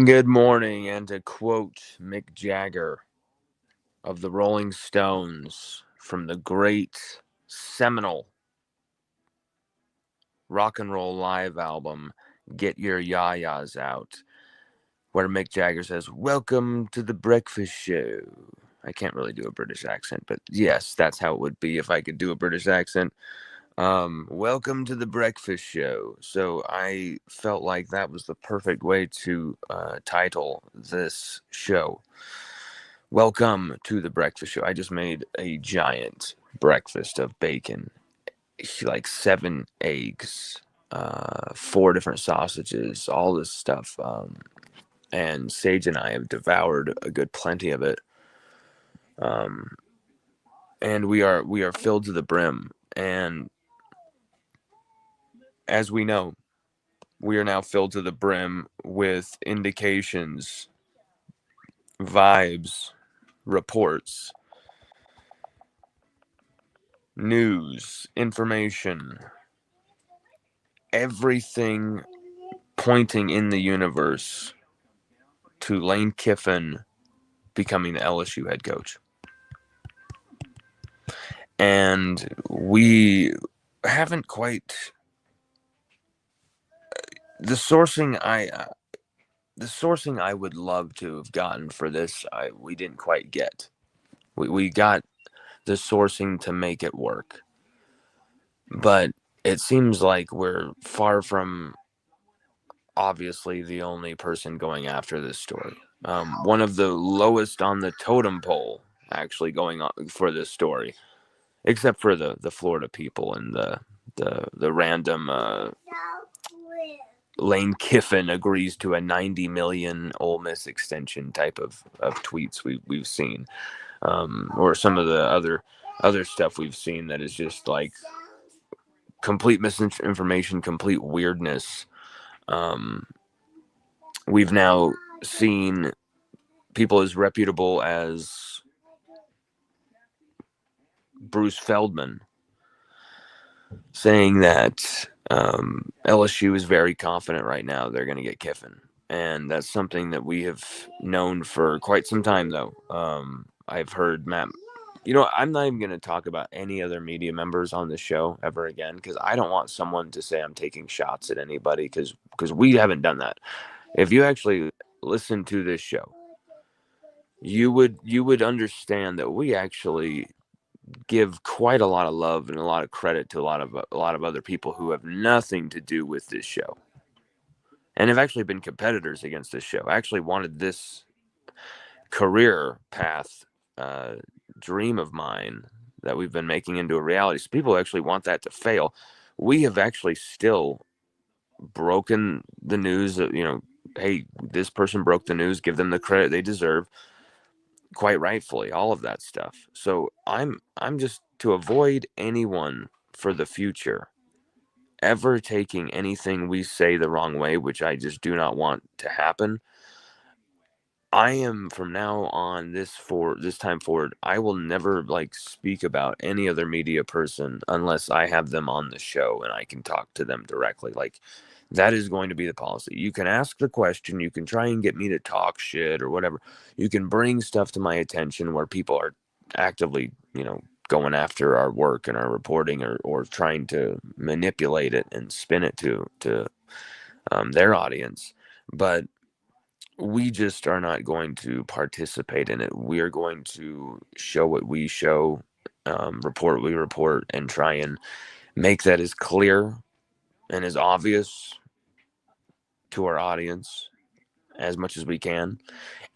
good morning, and to quote Mick Jagger of the Rolling Stones from the great seminal rock and roll live album, Get Your Yayas Out, where Mick Jagger says, "Welcome to the breakfast show." I can't really do a British accent, but yes, that's how it would be if I could do a British accent. Welcome to the breakfast show. So I felt like that was the perfect way to title this show. Welcome to the breakfast show. I just made a giant breakfast of bacon, like 7 eggs, four different sausages, all this stuff. And Sage and I have devoured a good plenty of it. Um, and we are filled to the brim. And as we know, we are now filled to the brim with indications, vibes, reports, news, information, everything pointing in the universe to Lane Kiffin becoming the LSU head coach. And we haven't quite the sourcing I would love to have gotten for this, we didn't quite get. We got the sourcing to make it work. But it seems like we're far from obviously the only person going after this story. One of the lowest on the totem pole actually going on for this story, except for the Florida people and the random Lane Kiffin agrees to a 90 million Ole Miss extension type of tweets we've seen, or some of the other stuff we've seen that is just like complete misinformation, complete weirdness. Um, we've now seen people as reputable as Bruce Feldman saying that LSU is very confident right now they're going to get Kiffin. And that's something that we have known for quite some time, though. I've heard Matt. I'm not even going to talk about any other media members on the show ever again because I don't want someone to say I'm taking shots at anybody because we haven't done that. If you actually listen to this show, you would understand that we actually give quite a lot of love and a lot of credit to a lot of other people who have nothing to do with this show and have actually been competitors against this show. I actually wanted this career path dream of mine that we've been making into a reality. So people actually want that to fail. We have actually still broken the news that, hey, this person broke the news, give them the credit they deserve, quite rightfully, all of that stuff. So I'm just to avoid anyone for the future ever taking anything we say the wrong way, which I just do not want to happen. I am from now on this time forward, I will never speak about any other media person unless I have them on the show and I can talk to them directly. That is going to be the policy. You can ask the question, you can try and get me to talk shit or whatever. You can bring stuff to my attention where people are actively, going after our work and our reporting or trying to manipulate it and spin it to their audience. But we just are not going to participate in it. We are going to show what we show, report what we report, and try and make that as clear and as obvious to our audience as much as we can.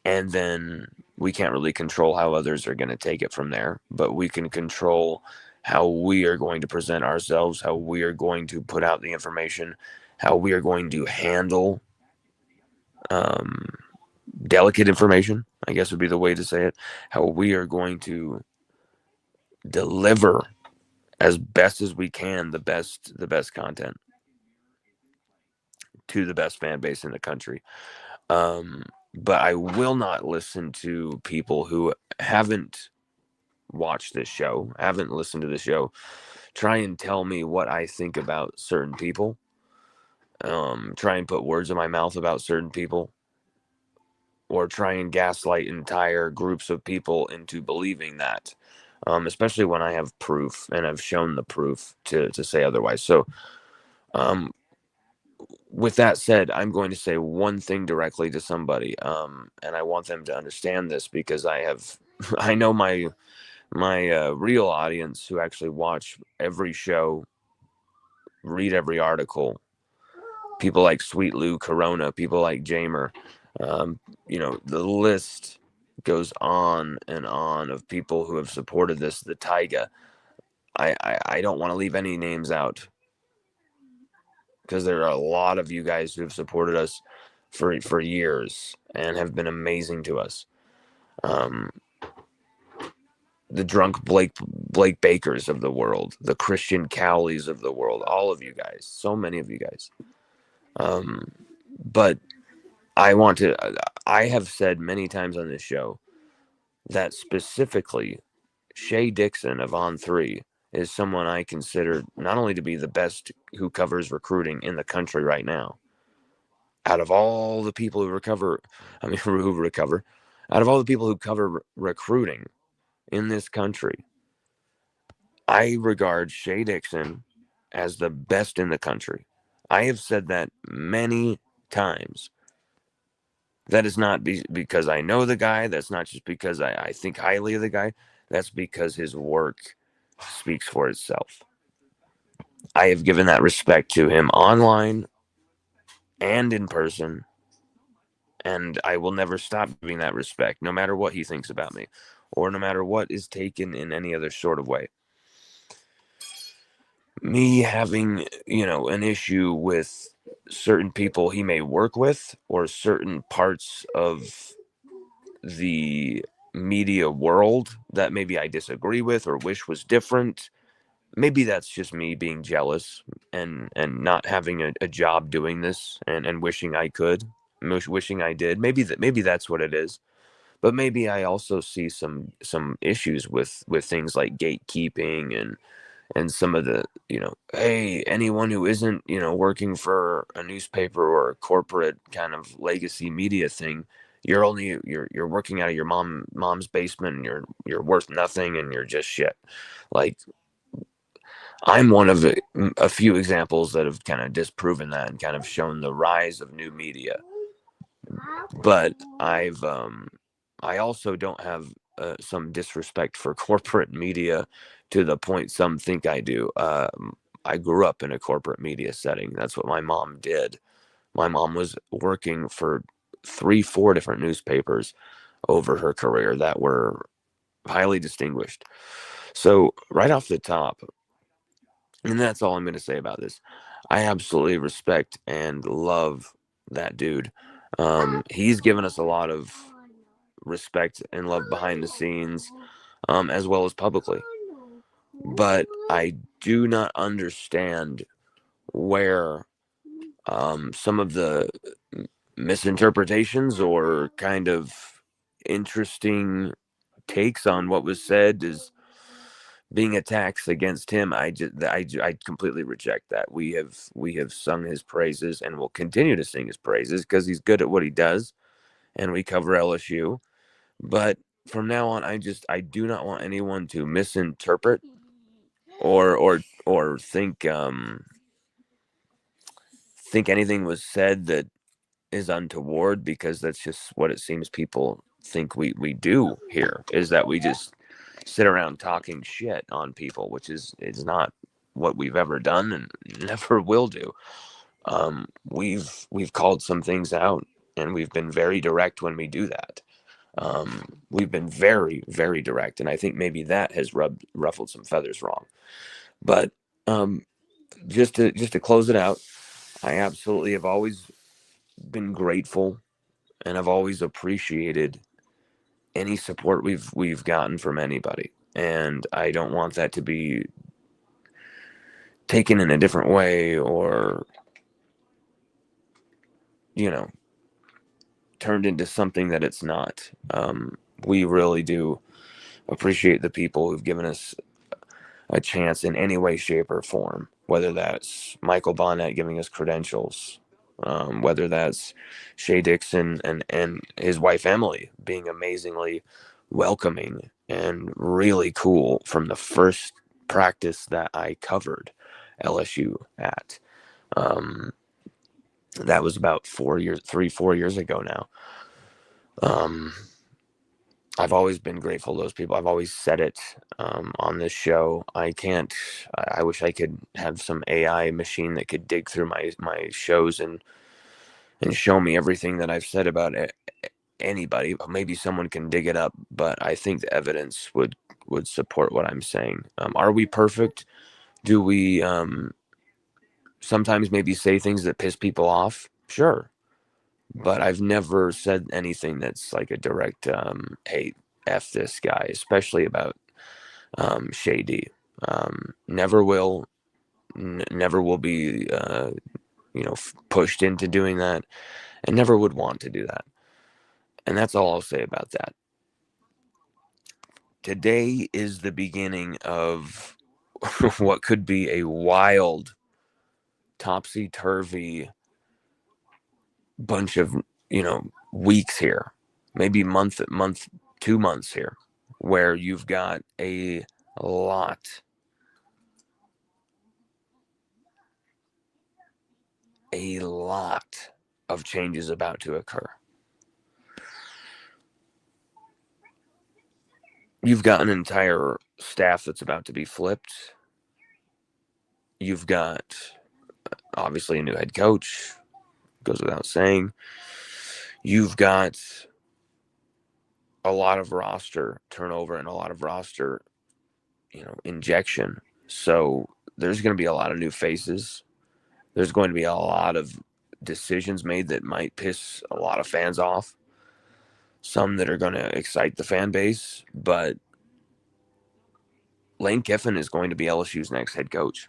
And then we can't really control how others are going to take it from there, but we can control how we are going to present ourselves, how we are going to put out the information, how we are going to handle delicate information, I guess would be the way to say it, how we are going to deliver as best as we can the best content to the best fan base in the country. But I will not listen to people who haven't watched this show, haven't listened to the show, try and tell me what I think about certain people. try and put words in my mouth about certain people, or try and gaslight entire groups of people into believing that, especially when I have proof and I've shown the proof to say otherwise. So, um, with that said, I'm going to say one thing directly to somebody, and I want them to understand this because I know my real audience who actually watch every show, read every article. People like Sweet Lou Corona, people like Jamer, um, the list goes on and on of people who have supported this. The Taiga. I don't want to leave any names out because there are a lot of you guys who have supported us for years and have been amazing to us. Um, the drunk Blake Bakers of the world, the Christian Cowleys of the world, all of you guys, so many of you guys. But I have said many times on this show that specifically Shay Dixon of On3 is someone I consider not only to be the best who covers recruiting in the country right now. Out of all the people who out of all the people who cover recruiting in this country, I regard Shay Dixon as the best in the country. I have said that many times. That is not because I know the guy. That's not just because I think highly of the guy. That's because his work speaks for itself. I have given that respect to him online and in person, and I will never stop giving that respect, no matter what he thinks about me, or no matter what is taken in any other sort of way. Me having, an issue with certain people he may work with, or certain parts of the media world that maybe I disagree with or wish was different. Maybe that's just me being jealous and not having a job doing this and wishing I could, wishing I did. Maybe that's what it is. But maybe I also see some issues with things like gatekeeping and some of the, hey, anyone who isn't, working for a newspaper or a corporate kind of legacy media thing, you're working out of your mom's basement, and you're worth nothing, and you're just shit. Like, I'm one of a few examples that have kind of disproven that and kind of shown the rise of new media. But I also don't have some disrespect for corporate media to the point some think I do. I grew up in a corporate media setting. That's what my mom did. My mom was working for 3, 4 different newspapers over her career that were highly distinguished. So right off the top, and that's all I'm going to say about this, I absolutely respect and love that dude. He's given us a lot of respect and love behind the scenes, as well as publicly. But I do not understand where some of the misinterpretations or kind of interesting takes on what was said is being attacks against him. I completely reject that. We have sung his praises and will continue to sing his praises because he's good at what he does, and we cover LSU. But from now on, I do not want anyone to misinterpret or think anything was said that is untoward, because that's just what it seems people think we do here, is that we just sit around talking shit on people, which is not what we've ever done and never will do. We've called some things out, and we've been very direct when we do that. We've been very, very direct, and I think maybe that has ruffled some feathers wrong. But just to close it out, I absolutely have always been grateful, and I've always appreciated any support we've gotten from anybody, and I don't want that to be taken in a different way, or you know turned into something that it's not. We really do appreciate the people who've given us a chance in any way, shape, or form, whether that's Michael Bonnet giving us credentials, whether that's Shea Dixon and his wife Emily being amazingly welcoming and really cool from the first practice that I covered LSU at. Um, that was about 4 years ago now. Um, I've always been grateful to those people. I've always said it on this show. I wish I could have some AI machine that could dig through my shows and show me everything that I've said about anybody. Maybe someone can dig it up, but I think the evidence would support what I'm saying. Are we perfect? Do we sometimes maybe say things that piss people off? Sure. But I've never said anything that's like a direct, hey, F this guy, especially about Shady. Never will, never will be, pushed into doing that, and never would want to do that. And that's all I'll say about that. Today is the beginning of what could be a wild, topsy-turvy bunch of, weeks here, maybe month, 2 months here, where you've got a lot, of changes about to occur. You've got an entire staff that's about to be flipped. You've got, obviously, a new head coach, goes without saying. You've got a lot of roster turnover and a lot of roster, injection. So there's going to be a lot of new faces. There's going to be a lot of decisions made that might piss a lot of fans off. Some that are going to excite the fan base, but Lane Kiffin is going to be LSU's next head coach.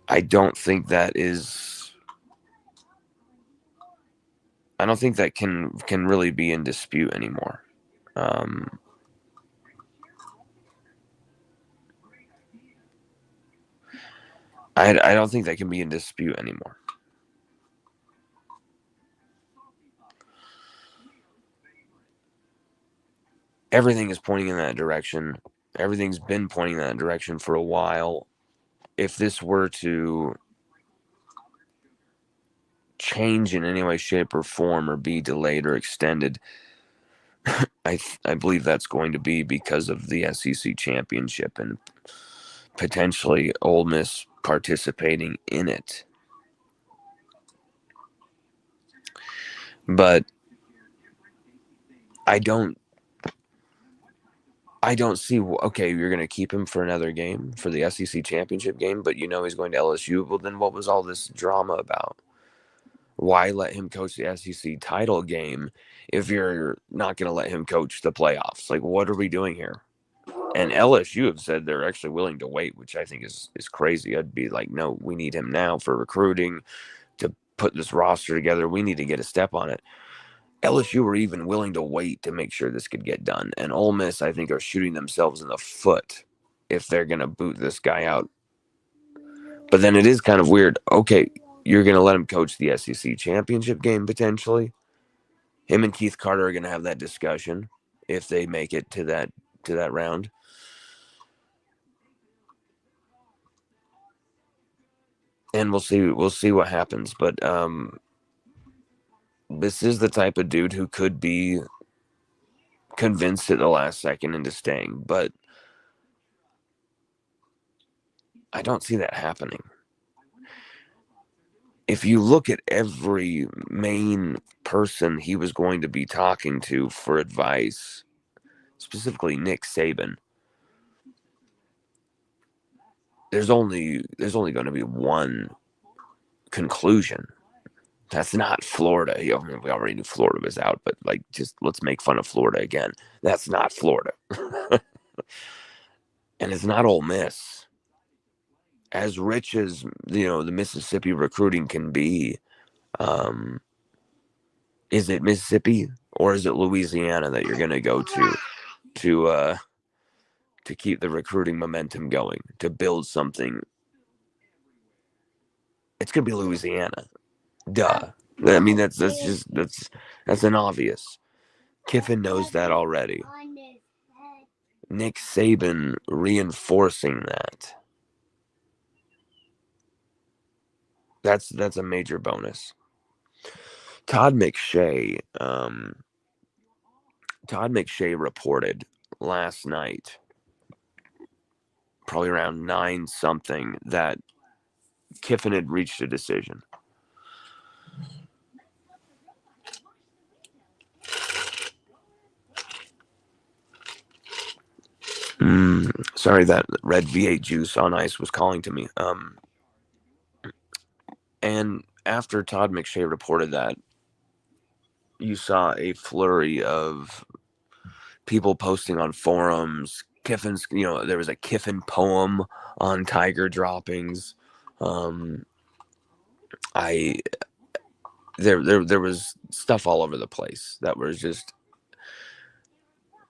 I don't think that can really be in dispute anymore. I don't think that can be in dispute anymore. Everything is pointing in that direction. Everything's been pointing in that direction for a while. If this were to change in any way, shape, or form, or be delayed or extended, I believe that's going to be because of the SEC championship and potentially Ole Miss participating in it. But I don't see, okay, you're going to keep him for another game, for the SEC championship game, but he's going to LSU. Well, then what was all this drama about? Why let him coach the SEC title game if you're not going to let him coach the playoffs? Like, what are we doing here? And LSU have said they're actually willing to wait, which I think is crazy. I'd be like, no, we need him now for recruiting, to put this roster together. We need to get a step on it. LSU were even willing to wait to make sure this could get done. And Ole Miss, I think, are shooting themselves in the foot if they're going to boot this guy out. But then it is kind of weird. Okay, you're going to let him coach the SEC championship game potentially. Him and Keith Carter are going to have that discussion if they make it to that round. And we'll see what happens. But this is the type of dude who could be convinced at the last second into staying. But I don't see that happening. If you look at every main person he was going to be talking to for advice, specifically Nick Saban, there's only going to be one conclusion. That's not Florida. We already knew Florida was out, but just let's make fun of Florida again. That's not Florida. And it's not Ole Miss. As rich as the Mississippi recruiting can be, is it Mississippi or is it Louisiana that you're going to go to keep the recruiting momentum going, to build something It's going to be Louisiana. Duh. I mean, that's an obvious. Kiffin knows that already. Nick Saban reinforcing that. That's a major bonus. Todd McShay reported last night, probably around 9 something, that Kiffin had reached a decision. Sorry, that red V8 juice on ice was calling to me. And after Todd McShay reported that, you saw a flurry of people posting on forums. Kiffin's, there was a Kiffin poem on Tiger droppings. There was stuff all over the place that was just,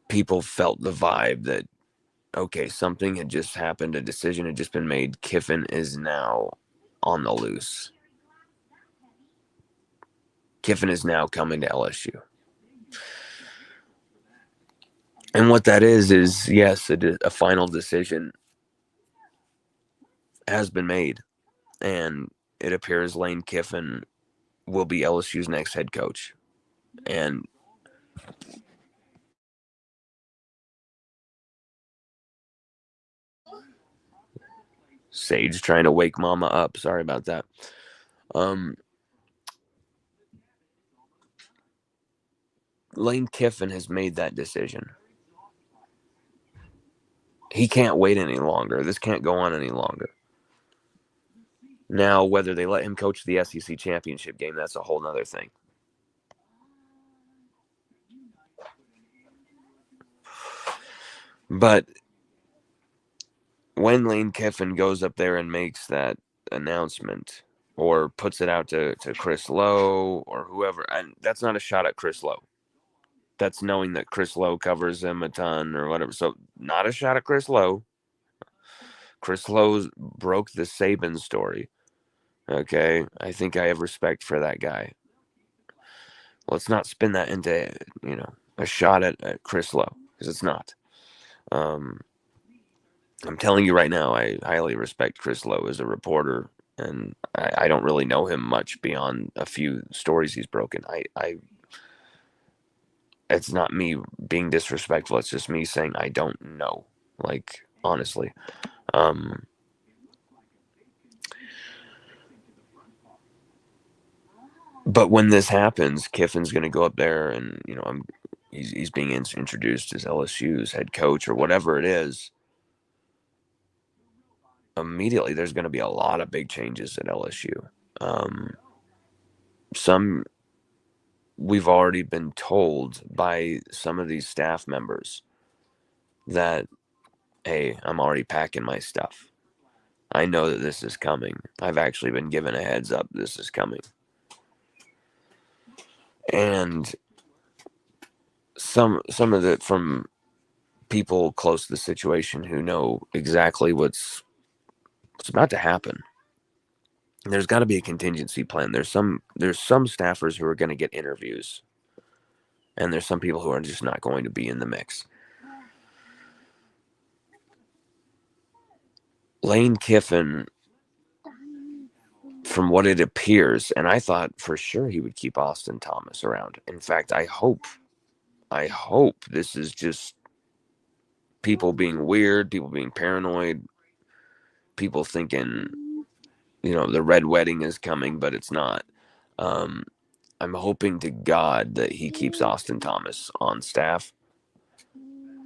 people felt the vibe that, okay, something had just happened, a decision had just been made. Kiffin is now on the loose. Kiffin is now coming to LSU. And what that is yes, a final decision has been made. And it appears Lane Kiffin will be LSU's next head coach. And Sage trying to wake mama up. Sorry about that. Lane Kiffin has made that decision. He can't wait any longer. This can't go on any longer. Now, whether they let him coach the SEC championship game, that's a whole nother thing. But when Lane Kiffin goes up there and makes that announcement or puts it out to Chris Lowe or whoever, and that's not a shot at Chris Lowe. That's knowing that Chris Lowe covers him a ton or whatever. So not a shot at Chris Lowe. Chris Lowe broke the Saban story. Okay. I think I have respect for that guy. Let's not spin that into, a shot at Chris Lowe, because it's not. I'm telling you right now, I highly respect Chris Lowe as a reporter, and I don't really know him much beyond a few stories he's broken. It's not me being disrespectful. It's just me saying I don't know. Like, honestly. But when this happens, Kiffin's going to go up there and, he's being introduced as LSU's head coach or whatever it is. Immediately, there's going to be a lot of big changes at LSU. Some we've already been told by some of these staff members that, hey, I'm already packing my stuff. I know that this is coming. I've actually been given a heads up this is coming. And some of it from people close to the situation who know exactly what's about to happen. There's got to be a contingency plan. There's some staffers who are going to get interviews, and there's some people who are just not going to be in the mix. Lane Kiffin, from what it appears, and I thought for sure he would keep Austin Thomas around. In fact, I hope this is just people being weird, people being paranoid, people thinking, the red wedding is coming, but it's not. I'm hoping to God that he keeps Austin Thomas on staff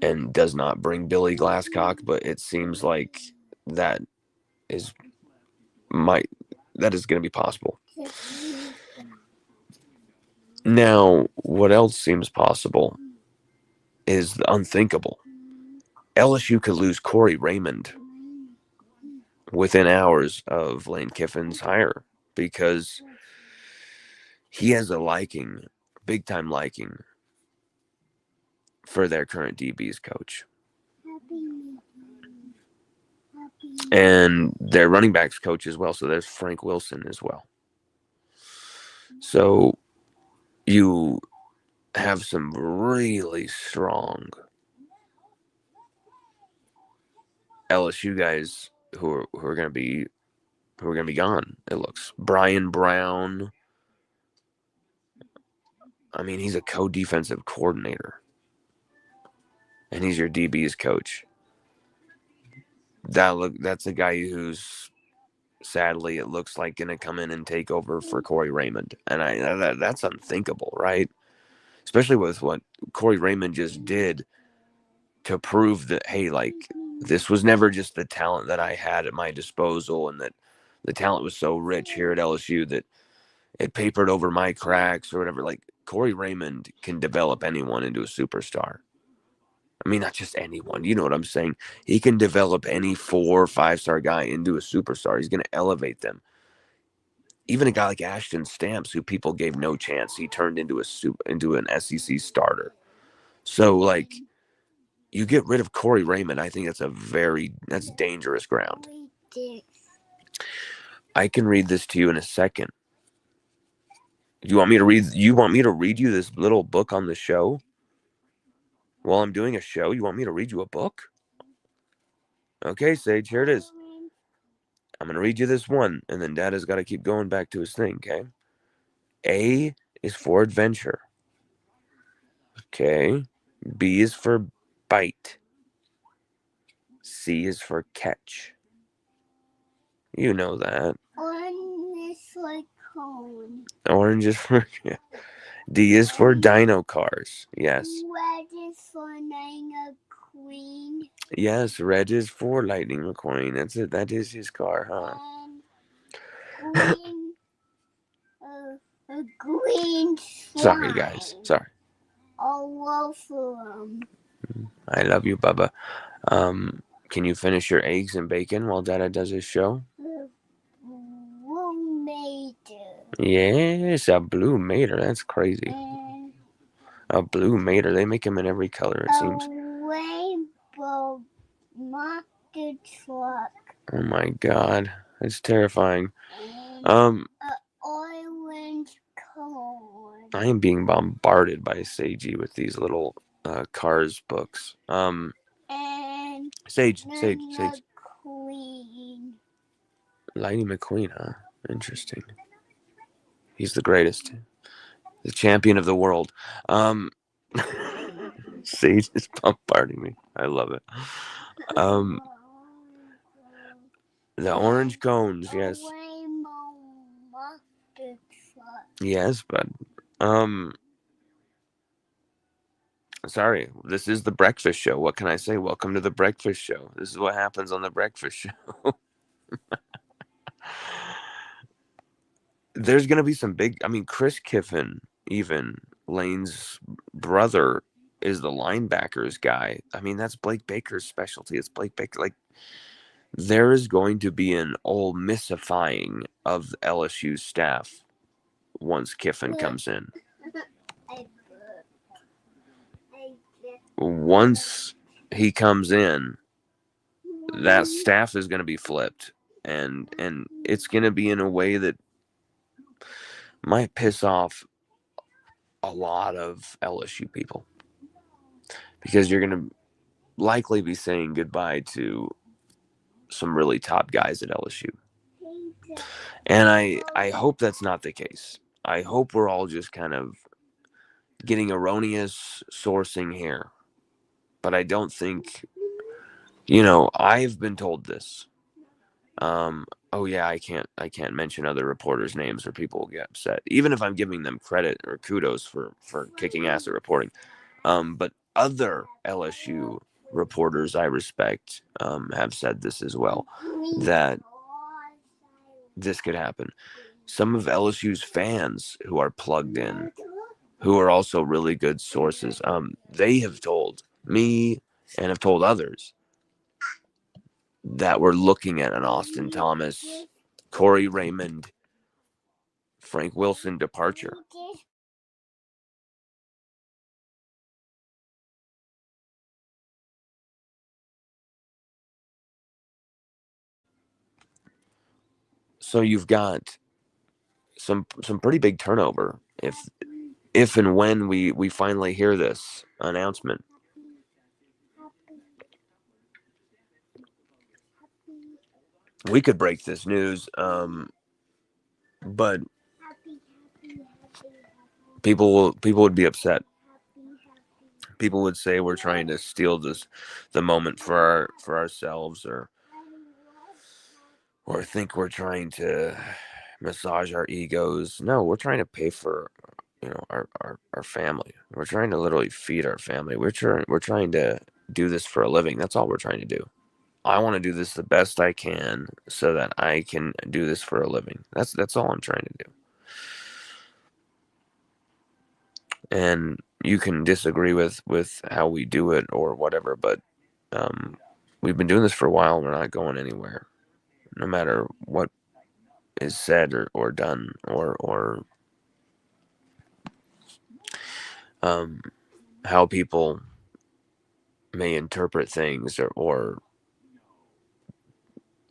and does not bring Billy Glasscock, but it seems like that is going to be possible. Now, what else seems possible is the unthinkable. LSU could lose Corey Raymond within hours of Lane Kiffin's hire, because he has a big time liking for their current DB's coach. And their running backs coach as well. So there's Frank Wilson as well. So you have some really strong LSU guys who are going to be gone. It looks Brian Brown. I mean, he's a co-defensive coordinator, and he's your DB's coach. That's a guy who's sadly it looks like going to come in and take over for Corey Raymond, and that's unthinkable, right? Especially with what Corey Raymond just did to prove that, hey, like, this was never just the talent that I had at my disposal, and that the talent was so rich here at LSU that it papered over my cracks or whatever. Like, Corey Raymond can develop anyone into a superstar. I mean, not just anyone. You know what I'm saying? He can develop any 4 or 5-star guy into a superstar. He's going to elevate them. Even a guy like Ashton Stamps, who people gave no chance, he turned into an SEC starter. So, like, you get rid of Corey Raymond, I think that's dangerous ground. I can read this to you in a second. You want me to read you this little book on the show? While I'm doing a show, you want me to read you a book? Okay, Sage, here it is. I'm going to read you this one, and then Dad has got to keep going back to his thing, okay? A is for adventure. Okay. B is for bite. C is for catch. You know that. Orange is for cone. Orange is for... Yeah. D is for dino cars. Yes. Red is for Lightning McQueen. Yes, red is for Lightning McQueen. That's it. That is his car, huh? And green, a green slime. Sorry, guys. Sorry. All over them. I love you, Bubba. Can you finish your eggs and bacon while Dada does his show? Blue Mater. Yes, a blue mater. That's crazy. And A blue mater. They make them in every color, it seems. a rainbow monster truck. Oh my God, that's terrifying. And an orange cone. I am being bombarded by Seiji with these little Cars books. And Sage. Queen. Lightning McQueen, huh? Interesting. He's the greatest. The champion of the world. Sage is bombarding me. I love it. The orange cones, yes. Yes, but sorry, this is the breakfast show. What can I say? Welcome to the breakfast show. This is what happens on the breakfast show. There's going to be some big, Chris Kiffin, even Lane's brother, is the linebackers guy. That's Blake Baker's specialty. It's Blake Baker. Like, there is going to be an old missifying of LSU staff once Kiffin comes in. Once he comes in, that staff is going to be flipped, and it's going to be in a way that might piss off a lot of LSU people, because you're going to likely be saying goodbye to some really top guys at LSU. And I hope that's not the case. I hope we're all just kind of getting erroneous sourcing here. But I don't think, I've been told this. Oh yeah, I can't mention other reporters' names or people will get upset, even if I'm giving them credit or kudos for kicking ass at reporting. But other LSU reporters I respect have said this as well, that this could happen. Some of LSU's fans who are plugged in, who are also really good sources, they have told me and have told others that we're looking at an Austin Thomas, Corey Raymond, Frank Wilson departure. So you've got some pretty big turnover if and when we finally hear this announcement. We could break this news, but people would be upset. People would say we're trying to steal the moment for ourselves, or think we're trying to massage our egos. No, we're trying to pay for our family. We're trying to literally feed our family. We're trying to do this for a living. That's all we're trying to do. I want to do this the best I can so that I can do this for a living. That's all I'm trying to do. And you can disagree with how we do it or whatever, but um, we've been doing this for a while. And we're not going anywhere, no matter what is said or done or um, how people may interpret things or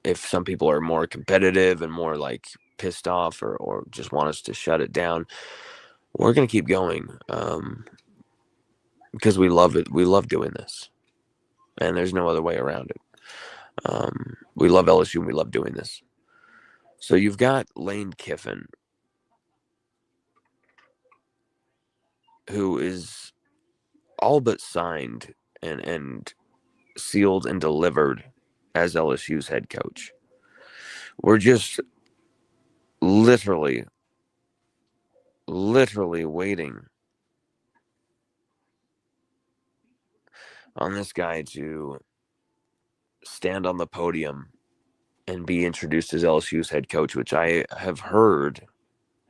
if some people are more competitive and more like pissed off or just want us to shut it down. We're going to keep going because we love it. We love doing this, and there's no other way around it. We love LSU and we love doing this. So you've got Lane Kiffin, who is all but signed and sealed and delivered as LSU's head coach. We're just literally, literally waiting on this guy to stand on the podium and be introduced as LSU's head coach, which I have heard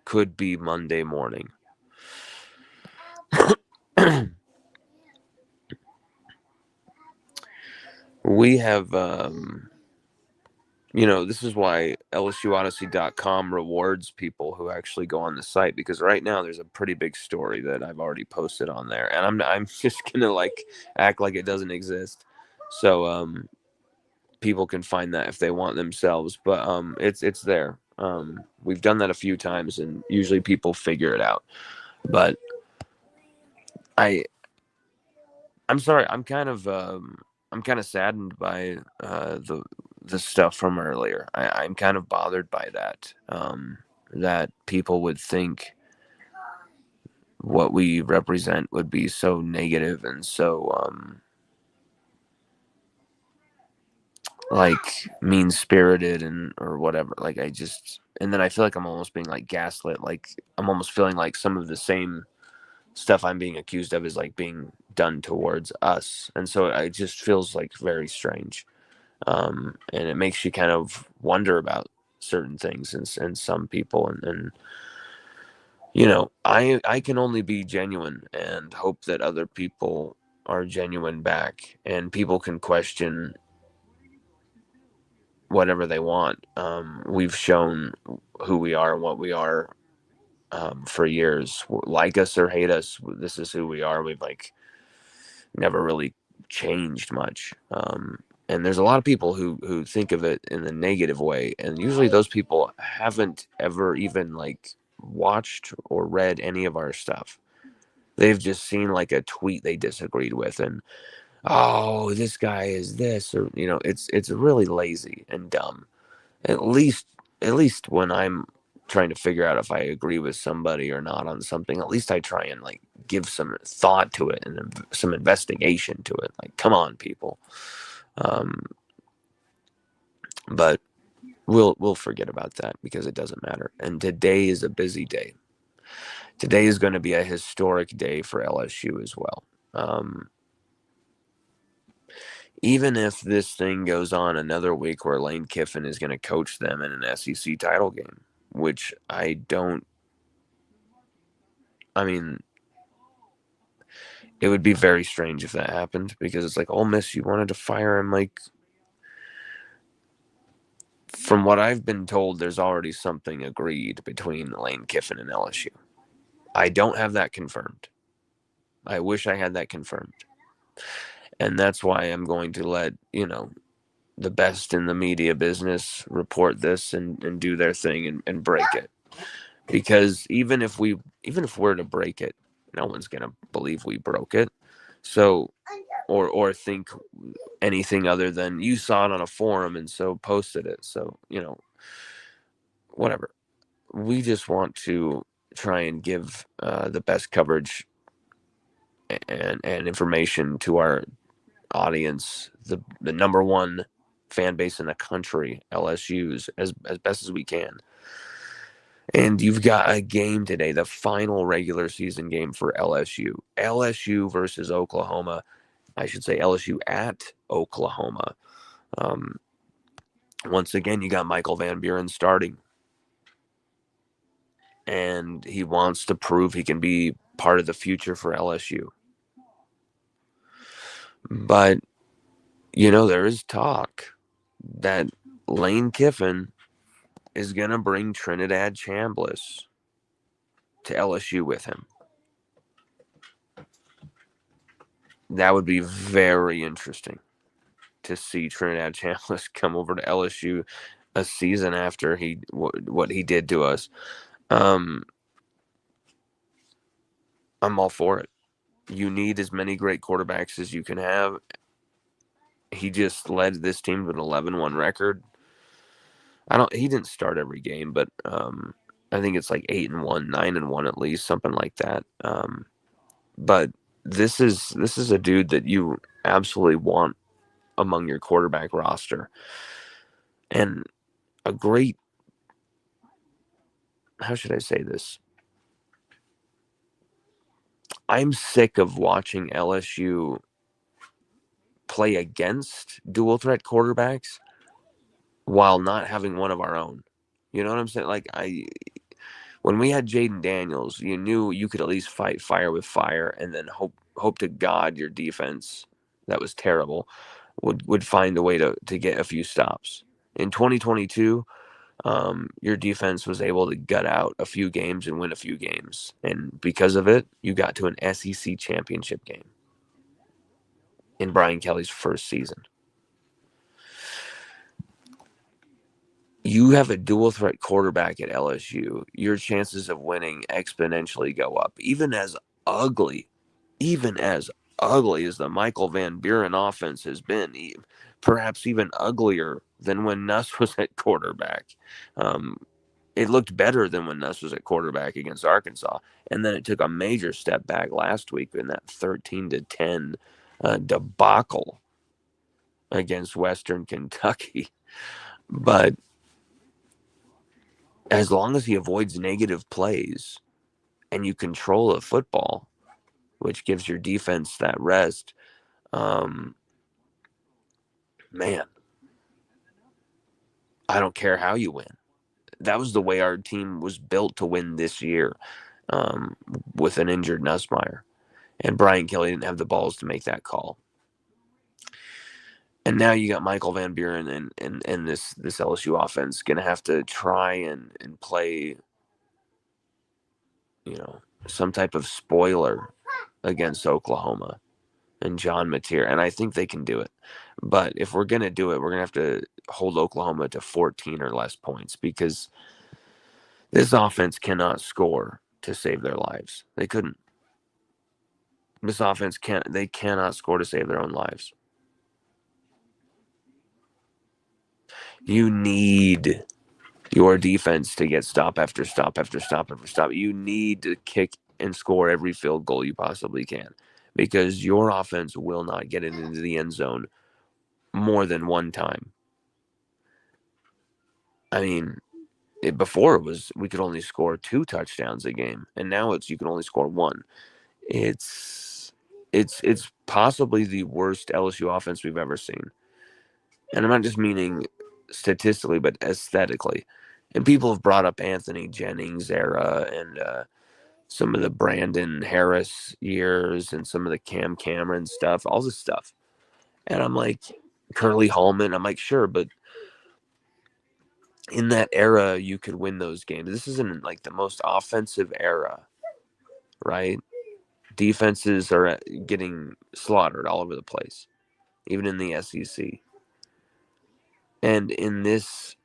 could be Monday morning. We have, this is why LSUODYSSEY.com rewards people who actually go on the site, because right now there's a pretty big story that I've already posted on there, and I'm just gonna like act like it doesn't exist, so people can find that if they want themselves. But it's there. We've done that a few times, and usually people figure it out. But I I'm sorry. I'm kind of saddened by the stuff from earlier. I'm kind of bothered by that. That people would think what we represent would be so negative and so like mean spirited and or whatever. Like I just and then I feel like I'm almost being like gaslit. Like I'm almost feeling like some of the same stuff I'm being accused of is like being done towards us, and so it just feels like very strange. And it makes you kind of wonder about certain things and some people, and I can only be genuine and hope that other people are genuine back, and people can question whatever they want. We've shown who we are and what we are for years. Like us or hate us, this is who we are. We've like never really changed much. And there's a lot of people who think of it in a negative way, and usually those people haven't ever even like watched or read any of our stuff. They've just seen like a tweet they disagreed with, and oh, this guy is this, or it's really lazy and dumb. At least at least when I'm trying to figure out if I agree with somebody or not on something, at least I try and like give some thought to it and some investigation to it. Like, come on, people. Um, but we'll forget about that because it doesn't matter. And today is a busy day. Today is going to be a historic day for LSU as well. Um, Even if this thing goes on another week where Lane Kiffin is going to coach them in an SEC title game, which I don't. I mean, it would be very strange if that happened, because it's like, Ole Miss, you wanted to fire him. Like, from what I've been told, there's already something agreed between Lane Kiffin and LSU. I don't have that confirmed. I wish I had that confirmed. And that's why I'm going to let, the best in the media business report this and do their thing and break it. Because even if we're to break it, no one's gonna believe we broke it. So or think anything other than you saw it on a forum and so posted it. So, whatever. We just want to try and give the best coverage and information to our audience, the number one fan base in the country, LSU's, as best as we can. And you've got a game today, the final regular season game for LSU. LSU versus Oklahoma. I should say LSU at Oklahoma. Um, Once again, you got Michael Van Buren starting. And he wants to prove he can be part of the future for LSU. But, there is talk that Lane Kiffin is going to bring Trinidad Chambliss to LSU with him. That would be very interesting to see Trinidad Chambliss come over to LSU a season after what he did to us. I'm all for it. You need as many great quarterbacks as you can have. He just led this team to an 11-1 record. He didn't start every game, but I think it's like 8-1, 9-1 at least, something like that. But this is a dude that you absolutely want among your quarterback roster. And a great, how should I say this? I'm sick of watching LSU play against dual threat quarterbacks while not having one of our own. You know what I'm saying? Like when we had Jaden Daniels, you knew you could at least fight fire with fire, and then hope to God your defense, that was terrible, would find a way to get a few stops. In 2022, your defense was able to gut out a few games and win a few games, and because of it, you got to an SEC championship game in Brian Kelly's first season. You have a dual threat quarterback at LSU, your chances of winning exponentially go up. Even as ugly as the Michael Van Buren offense has been, perhaps even uglier than when Nuss was at quarterback. It looked better than when Nuss was at quarterback against Arkansas, and then it took a major step back last week in that 13-10 debacle against Western Kentucky. But as long as he avoids negative plays and you control the football, which gives your defense that rest, man, I don't care how you win. That was the way our team was built to win this year, with an injured Nussmeier. And Brian Kelly didn't have the balls to make that call. And now you got Michael Van Buren and this LSU offense going to have to try and play, some type of spoiler against Oklahoma and John Mateer. And I think they can do it. But if we're going to do it, we're going to have to hold Oklahoma to 14 or less points, because this offense cannot score to save their lives. They couldn't. This offense cannot score to save their own lives. You need your defense to get stop after stop after stop after stop. You need to kick and score every field goal you possibly can, because your offense will not get it into the end zone more than one time. I mean, before it was we could only score 2 touchdowns a game, and now you can only score 1. It's possibly the worst LSU offense we've ever seen. And I'm not just meaning statistically, but aesthetically. And people have brought up Anthony Jennings era and some of the Brandon Harris years and some of the Cam Cameron stuff, all this stuff. And I'm like, Curly Hallman, I'm like, sure, but in that era, you could win those games. This isn't like the most offensive era, right? Defenses are getting slaughtered all over the place, even in the SEC. And in this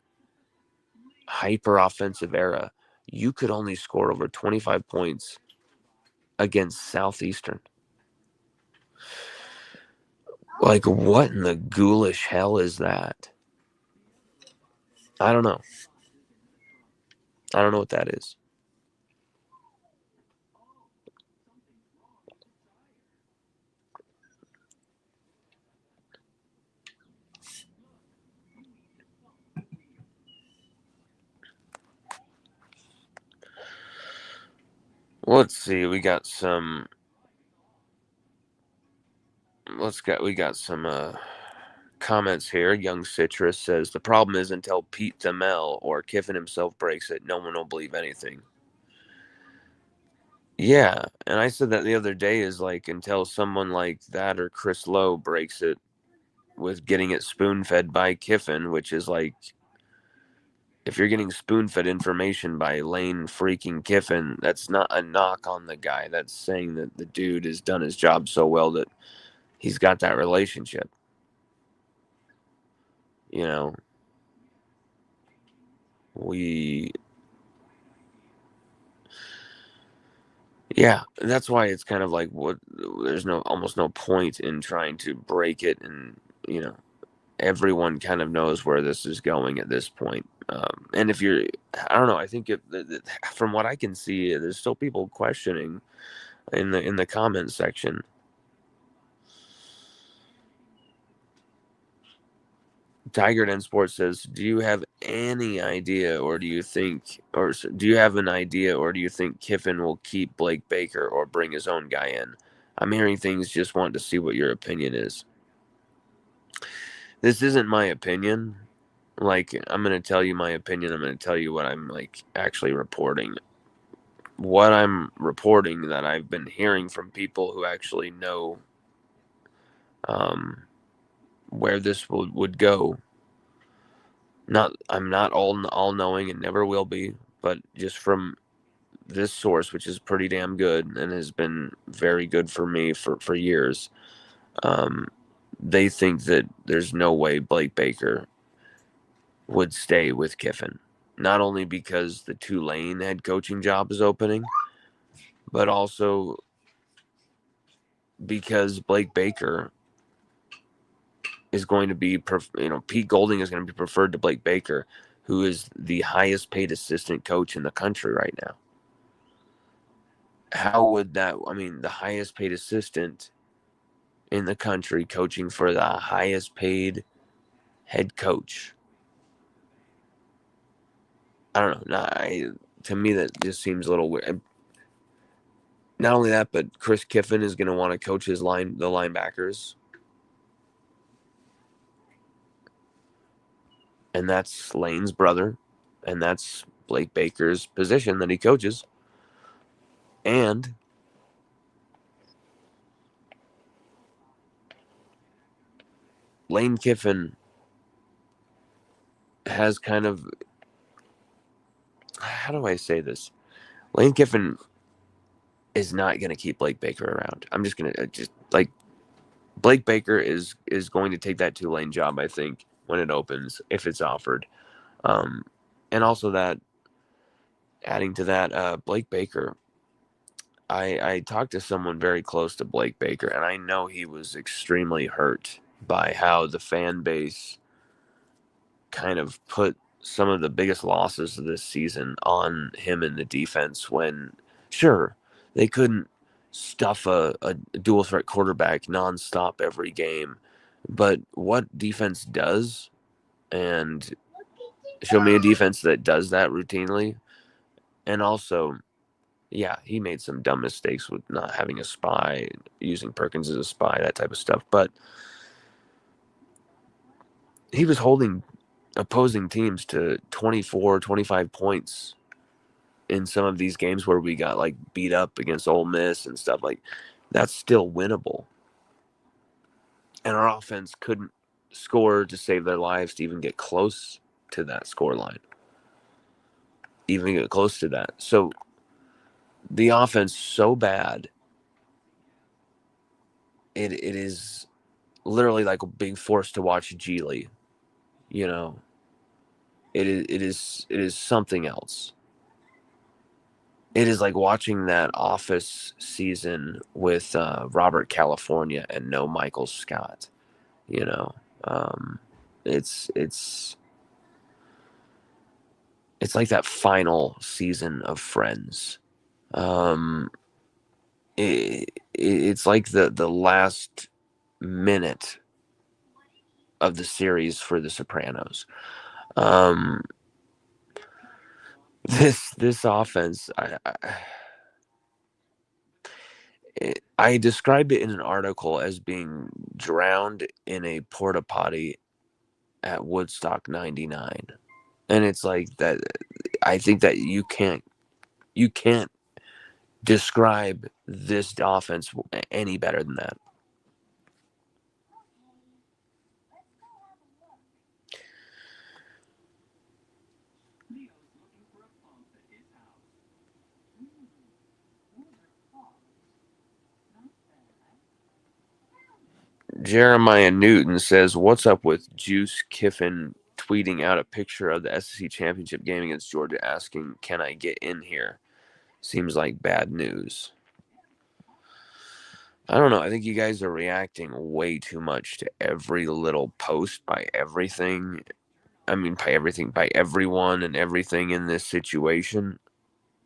hyper offensive era, you could only score over 25 points against Southeastern. Like, what in the ghoulish hell is that? I don't know. I don't know what that is. Let's see. We got some comments here. Young Citrus says the problem is until Pete Demel or Kiffin himself breaks it, no one will believe anything. Yeah, and I said that the other day is like until someone like that or Chris Lowe breaks it with getting it spoon fed by Kiffin, which is like if you're getting spoon fed information by Lane freaking Kiffin, that's not a knock on the guy. That's saying that the dude has done his job so well that he's got that relationship. You know, yeah, that's why it's kind of like what there's almost no point in trying to break it, and everyone kind of knows where this is going at this point. And if you're, I don't know, I think from what I can see, there's still people questioning in the comment section. Tiger Den Sports says, "Do you have any idea, or do you think, or do you have an idea, or do you think Kiffin will keep Blake Baker or bring his own guy in? I'm hearing things. Just want to see what your opinion is." This isn't my opinion. Like, I'm going to tell you my opinion. I'm going to tell you what I'm like actually reporting. What I'm reporting that I've been hearing from people who actually know where this would go. I'm not all knowing and never will be, but just from this source, which is pretty damn good and has been very good for me for years. They think that there's no way Blake Baker would stay with Kiffin. Not only because the Tulane head coaching job is opening, but also because Blake Baker is going to be, Pete Golding is going to be preferred to Blake Baker, who is the highest paid assistant coach in the country right now. How would that, the highest paid assistant in the country coaching for the highest paid head coach? I don't know. To me, that just seems a little weird. Not only that, but Chris Kiffin is going to want to coach the linebackers. And that's Lane's brother. And that's Blake Baker's position that he coaches. And Lane Kiffin has kind of, how do I say this? Lane Kiffin is not going to keep Blake Baker around. I'm just going to Blake Baker is going to take that Tulane job, I think, when it opens, if it's offered. And also that, adding to that, Blake Baker, I talked to someone very close to Blake Baker, and I know he was extremely hurt by how the fan base kind of put some of the biggest losses of this season on him in the defense when, sure, they couldn't stuff a dual threat quarterback nonstop every game. But what defense does, and show me a defense that does that routinely. And also, yeah, he made some dumb mistakes with not having a spy, using Perkins as a spy, that type of stuff. But he was holding opposing teams to 24, 25 points in some of these games where we got like beat up against Ole Miss and stuff. Like, that's still winnable. And our offense couldn't score to save their lives to even get close to that score line. Even get close to that. So the offense so bad, it is literally like a big force to watch Geely. You know, it is something else. It is like watching that Office season with Robert California and no Michael Scott. You know, um, it's it's like that final season of Friends. Um, it's like the last minute of the series for The Sopranos. Um, this offense, I described it in an article as being drowned in a porta potty at Woodstock '99, and it's like that. I think that you can't describe this offense any better than that. Jeremiah Newton says, "What's up with Juice Kiffin tweeting out a picture of the SEC championship game against Georgia, asking, 'Can I get in here?' Seems like bad news." I don't know. I think you guys are reacting way too much to every little post by everything. I mean, by everything, by everyone and everything in this situation.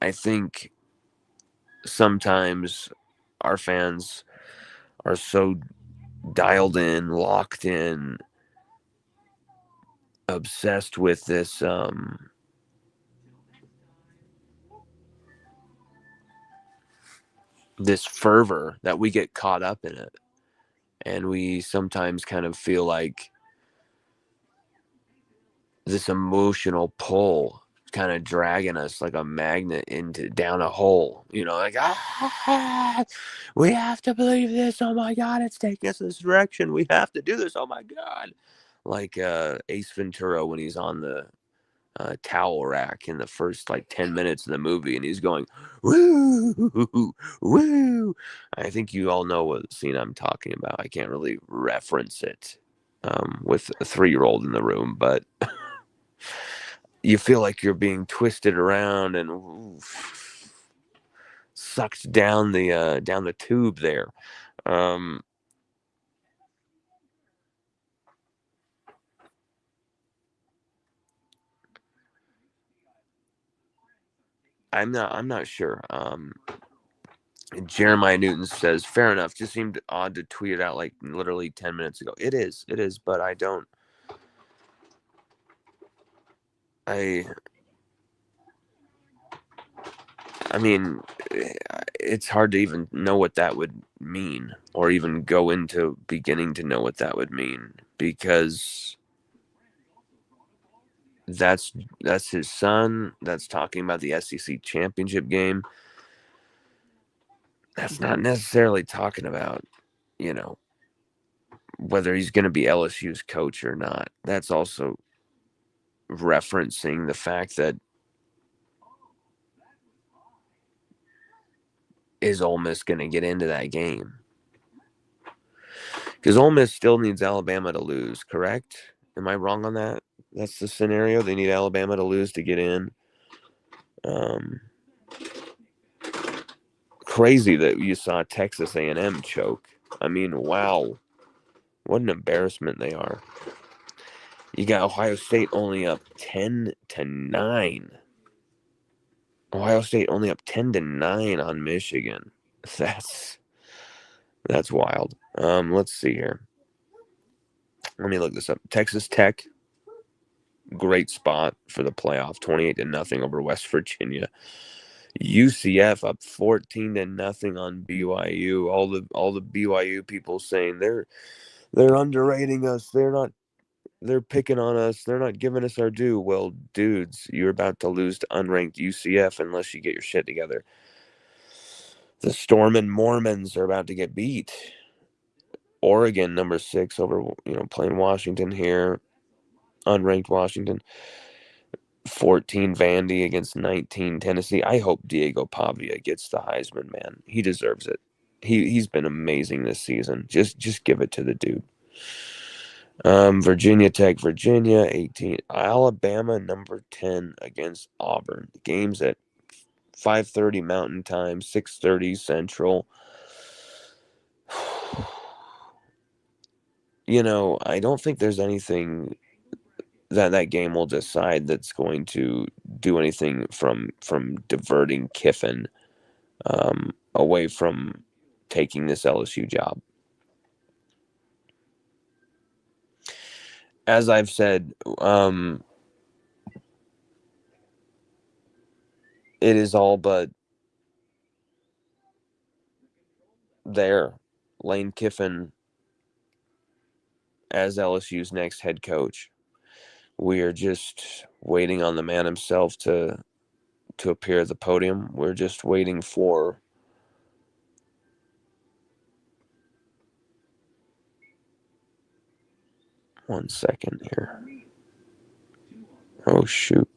I think sometimes our fans are so dialed in, locked in, obsessed with this fervor that we get caught up in it, and we sometimes kind of feel like this emotional pull kind of dragging us like a magnet into down a hole, like, we have to believe this, oh my god, it's taking us this direction, we have to do this, oh my god, like Ace Ventura when he's on the towel rack in the first like 10 minutes of the movie and he's going woo woo. I think you all know what scene I'm talking about. I can't really reference it with a 3-year-old in the room, but you feel like you're being twisted around and sucked down the tube there. um I'm not sure. Jeremiah Newton says, "Fair enough. Just seemed odd to tweet it out like literally 10 minutes ago." It is, but I don't. I I mean, it's hard to even know what that would mean, or even go into beginning to know what that would mean, because that's that's his son. That's talking about the SEC championship game. That's not necessarily talking about, you know, whether he's going to be LSU's coach or not. That's also referencing the fact that, is Ole Miss going to get into that game? Because Ole Miss still needs Alabama to lose, correct? Am I wrong on that? That's the scenario. They need Alabama to lose to get in. Um, Crazy that you saw Texas A&M choke. I mean, wow, what an embarrassment they are. You got Ohio State only up 10-9. Ohio State only up 10-9 on Michigan. That's that's wild. Let's see here. Let me look this up. Texas Tech, great spot for the playoff, 28-0 over West Virginia. UCF up 14-0 on BYU. All the BYU people saying they're underrating us. They're picking on us. They're not giving us our due. Well, dudes, you're about to lose to unranked UCF unless you get your shit together. The Storm and Mormons are about to get beat. Oregon, number 6, over, playing Washington here. Unranked Washington. 14 Vandy against 19 Tennessee. I hope Diego Pavia gets the Heisman, man. He deserves it. He's been amazing this season. Just give it to the dude. Virginia Tech, Virginia 18. Alabama number 10 against Auburn. The game's at 5:30 Mountain Time, 6:30 Central. I don't think there's anything that game will decide that's going to do anything from diverting Kiffin away from taking this LSU job. As I've said, it is all but there. Lane Kiffin as LSU's next head coach. We are just waiting on the man himself to appear at the podium. We're just waiting for one second here. Oh shoot.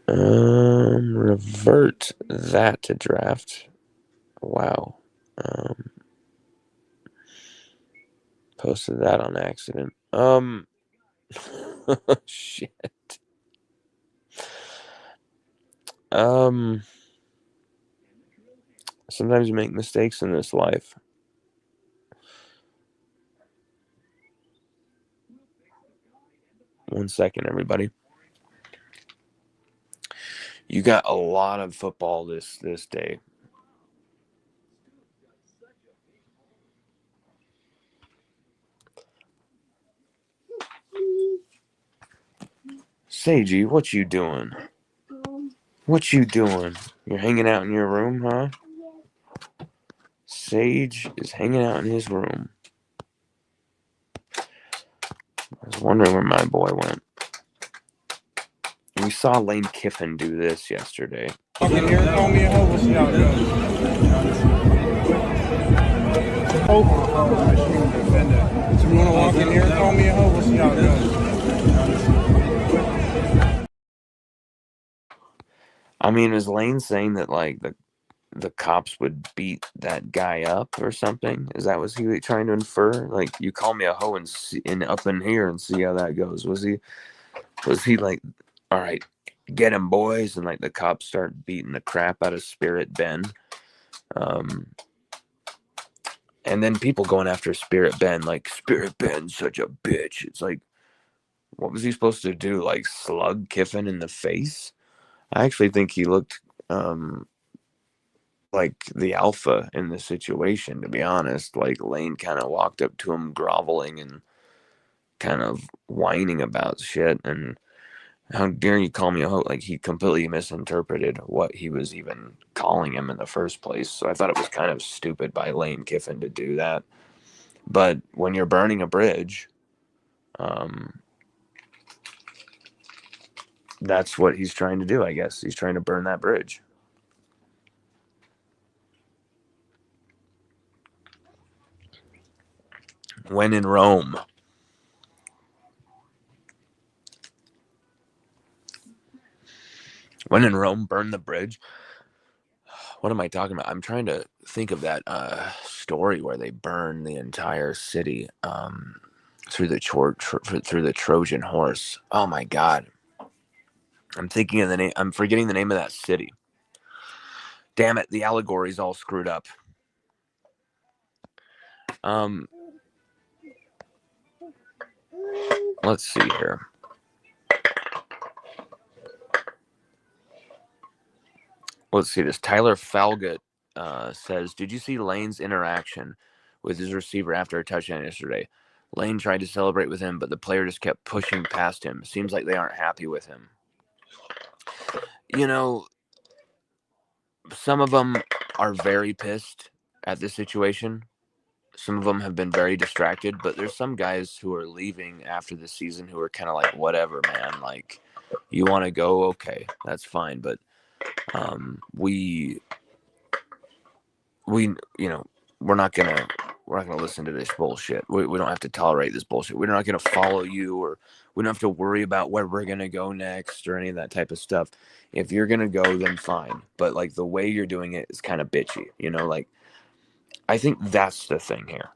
Revert that to draft. Wow. Posted that on accident. Shit. Sometimes you make mistakes in this life. One second, everybody. You got a lot of football this day. Seiji, what you doing? What you doing? You're hanging out in your room, huh? Sage is hanging out in his room. I was wondering where my boy went. We saw Lane Kiffin do this yesterday. Walk in here, call me a hoe, we'll see how it goes. So you want to walk in here, call me a hoe, we'll see how it goes. I mean, is Lane saying that like the cops would beat that guy up or something? Is that was he trying to infer? Like, you call me a hoe and up in here and see how that goes. Was he like, all right, get him boys, and like the cops start beating the crap out of Spirit Ben, and then people going after Spirit Ben, like Spirit Ben's such a bitch. It's like, what was he supposed to do? Like slug Kiffin in the face? I actually think he looked like the alpha in the situation, to be honest. Like Lane kind of walked up to him groveling and kind of whining about shit, and how dare you call me a hoe? Like, he completely misinterpreted what he was even calling him in the first place. So I thought it was kind of stupid by Lane Kiffin to do that. But when you're burning a bridge, that's what he's trying to do, I guess. He's trying to burn that bridge. When in Rome. When in Rome, burn the bridge. What am I talking about? I'm trying to think of that story where they burn the entire city through the Trojan horse. Oh my God. I'm thinking of the name. I'm forgetting the name of that city. Damn it, the allegory's all screwed up. Let's see here. Let's see this. Tyler Falgout says, did you see Lane's interaction with his receiver after a touchdown yesterday? Lane tried to celebrate with him, but the player just kept pushing past him. Seems like they aren't happy with him. You know, some of them are very pissed at this situation. Some of them have been very distracted, but there's some guys who are leaving after the season who are kind of like, whatever, man. Like, you want to go? Okay, that's fine. But we we're not gonna listen to this bullshit. We don't have to tolerate this bullshit. We're not gonna follow you, or we don't have to worry about where we're gonna go next or any of that type of stuff. If you're gonna go, then fine. But like, the way you're doing it is kind of bitchy. Like, I think that's the thing here.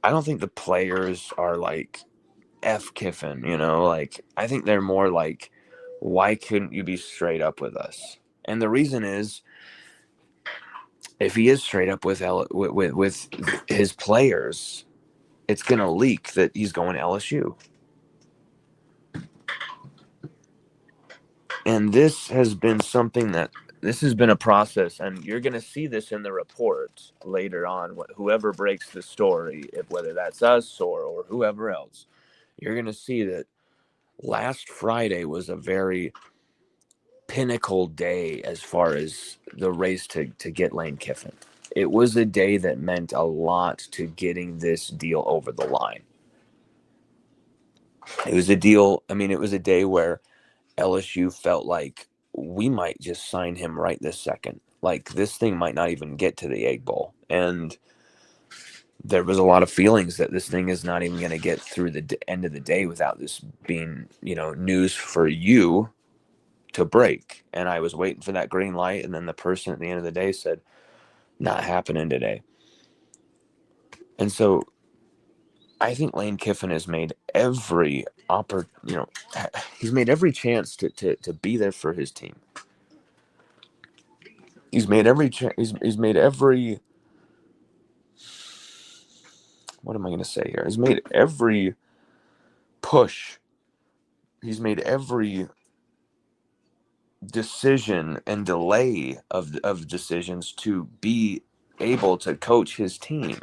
I don't think the players are like F Kiffin, you know, like I think they're more like, why couldn't you be straight up with us? And the reason is, if he is straight up with his players, it's gonna leak that he's going to LSU. And this has been something that this has been a process, and you're going to see this in the report later on. Whoever breaks the story, if whether that's us or whoever else, you're going to see that last Friday was a very pinnacle day as far as the race to get Lane Kiffin. It was a day that meant a lot to getting this deal over the line. It was a deal. I mean, it was a day where LSU felt like we might just sign him right this second. Like, this thing might not even get to the Egg Bowl. And there was a lot of feelings that this thing is not even going to get through the end of the day without this being, news for you to break. And I was waiting for that green light. And then the person at the end of the day said, not happening today. And so I think Lane Kiffin has made every he's made every chance to be there for his team. He's made every he's made every what am I going to say here? He's made every push. He's made every decision and delay of decisions to be able to coach his team.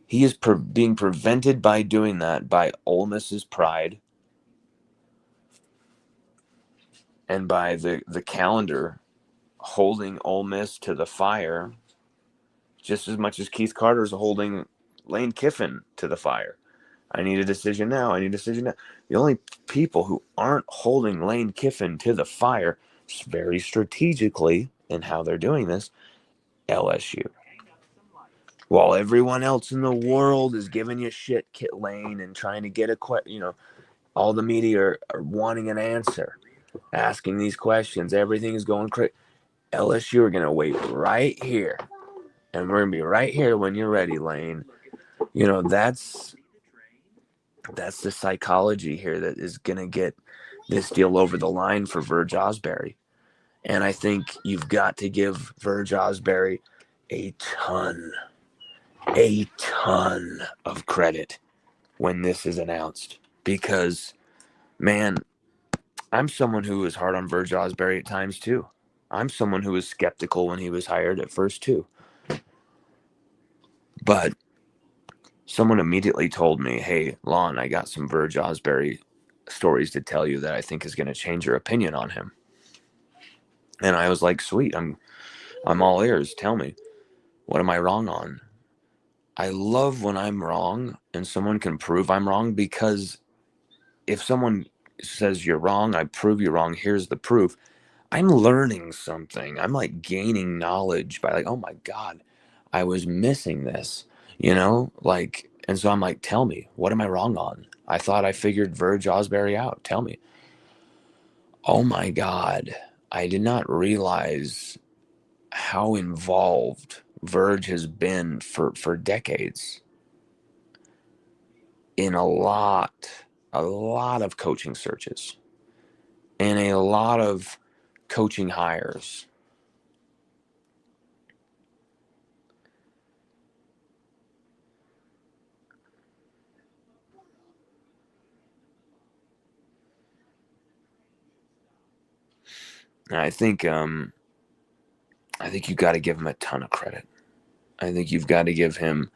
He is being prevented by doing that by Ole Miss's pride and by the calendar holding Ole Miss to the fire just as much as Keith Carter's holding Lane Kiffin to the fire. I need a decision now. I need a decision now. The only people who aren't holding Lane Kiffin to the fire, very strategically in how they're doing this, LSU. While everyone else in the world is giving you shit, Kit Lane, and trying to get all the media are wanting an answer, asking these questions. Everything is going crazy. LSU are going to wait right here. And we're going to be right here when you're ready, Lane. That's the psychology here that is going to get this deal over the line for Verge Ausberry. And I think you've got to give Verge Ausberry a ton of credit when this is announced. Because, man, I'm someone who was hard on Verge Ausberry at times too. I'm someone who was skeptical when he was hired at first too. But someone immediately told me, hey, Lon, I got some Verge Ausberry stories to tell you that I think is going to change your opinion on him. And I was like, sweet, I'm all ears. Tell me, what am I wrong on? I love when I'm wrong and someone can prove I'm wrong, because if someone says you're wrong, I prove you're wrong, here's the proof. I'm learning something. I'm like gaining knowledge by like, oh my God, I was missing this, and so I'm like, tell me, what am I wrong on? I thought I figured Verge Ausberry out. Tell me. Oh my God, I did not realize how involved Verge has been for decades in a lot of coaching searches and a lot of coaching hires. And I think you got to give him a ton of credit. I think you've got to give him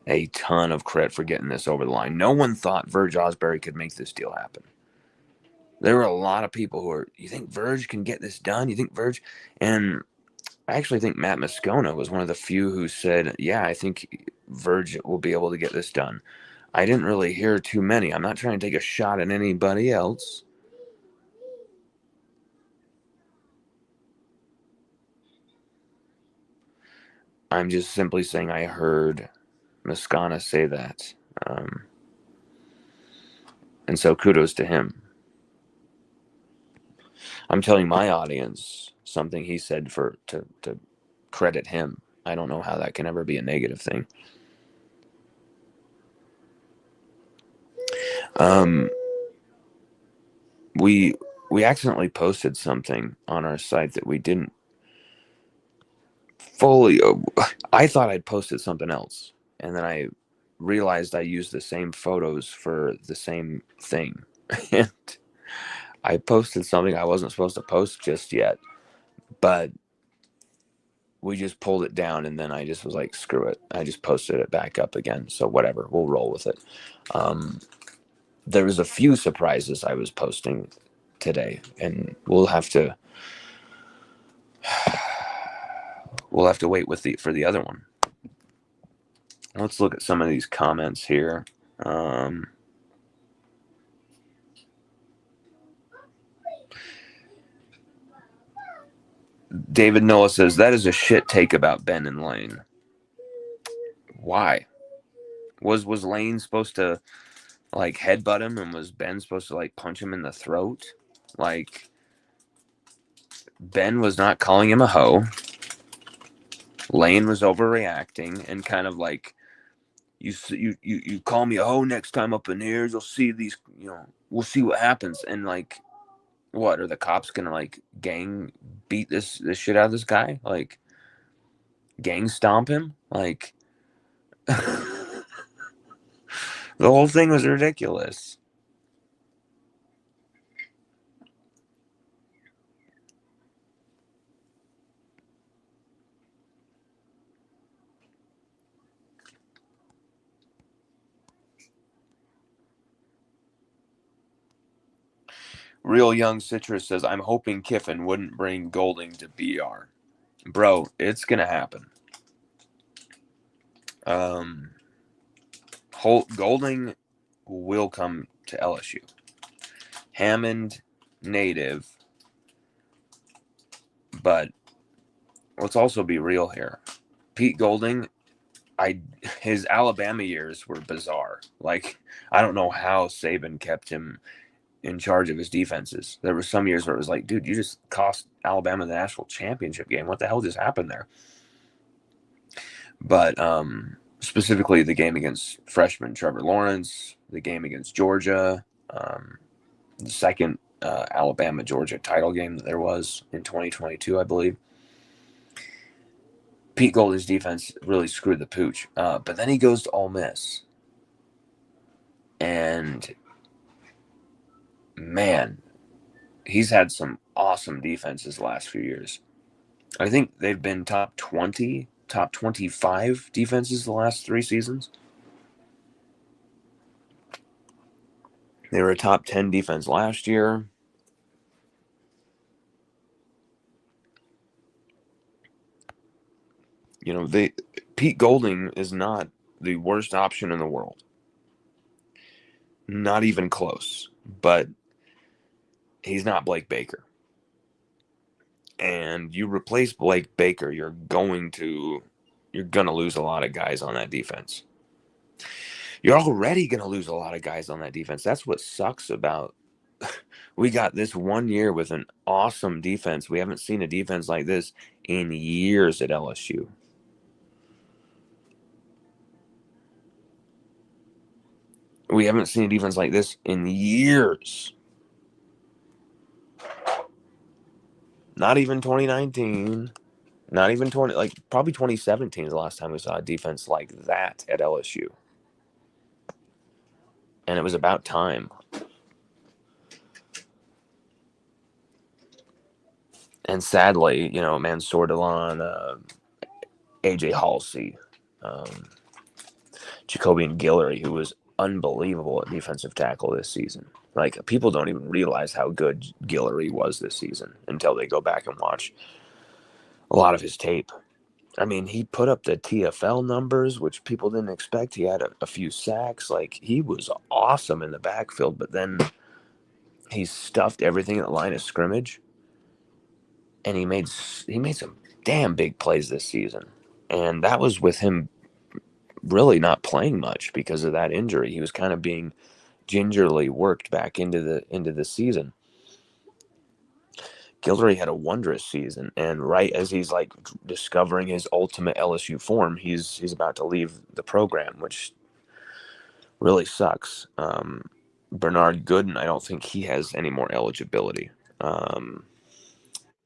a ton of credit for getting this over the line. No one thought Verge Ausberry could make this deal happen. There were a lot of people who are, you think Verge can get this done? You think Verge? And I actually think Matt Moscona was one of the few who said, yeah, I think Verge will be able to get this done. I didn't really hear too many. I'm not trying to take a shot at anybody else. I'm just simply saying I heard Moscona say that. And so kudos to him. I'm telling my audience something he said to credit him. I don't know how that can ever be a negative thing. Um, we accidentally posted something on our site that we didn't fully. I thought I'd posted something else, and then I realized I used the same photos for the same thing, and I posted something I wasn't supposed to post just yet, but we just pulled it down, and then I just was like, screw it. I just posted it back up again. So whatever, we'll roll with it. There was a few surprises I was posting today, and we'll have to wait for the other one. Let's look at some of these comments here. David Noah says that is a shit take about Ben and Lane. Why? Was Lane supposed to like headbutt him, and was Ben supposed to like punch him in the throat? Like, Ben was not calling him a hoe. Lane was overreacting and kind of like, you call me a hoe next time up in here, you'll see these, we'll see what happens. And like, what are the cops gonna like gang beat this shit out of this guy? Like, gang stomp him? Like, the whole thing was ridiculous. Real Young Citrus says, I'm hoping Kiffin wouldn't bring Golding to BR. Bro, it's gonna happen. Golding will come to LSU. Hammond, native, but let's also be real here. Pete Golding, his Alabama years were bizarre. Like, I don't know how Saban kept him in charge of his defenses. There were some years where it was like, dude, you just cost Alabama the national championship game. What the hell just happened there? But specifically the game against freshman Trevor Lawrence, the game against Georgia, the second Alabama-Georgia title game that there was in 2022, I believe. Pete Golding's defense really screwed the pooch. But then he goes to Ole Miss. And, man, he's had some awesome defenses the last few years. I think they've been top 20, top 25 defenses the last 3 seasons. They were a top 10 defense last year. Pete Golding is not the worst option in the world. Not even close. But he's not Blake Baker. And you replace Blake Baker, you're going to lose a lot of guys on that defense. You're already going to lose a lot of guys on that defense. That's what sucks about we got this 1 year with an awesome defense. We haven't seen a defense like this in years at LSU. We haven't seen a defense like this in years. Not even 2019. Not even probably 2017 is the last time we saw a defense like that at LSU. And it was about time. And sadly, Mansour Delon, AJ Halsey, Jacobian Guillory, who was unbelievable at defensive tackle this season. Like, people don't even realize how good Guillory was this season until they go back and watch a lot of his tape. I mean, he put up the TFL numbers, which people didn't expect. He had a few sacks. Like, he was awesome in the backfield, but then he stuffed everything at the line of scrimmage, and he made some damn big plays this season. And that was with him really not playing much because of that injury. He was kind of being gingerly worked back into the season. Guillory had a wondrous season, and right as he's like discovering his ultimate LSU form, he's about to leave the program, which really sucks. Bernard Gooden, I don't think he has any more eligibility.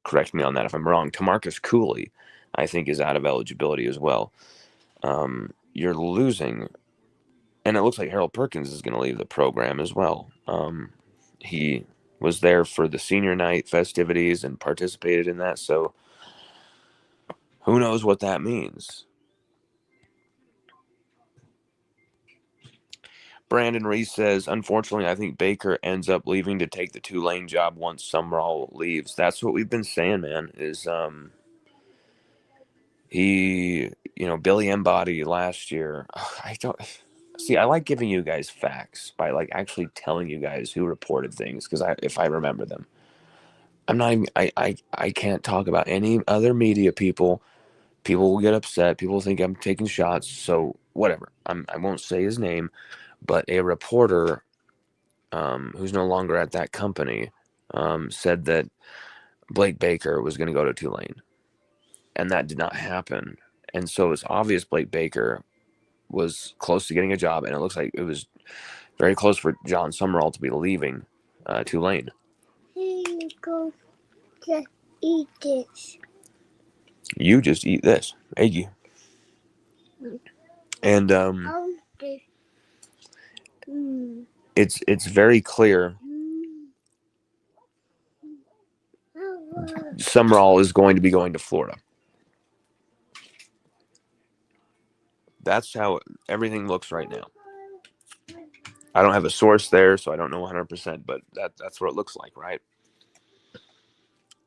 Correct me on that if I'm wrong. Tamarcus Cooley, I think, is out of eligibility as well. You're losing, and it looks like Harold Perkins is going to leave the program as well. He was there for the senior night festivities and participated in that, so who knows what that means. Brandon Reese says, unfortunately, I think Baker ends up leaving to take the Tulane job once Summerall leaves. That's what we've been saying, man, is he, Billy Embody last year. I don't see. I like giving you guys facts by like actually telling you guys who reported things because if I remember them, I'm not even. I can't talk about any other media people. People will get upset. People think I'm taking shots. So whatever. I won't say his name, but a reporter, who's no longer at that company, said that Blake Baker was going to go to Tulane, and that did not happen. And so it's obvious Blake Baker was close to getting a job, and it looks like it was very close for John Summerall to be leaving Tulane. Here you go. Just eat this. You just eat this, Aggie. And This. it's very clear Summerall is going to be going to Florida. That's how everything looks right now. I don't have a source there, so I don't know 100%, but that's what it looks like, right?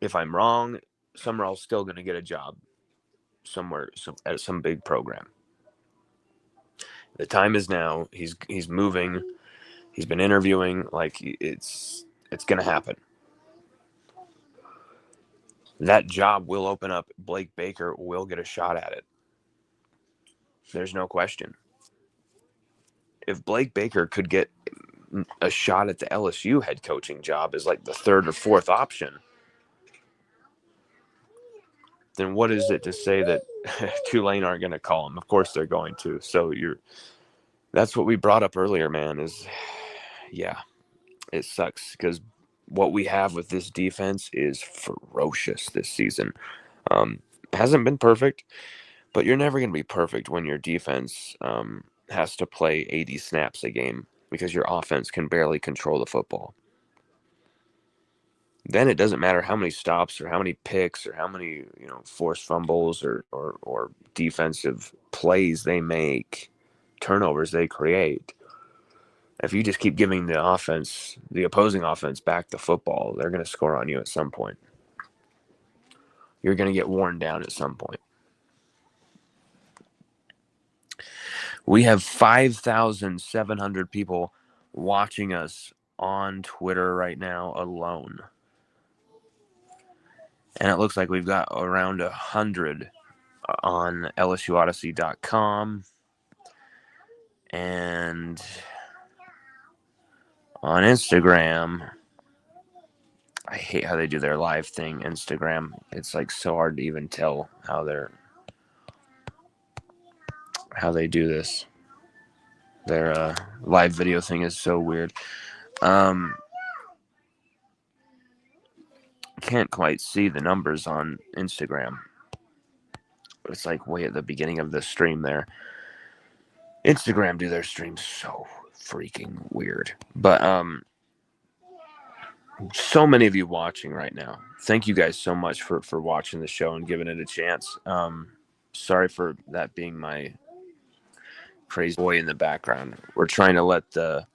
If I'm wrong, Summerall's still going to get a job somewhere at some big program. The time is now. He's moving. He's been interviewing. Like it's going to happen. That job will open up. Blake Baker will get a shot at it. There's no question. If Blake Baker could get a shot at the LSU head coaching job as like the third or fourth option, then what is it to say that Tulane aren't going to call him? Of course they're going to. So that's what we brought up earlier, man, is yeah, it sucks because what we have with this defense is ferocious this season. Hasn't been perfect, but you're never going to be perfect when your defense has to play 80 snaps a game because your offense can barely control the football. Then it doesn't matter how many stops or how many picks or how many forced fumbles or defensive plays they make, turnovers they create. If you just keep giving the opposing offense back the football, they're going to score on you at some point. You're going to get worn down at some point. We have 5,700 people watching us on Twitter right now alone. And it looks like we've got around 100 on LSUODYSSEY.com and on Instagram. I hate how they do their live thing, Instagram. It's like so hard to even tell how they do this. Their live video thing is so weird. Can't quite see the numbers on Instagram. It's like way at the beginning of the stream there. Instagram do their streams so freaking weird. But so many of you watching right now. Thank you guys so much for watching the show and giving it a chance. Sorry for that being my crazy boy in the background. We're trying to let the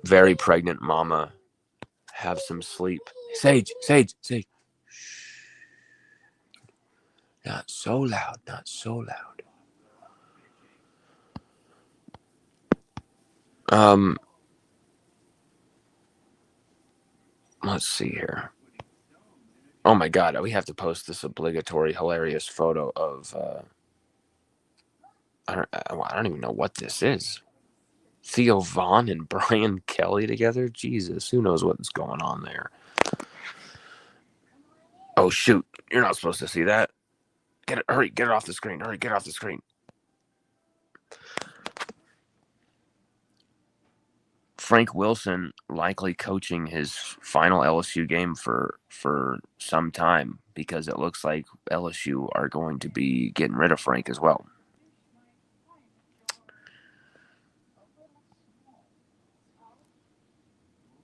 very pregnant mama have some sleep. Sage. Not so loud. Let's see here. Oh my God, we have to post this obligatory hilarious photo of I don't even know what this is. Theo Vaughn and Brian Kelly together? Jesus, who knows what's going on there? Oh shoot, you're not supposed to see that. Hurry, get it off the screen. Frank Wilson likely coaching his final LSU game for some time, because it looks like LSU are going to be getting rid of Frank as well.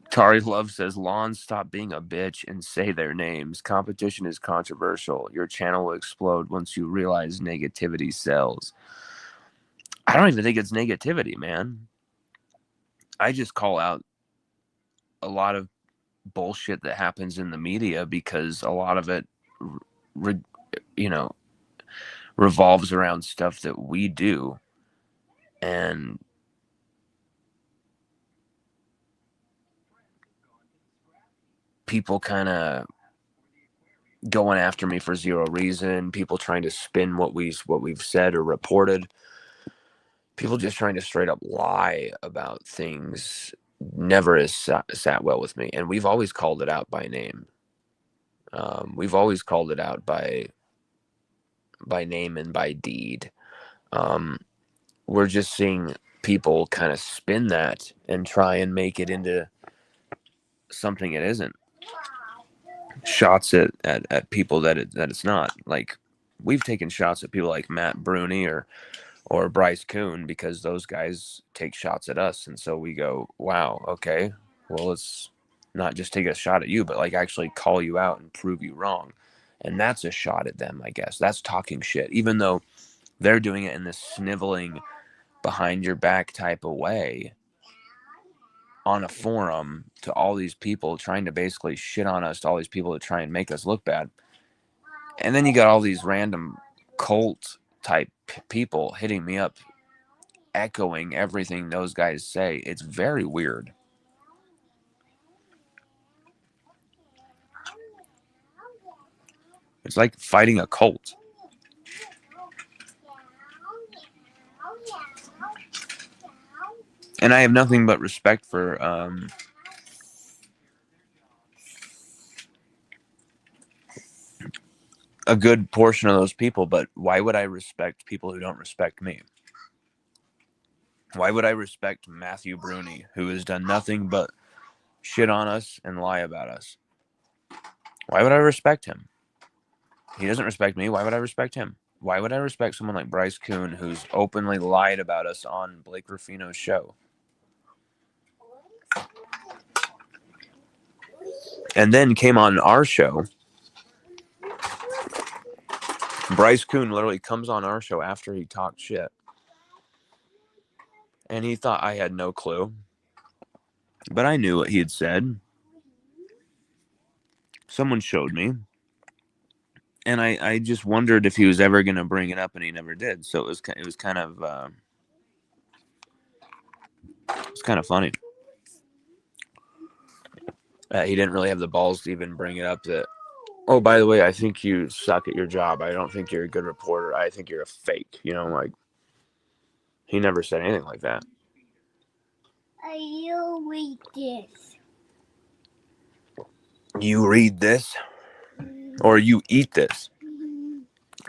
Tari Love says, Lon, stop being a bitch and say their names. Competition is controversial. Your channel will explode once you realize negativity sells. I don't even think it's negativity, man. I just call out a lot of bullshit that happens in the media, because a lot of it, you know, revolves around stuff that we do. And people kind of going after me for zero reason, people trying to spin what we've said or reported, people just trying to straight up lie about things never has sat well with me. And we've always called it out by name. We've always called it out by name and by deed. We're just seeing people kind of spin that and try and make it into something it isn't. Shots at people that it's not. Like, we've taken shots at people like Matt Bruni or Bryce Kuhn, because those guys take shots at us, and so we go, wow, okay, well, let's not just take a shot at you, but like actually call you out and prove you wrong. And that's a shot at them, I guess. That's talking shit, even though they're doing it in this sniveling, behind your back type of way on a forum to all these people, trying to basically shit on us, to all these people to try and make us look bad. And then you got all these random cult type people hitting me up, echoing everything those guys say. It's very weird. It's like fighting a cult. And I have nothing but respect for a good portion of those people, but why would I respect people who don't respect me? Why would I respect Matthew Bruni, who has done nothing but shit on us and lie about us? Why would I respect him? He doesn't respect me. Why would I respect him? Why would I respect someone like Bryce Kuhn, who's openly lied about us on Blake Rufino's show? And then came on our show. Bryce Kuhn literally comes on our show after he talked shit. And he thought I had no clue. But I knew what he had said. Someone showed me. And I just wondered if he was ever going to bring it up, and he never did. So it was kind of it's kind of funny. He didn't really have the balls to even bring it up that, oh, by the way, I think you suck at your job. I don't think you're a good reporter. I think you're a fake. Like, he never said anything like that. You read this. You read this? Or you eat this?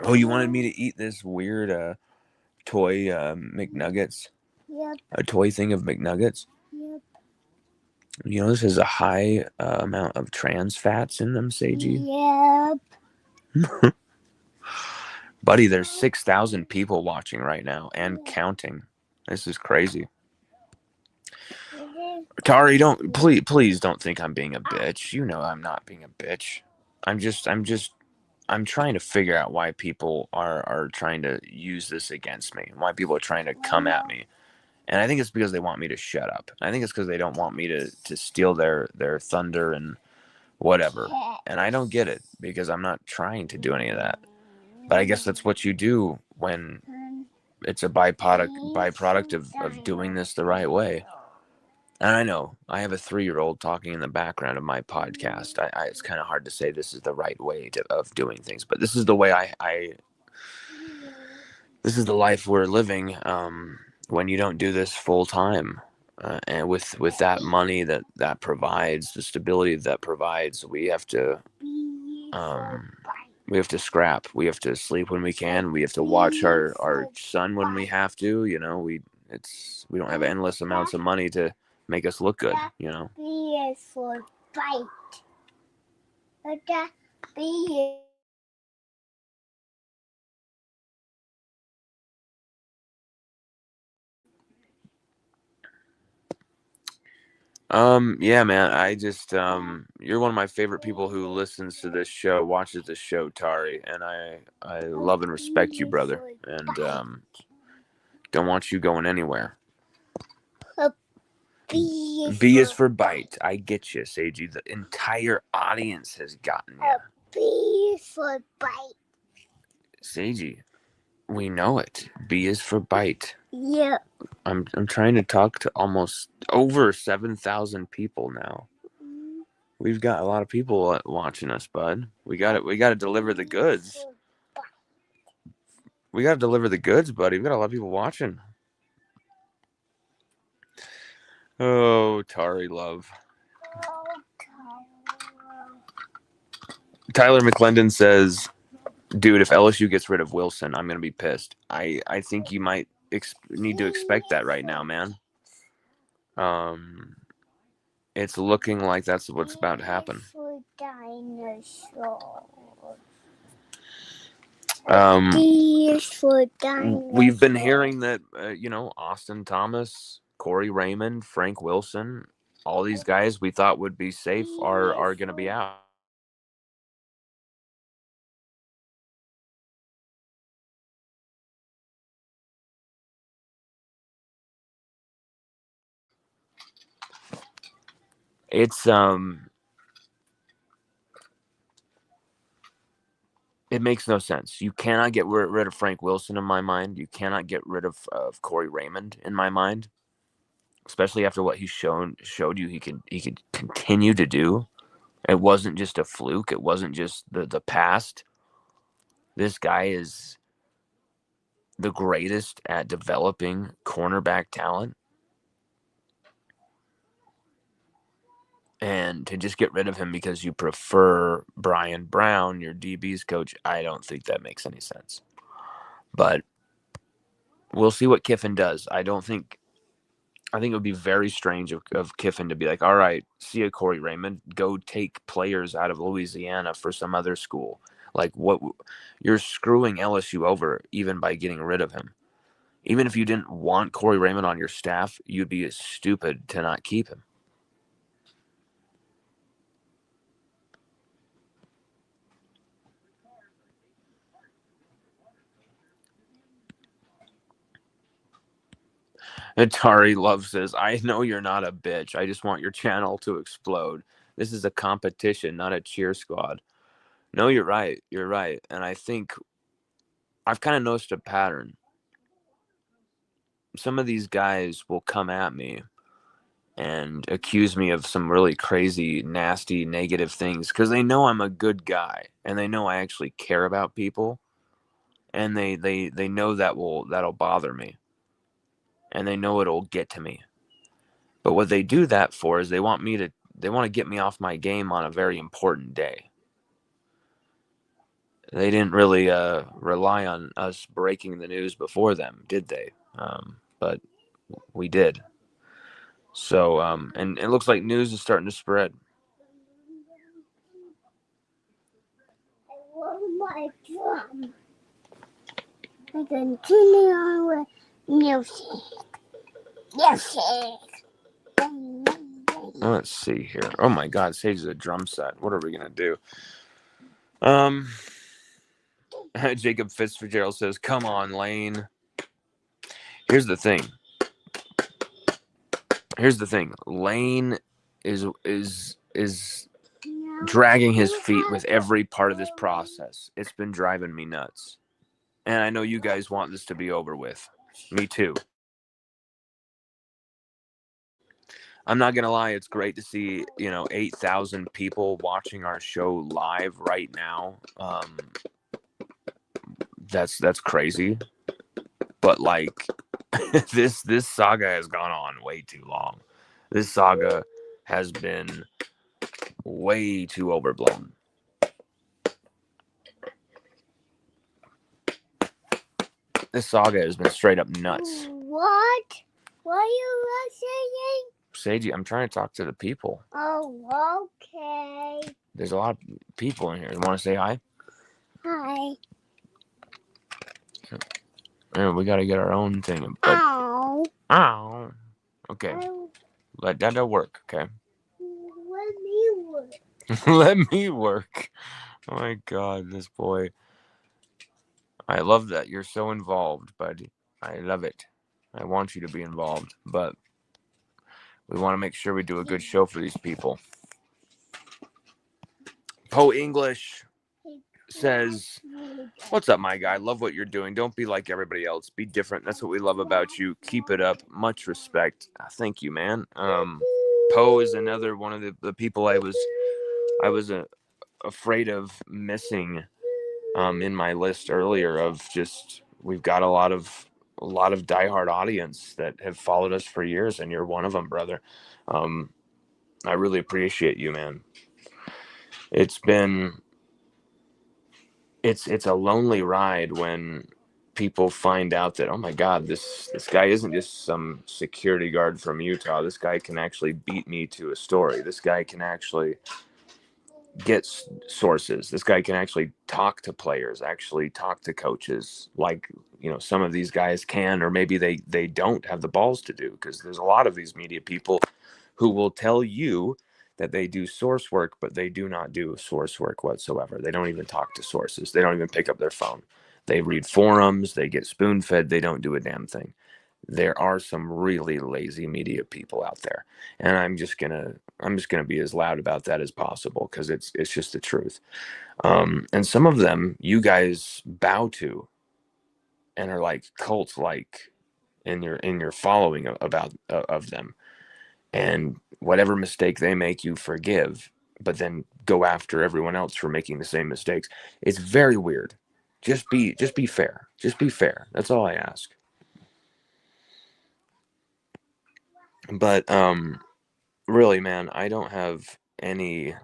Oh, you wanted me to eat this weird toy McNuggets? Yep. A toy thing of McNuggets? Yep. This has a high amount of trans fats in them, Seiji. Yep. Buddy, there's 6,000 people watching right now and counting. This is crazy. Tari, please don't think I'm being a bitch. I'm not being a bitch. I'm trying to figure out why people are trying to use this against me. Why people are trying to come at me. And I think it's because they want me to shut up. I think it's because they don't want me to steal their thunder and whatever. And I don't get it, because I'm not trying to do any of that. But I guess that's what you do when it's a byproduct of doing this the right way. And I know I have a 3-year-old talking in the background of my podcast. It's kind of hard to say this is the right way of doing things, but this is the way this is the life we're living. When you don't do this full time, and with that money that provides, the stability that provides, we have to scrap. We have to sleep when we can. We have to watch our son when we have to. We don't have endless amounts of money to make us look good, you know. B is for bite. But the B is Yeah, man. I just you're one of my favorite people who listens to this show, watches this show, Tari, and I love and respect you, brother. And don't want you going anywhere. B is for bite. I get you, Seiji. The entire audience has gotten you. B is for bite. Seiji, we know it. B is for bite. Yeah. I'm trying to talk to almost over 7,000 people now. We've got a lot of people watching us, bud. We got to deliver the goods. We got to deliver the goods, buddy. We've got a lot of people watching. Oh, Tari love. Tyler McClendon says, dude, if LSU gets rid of Wilson, I'm going to be pissed. I think you might need to expect that right now, man. It's looking like that's what's about to happen. D is for dinosaur. We've been hearing that, Austin Thomas, Corey Raymond, Frank Wilson, all these guys we thought would be safe are going to be out. It's it makes no sense. You cannot get rid of Frank Wilson in my mind. You cannot get rid of Corey Raymond in my mind, especially after what he showed you he could continue to do. It wasn't just a fluke. It wasn't just the past. This guy is the greatest at developing cornerback talent. And to just get rid of him because you prefer Brian Brown, your DB's coach, I don't think that makes any sense. But we'll see what Kiffin does. I think it would be very strange of Kiffin to be like, all right, see you, Corey Raymond. Go take players out of Louisiana for some other school. Like, what? You're screwing LSU over even by getting rid of him. Even if you didn't want Corey Raymond on your staff, you'd be stupid to not keep him. Atari loves this. I know you're not a bitch. I just want your channel to explode. This is a competition, not a cheer squad. No, you're right. You're right. And I think I've kind of noticed a pattern. Some of these guys will come at me and accuse me of some really crazy, nasty, negative things because they know I'm a good guy and they know I actually care about people, and they know that'll bother me, and they know it'll get to me. But what they do that for is they want to get me off my game on a very important day. They didn't really rely on us breaking the news before them, did they? But we did. So, and it looks like news is starting to spread. I love my drum. I continue on with music. Let's see here. Oh my God, Sage is a drum set. What are we gonna do? Jacob Fitzgerald says, "Come on, Lane." Here's the thing. Lane is dragging his feet with every part of this process. It's been driving me nuts. And I know you guys want this to be over with. Me too. I'm not going to lie. It's great to see, 8,000 people watching our show live right now. That's crazy. But like this saga has gone on way too long. This saga has been way too overblown. This saga has been straight up nuts. What? What are you saying? Seiji, I'm trying to talk to the people. Oh, okay. There's a lot of people in here. You want to say hi? Hi. Yeah, we got to get our own thing. But Ow. ow. Okay, Oh, let that work. Okay, let me work. let me work. Oh my God, this boy. I love that you're so involved, buddy. I love it. I want you to be involved, but we want to make sure we do a good show for these people. Poe English says, "What's up, my guy? Love what you're doing. Don't be like everybody else. Be different. That's what we love about you. Keep it up. Much respect." Thank you, man. Poe is another one of the people I was afraid of missing in my list earlier. Of just we've got a lot of diehard audience that have followed us for years, and you're one of them, brother. I really appreciate you, man. It's been it's a lonely ride when people find out that, oh my God, this guy isn't just some security guard from Utah. This guy can actually beat me to a story. This guy can actually get sources. This guy can actually talk to players, actually talk to coaches, like, some of these guys can, or maybe they don't have the balls to do, because there's a lot of these media people who will tell you that they do source work, but they do not do source work whatsoever. They don't even talk to sources. They don't even pick up their phone. They read forums, they get spoon fed, they don't do a damn thing. There are some really lazy media people out there. And I'm just gonna be as loud about that as possible, because it's just the truth. And some of them you guys bow to and are like cults, like in your following of them, and whatever mistake they make, you forgive, but then go after everyone else for making the same mistakes. It's very weird. Just be fair. Just be fair. That's all I ask. But really, man, I don't have any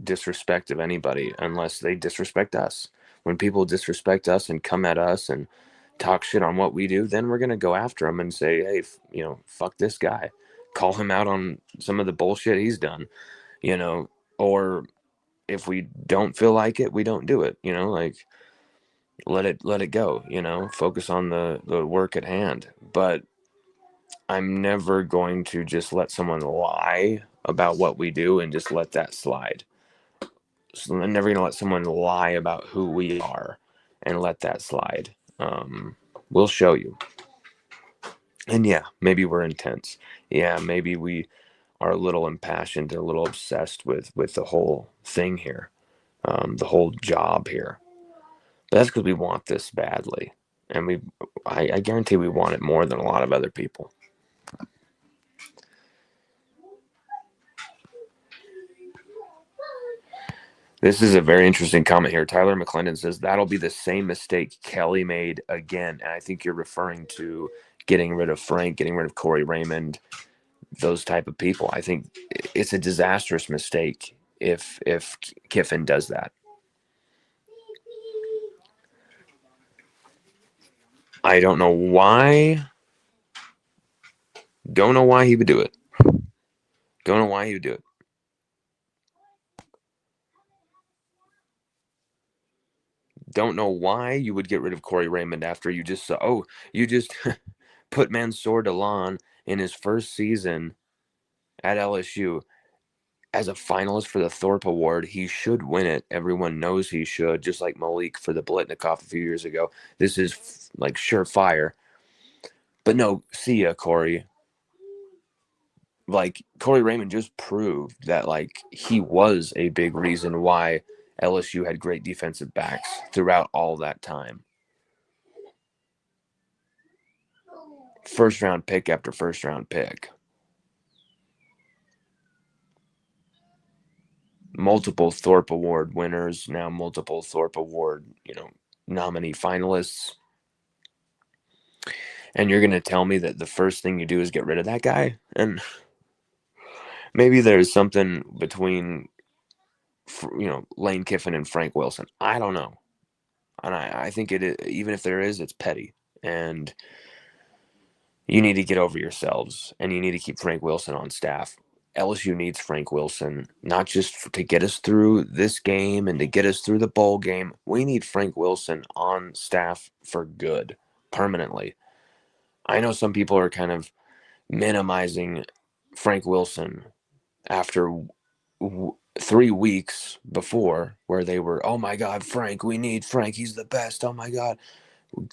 disrespect of anybody unless they disrespect us. When people disrespect us and come at us and talk shit on what we do, then we're going to go after them and say, hey, fuck this guy. Call him out on some of the bullshit he's done, you know, or if we don't feel like it, we don't do it, like let it go, focus on the work at hand. But I'm never going to just let someone lie about what we do and just let that slide. So I'm never going to let someone lie about who we are and let that slide. We'll show you. And yeah, maybe we're intense. Yeah, maybe we are a little impassioned, a little obsessed with the whole thing here, the whole job here. But that's because we want this badly, and I guarantee we want it more than a lot of other people. This is a very interesting comment here. Tyler McClendon says that'll be the same mistake Kelly made again, and I think you're referring to getting rid of Frank, getting rid of Corey Raymond, those type of people. I think it's a disastrous mistake if Kiffin does that. I don't know why. Don't know why he would do it. Don't know why he would do it. Don't know why you would get rid of Corey Raymond after you just saw. Oh, you just put Mansour Delon in his first season at LSU as a finalist for the Thorpe Award. He should win it. Everyone knows he should, just like Malik for the Blitnikoff a few years ago. This is like surefire. But no, see ya, Corey. Like, Corey Raymond just proved that, like, he was a big reason why LSU had great defensive backs throughout all that time. First round pick after first round pick. Multiple Thorpe Award winners, now multiple Thorpe Award, nominee finalists. And you're going to tell me that the first thing you do is get rid of that guy? And maybe there's something between, Lane Kiffin and Frank Wilson. I don't know. And I think it is, even if there is, it's petty. And You need to get over yourselves, and you need to keep Frank Wilson on staff. LSU needs Frank Wilson, not just to get us through this game and to get us through the bowl game. We need Frank Wilson on staff for good, permanently. I know some people are kind of minimizing Frank Wilson after 3 weeks before, where they were, oh my God, Frank, we need Frank. He's the best. Oh my God.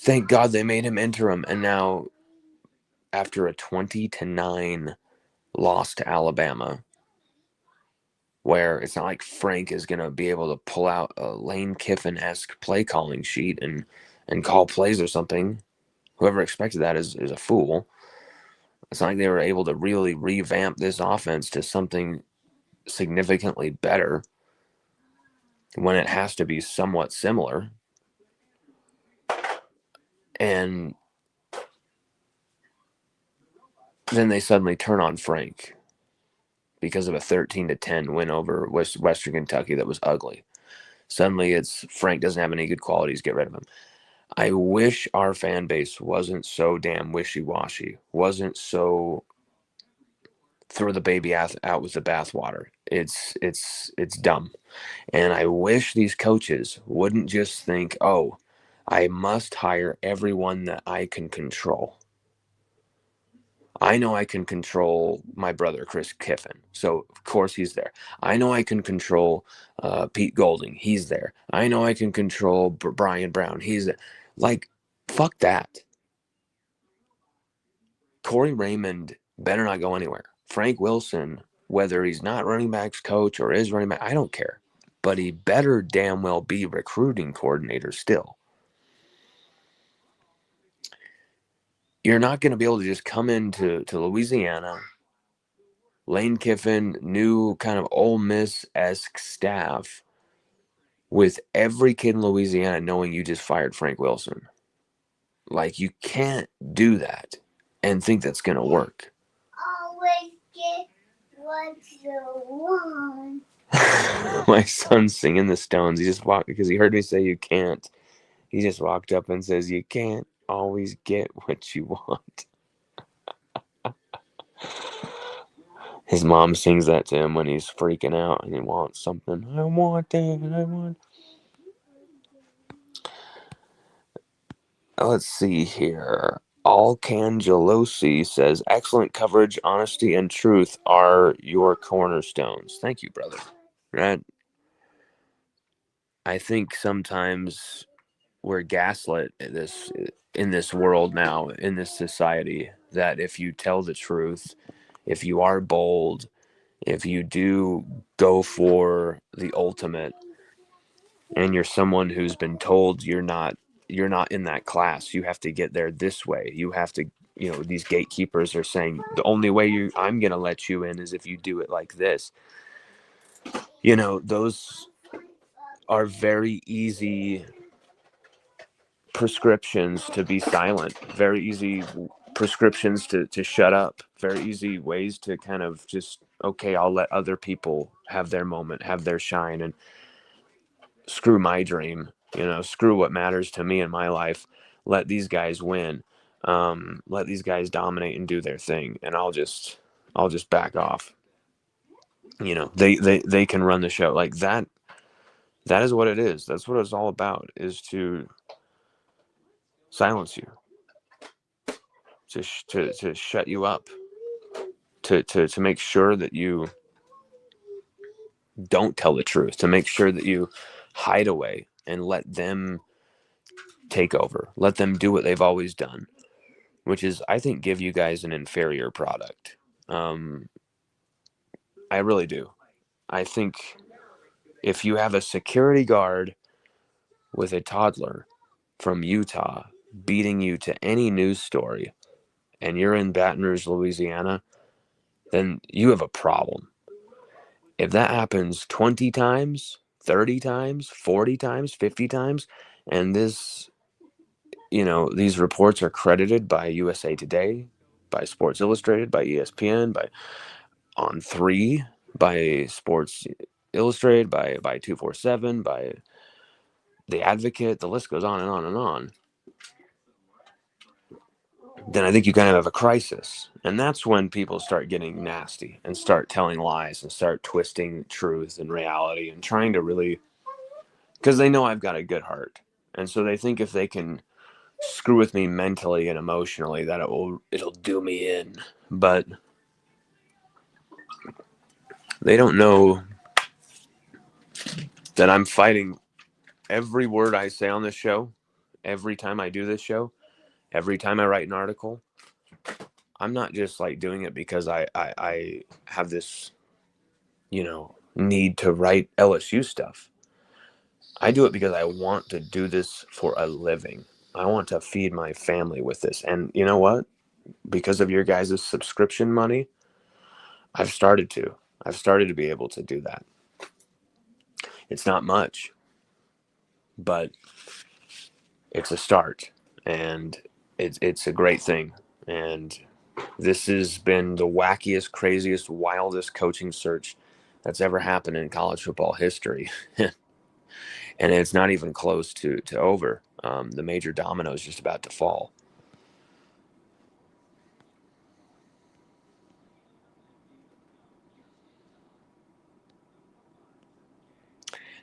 Thank God they made him interim. And now, after a 20-9 loss to Alabama, where it's not like Frank is going to be able to pull out a Lane Kiffin-esque play calling sheet and call plays or something. Whoever expected that is a fool. It's not like they were able to really revamp this offense to something significantly better when it has to be somewhat similar. And then they suddenly turn on Frank because of a 13-10 win over Western Kentucky that was ugly. Suddenly it's Frank doesn't have any good qualities, get rid of him. I wish our fan base wasn't so damn wishy-washy, wasn't so throw the baby out with the bathwater. It's dumb. And I wish these coaches wouldn't just think, oh, I must hire everyone that I can control. I know I can control my brother, Chris Kiffin. So, of course, he's there. I know I can control Pete Golding. He's there. I know I can control Brian Brown. He's there. Like, fuck that. Corey Raymond better not go anywhere. Frank Wilson, whether he's not running backs coach or is running back, I don't care. But he better damn well be recruiting coordinator still. You're not going to be able to just come into Louisiana, Lane Kiffin, new kind of Ole Miss-esque staff, with every kid in Louisiana knowing you just fired Frank Wilson. Like, you can't do that and think that's going to work. Always get what you want. My son's singing the Stones. He just walked because he heard me say you can't. He just walked up and says, you can't always get what you want. His mom sings that to him when he's freaking out and he wants something. I want that. I want. Let's see here. Alcangelosi says, excellent coverage, honesty, and truth are your cornerstones. Thank you, brother. Right? I think sometimes we're gaslit in this world now, in this society, that if you tell the truth, if you are bold, if you do go for the ultimate, and you're someone who's been told you're not in that class, you have to get there this way, you have to, these gatekeepers are saying the only way I'm going to let you in is if you do it like this. Those are very easy prescriptions to be silent, very easy prescriptions to shut up, very easy ways to kind of just, okay, I'll let other people have their moment, have their shine, and screw my dream, screw what matters to me in my life. Let these guys win. Let these guys dominate and do their thing, and I'll just back off. They can run the show like that. That is what it is. That's what it's all about, is to silence you, to shut you up, to make sure that you don't tell the truth, to make sure that you hide away and let them take over, let them do what they've always done, which is, I think, give you guys an inferior product. I really do. I think if you have a security guard with a toddler from Utah beating you to any news story, and you're in Baton Rouge, Louisiana, then you have a problem. If that happens 20 times, 30 times, 40 times, 50 times, and these reports are credited by USA Today, by Sports Illustrated, by ESPN, by On3, by Sports Illustrated, by 247, by The Advocate, the list goes on and on and on. then I think you kind of have a crisis. And that's when people start getting nasty and start telling lies and start twisting truth and reality and trying to really, because they know I've got a good heart. And so they think if they can screw with me mentally and emotionally, that it'll do me in. But they don't know that I'm fighting every word I say on this show, every time I do this show, every time I write an article. I'm not just like doing it because I have this, need to write LSU stuff. I do it because I want to do this for a living. I want to feed my family with this. And you know what? Because of your guys' subscription money, I've started to. I've started to be able to do that. It's not much, but it's a start. And it's a great thing. And this has been the wackiest, craziest, wildest coaching search that's ever happened in college football history. And it's not even close to over. The major domino is just about to fall.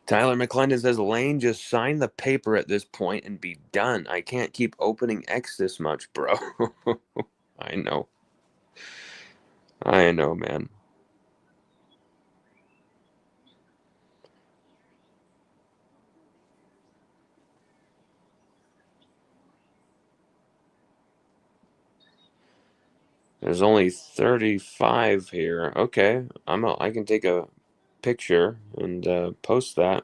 Tyler McClendon says, Lane, just sign the paper at this point and be done. I can't keep opening X this much, bro. I know. I know, man. There's only 35 here. Okay, I can take a picture and post that.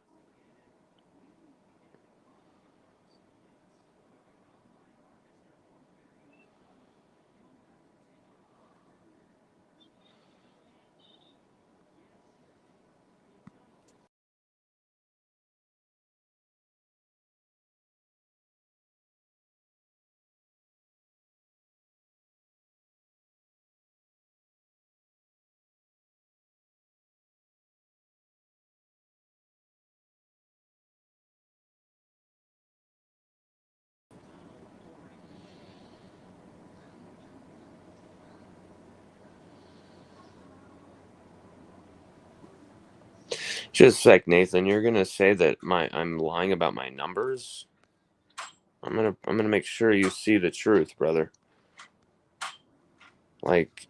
Just a sec, Nathan. You're gonna say that I'm lying about my numbers? I'm gonna make sure you see the truth, brother. Like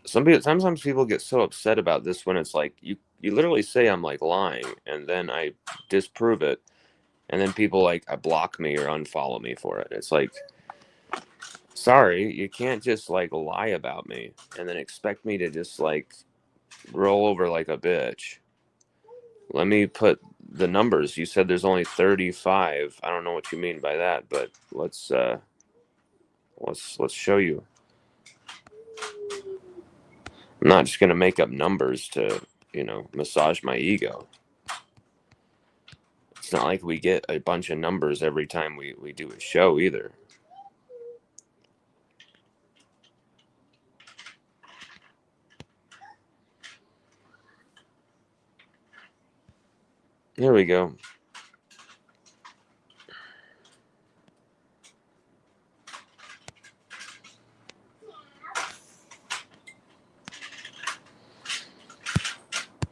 sometimes people get so upset about this when it's like you literally say I'm like lying and then I disprove it and then people like block me or unfollow me for it. It's like, sorry, you can't just like lie about me and then expect me to just like roll over like a bitch. Let me put the numbers. You said there's only 35. I don't know what you mean by that, but let's show you. I'm not just gonna make up numbers to, massage my ego. It's not like we get a bunch of numbers every time we do a show either. Here we go.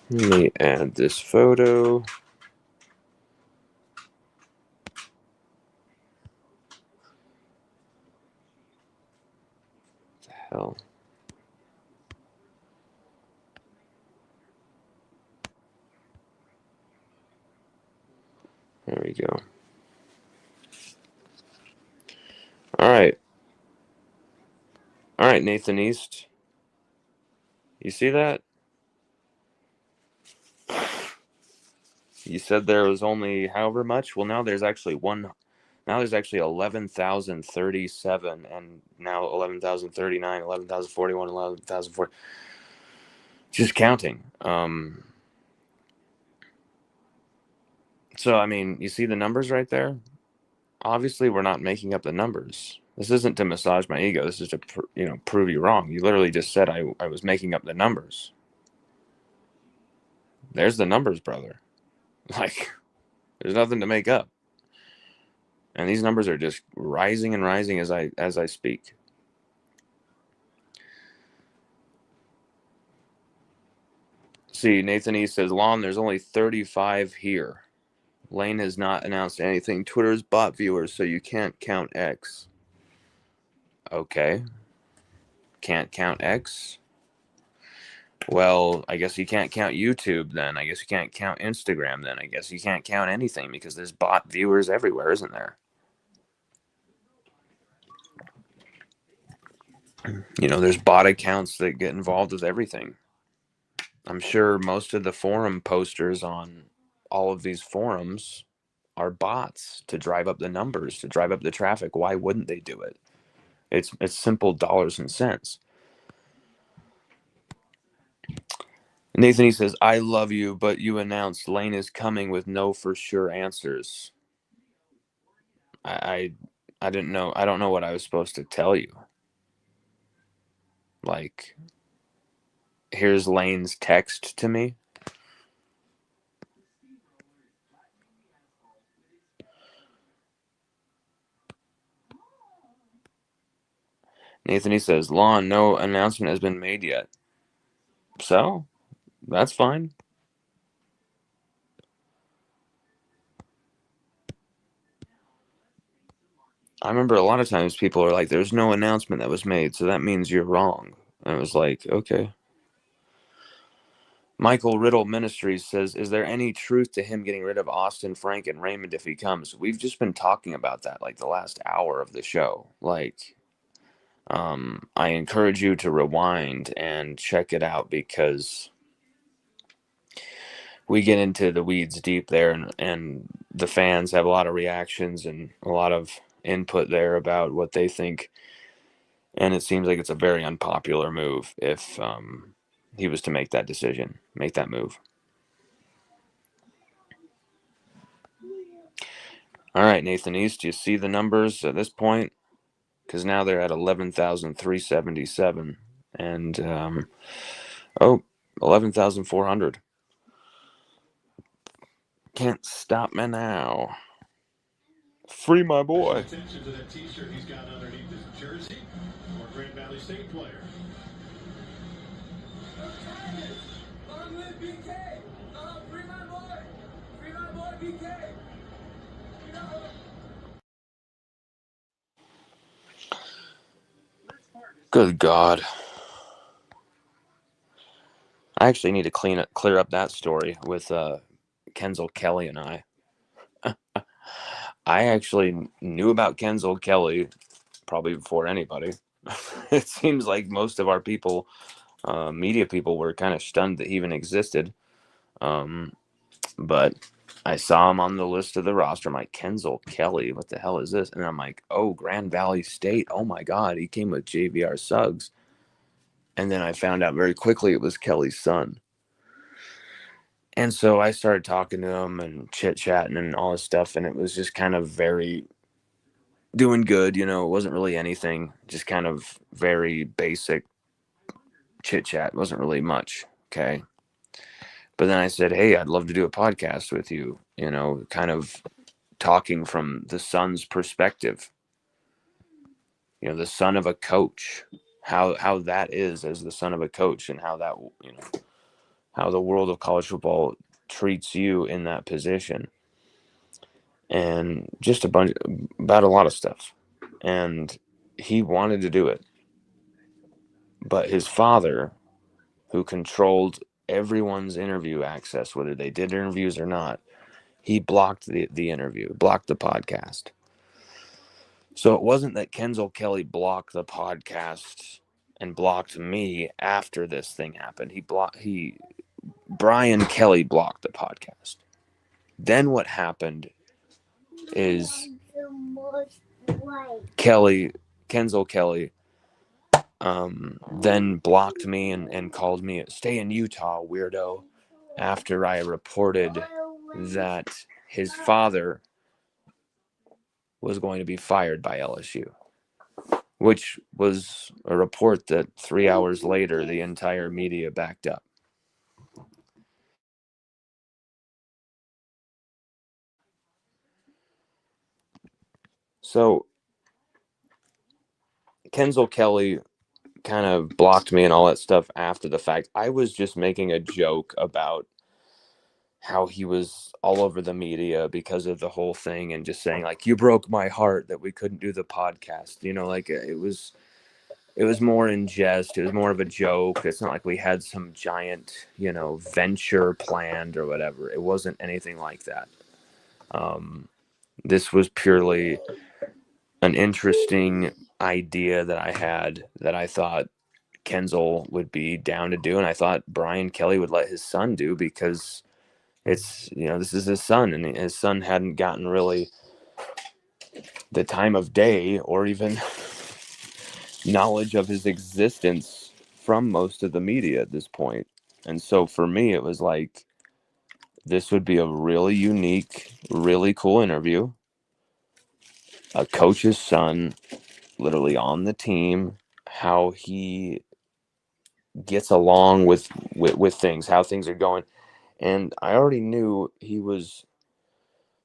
Let me add this photo. What the hell? There we go. All right. All right, Nathan East. You see that? You said there was only however much. Well, now there's actually one. Now there's actually 11,037, and now 11,039, 11,041, 11,040. Just counting. So I mean, you see the numbers right there. Obviously, we're not making up the numbers. This isn't to massage my ego. This is to prove you wrong. You literally just said I was making up the numbers. There's the numbers, brother. Like, there's nothing to make up. And these numbers are just rising and rising as I speak. See, Nathan E says, Lon, there's only 35 here. Lane has not announced anything. Twitter's bot viewers, so you can't count X. Okay. Can't count X? Well, I guess you can't count YouTube then. I guess you can't count Instagram then. I guess you can't count anything because there's bot viewers everywhere, isn't there? You know, there's bot accounts that get involved with everything. I'm sure most of the forum posters on all of these forums are bots to drive up the numbers, to drive up the traffic. Why wouldn't they do it? It's simple dollars and cents. Nathan, he says, I love you, but you announced Lane is coming with no for sure answers. I didn't know. I don't know what I was supposed to tell you. Like, here's Lane's text to me. Nathan, he says, Lon, no announcement has been made yet. So, that's fine. I remember a lot of times people are like, there's no announcement that was made, so that means you're wrong. And it was like, okay. Michael Riddle Ministries says, is there any truth to him getting rid of Austin, Frank, and Raymond if he comes? We've just been talking about that like the last hour of the show. Like, I encourage you to rewind and check it out because we get into the weeds deep there, and the fans have a lot of reactions and a lot of input there about what they think. And it seems like it's a very unpopular move if he was to make that decision, make that move. All right, Nathan East, do you see the numbers at this point? Because now they're at 11,377 and 11,400. Can't stop me now. Free my boy. Attention to that T-shirt he's got underneath his jersey. More Grand Valley State player. Long live BK! Free my boy! Free my boy, BK! Good God. I actually need to clear up that story with Kenzel Kelly and I. I actually knew about Kenzel Kelly probably before anybody. It seems like most of our people, media people, were kind of stunned that he even existed. But I saw him on the list of the roster. I'm like, Kenzel Kelly, what the hell is this? And I'm like, oh, Grand Valley State. Oh my God, he came with JVR Suggs. And then I found out very quickly it was Kelly's son. And so I started talking to him and chit-chatting and all this stuff, and it was just kind of very doing good, you know. It wasn't really anything, just kind of very basic chit-chat. It wasn't really much, okay? But then I said, hey, I'd love to do a podcast with you, you know, kind of talking from the son's perspective, you know, the son of a coach, how that is as the son of a coach, and how that, you know, how the world of college football treats you in that position, and just about a lot of stuff. And he wanted to do it, but his father, who controlled everyone's interview access, whether they did interviews or not, he blocked the interview, blocked the podcast. So it wasn't that Kenzel Kelly blocked the podcast and blocked me after this thing happened. Brian Kelly blocked the podcast. Then what happened is Kenzel Kelly, then blocked me and called me a stay in Utah weirdo after I reported that his father was going to be fired by LSU, which was a report that 3 hours later the entire media backed up. So Kenzel Kelly kind of blocked me and all that stuff after the fact. I was just making a joke about how he was all over the media because of the whole thing, and just saying like, you broke my heart that we couldn't do the podcast. Like it was more in jest. It was more of a joke. It's not like we had some giant, venture planned or whatever. It wasn't anything like that. This was purely an interesting idea that I had, that I thought Kenzel would be down to do, and I thought Brian Kelly would let his son do, because it's, this is his son, and his son hadn't gotten really the time of day or even knowledge of his existence from most of the media at this point. And so for me, it was like, this would be a really unique, really cool interview. A coach's son, literally on the team, how he gets along with things, how things are going. And I already knew he was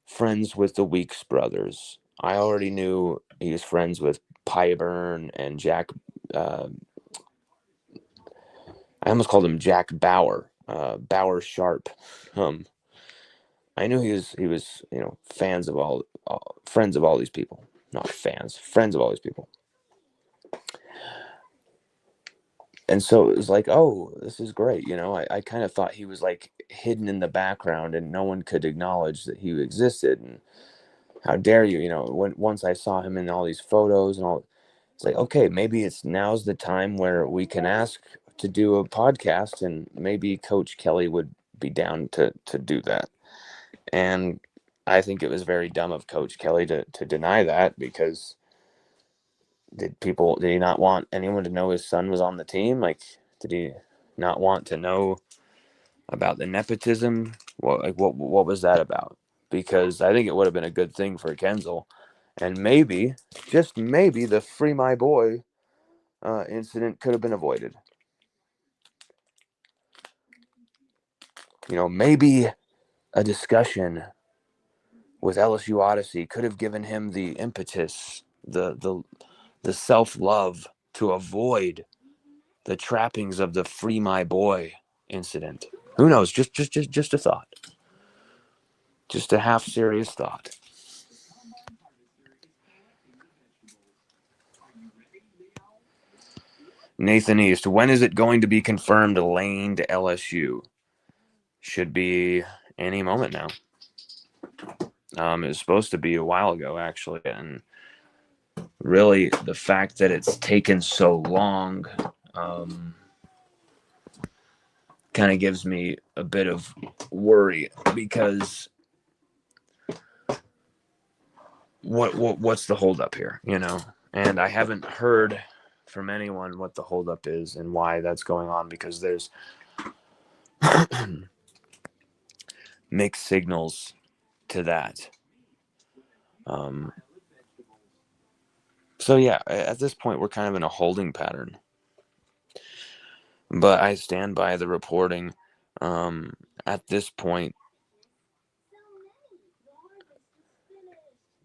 friends with the Weeks brothers. I already knew he was friends with Pyburn and Jack. I almost called him Jack Bauer, Bauer Sharp. I knew he was friends of all these people, not fans, friends of all these people. And so it was like, oh, this is great. I kind of thought he was like hidden in the background and no one could acknowledge that he existed. And how dare you, once I saw him in all these photos and all, it's like, okay, maybe now's the time where we can ask to do a podcast, and maybe Coach Kelly would be down to do that. And I think it was very dumb of Coach Kelly to deny that, because did he not want anyone to know his son was on the team? Like, did he not want to know about the nepotism? What was that about? Because I think it would have been a good thing for Kenzel, and maybe, just maybe, the Free My Boy incident could have been avoided. Maybe a discussion with LSU Odyssey could have given him the impetus, the self-love to avoid the trappings of the Free My Boy incident. Who knows? Just a thought. Just a half serious thought. Nathan East, when is it going to be confirmed Lane to LSU? Should be any moment now. It was supposed to be a while ago, actually, and really the fact that it's taken so long kind of gives me a bit of worry, because what's the holdup here, And I haven't heard from anyone what the holdup is and why that's going on, because there's mixed signals to that. So yeah, at this point we're kind of in a holding pattern. But I stand by the reporting. At this point,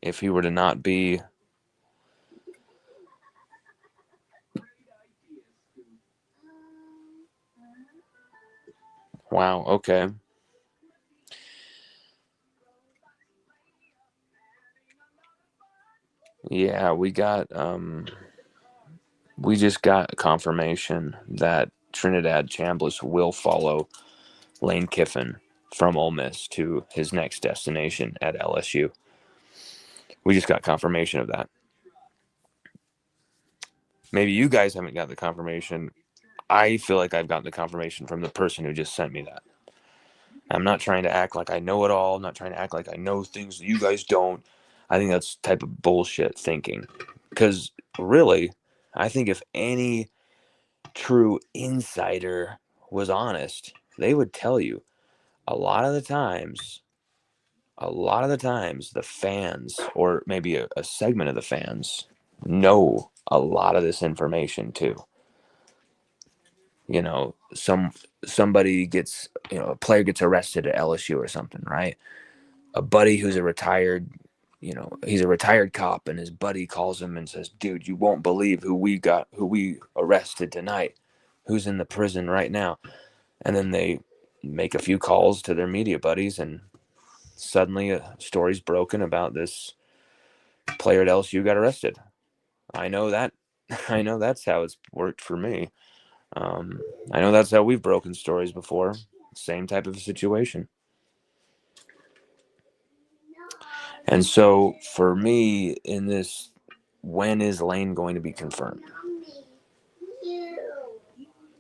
if he were to not be wow, okay. Yeah, we just got confirmation that Trinidad Chambliss will follow Lane Kiffin from Ole Miss to his next destination at LSU. We just got confirmation of that. Maybe you guys haven't got the confirmation. I feel like I've gotten the confirmation from the person who just sent me that. I'm not trying to act like I know it all. I'm not trying to act like I know things that you guys don't. I think that's type of bullshit thinking. Because really, I think if any true insider was honest, they would tell you a lot of the times, the fans, or maybe a segment of the fans, know a lot of this information too. Somebody gets, a player gets arrested at LSU or something, right? A buddy who's a retired, he's a retired cop, and his buddy calls him and says, dude, you won't believe who we arrested tonight, who's in the prison right now. And then they make a few calls to their media buddies, and suddenly a story's broken about this player at LSU got arrested. I know that's how it's worked for me. I know that's how we've broken stories before. Same type of situation. And so for me in this, when is Lane going to be confirmed?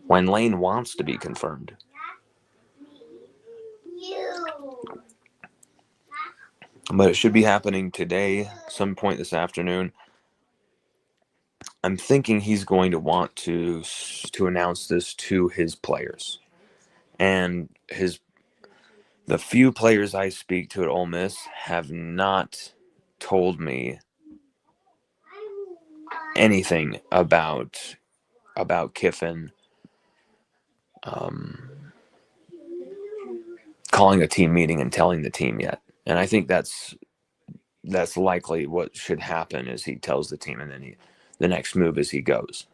When Lane wants to be confirmed. But it should be happening today, some point this afternoon. I'm thinking he's going to want to announce this to his players. And the few players I speak to at Ole Miss have not told me anything about Kiffin calling a team meeting and telling the team yet. And I think that's likely what should happen is he tells the team, and then the next move is he goes.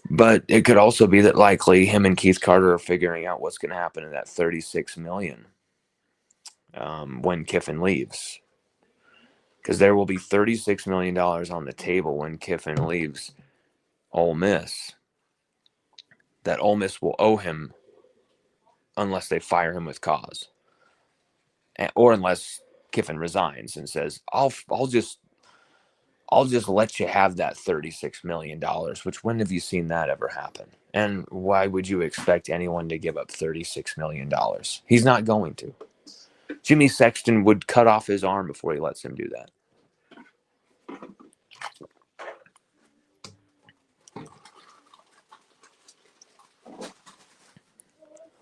But it could also be that likely him and Keith Carter are figuring out what's going to happen in that $36 million when Kiffin leaves, because there will be $36 million on the table when Kiffin leaves Ole Miss that Ole Miss will owe him unless they fire him with cause, or unless Kiffin resigns and says, I'll just let you have that $36 million, which when have you seen that ever happen? And why would you expect anyone to give up $36 million? He's not going to. Jimmy Sexton would cut off his arm before he lets him do that.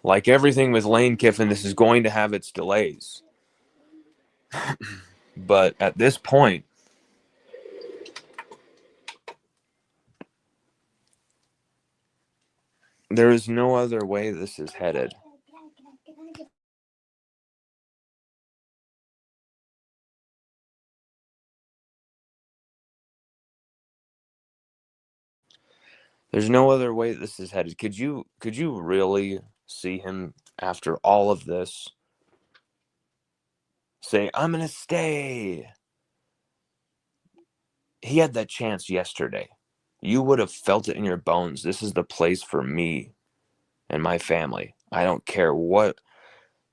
Like everything with Lane Kiffin, this is going to have its delays. But at this point, there is no other way this is headed. There's no other way this is headed. Could you really see him after all of this say, I'm going to stay? He had that chance yesterday. You would have felt it in your bones. This is the place for me and my family. I don't care what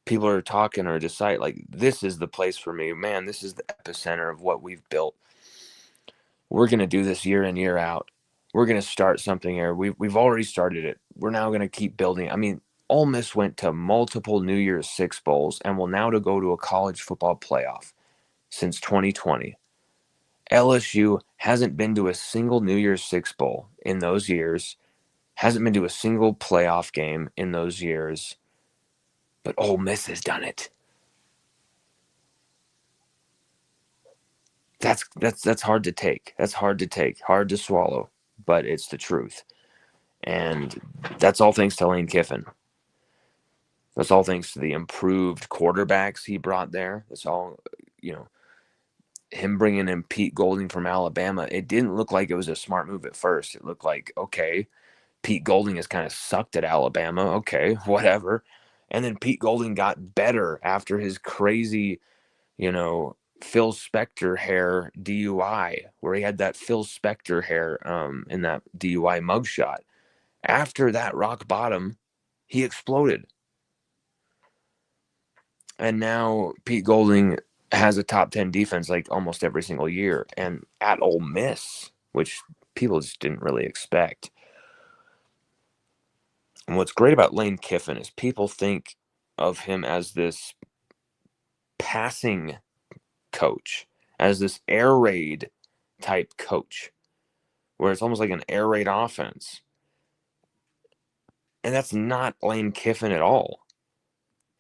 people are talking or decide. Like, this is the place for me. Man, this is the epicenter of what we've built. We're going to do this year in, year out. We're going to start something here. We've already started it. We're now going to keep building. I mean, Ole Miss went to multiple New Year's Six bowls and will now to go to a college football playoff since 2020. LSU hasn't been to a single New Year's Six bowl in those years, hasn't been to a single playoff game in those years, but Ole Miss has done it. That's hard to take. That's hard to take, hard to swallow, but it's the truth. And that's all thanks to Lane Kiffin. That's all thanks to the improved quarterbacks he brought there. That's all, him bringing in Pete Golding from Alabama. It didn't look like it was a smart move at first. It looked like, okay, Pete Golding has kind of sucked at Alabama. Okay, whatever. And then Pete Golding got better after his crazy, Phil Spector hair DUI, where he had that Phil Spector hair in that DUI mugshot. After that rock bottom, he exploded. And now Pete Golding has a top 10 defense like almost every single year. And at Ole Miss, which people just didn't really expect. And what's great about Lane Kiffin is people think of him as this passing coach, as this air raid type coach, where it's almost like an air raid offense. And that's not Lane Kiffin at all.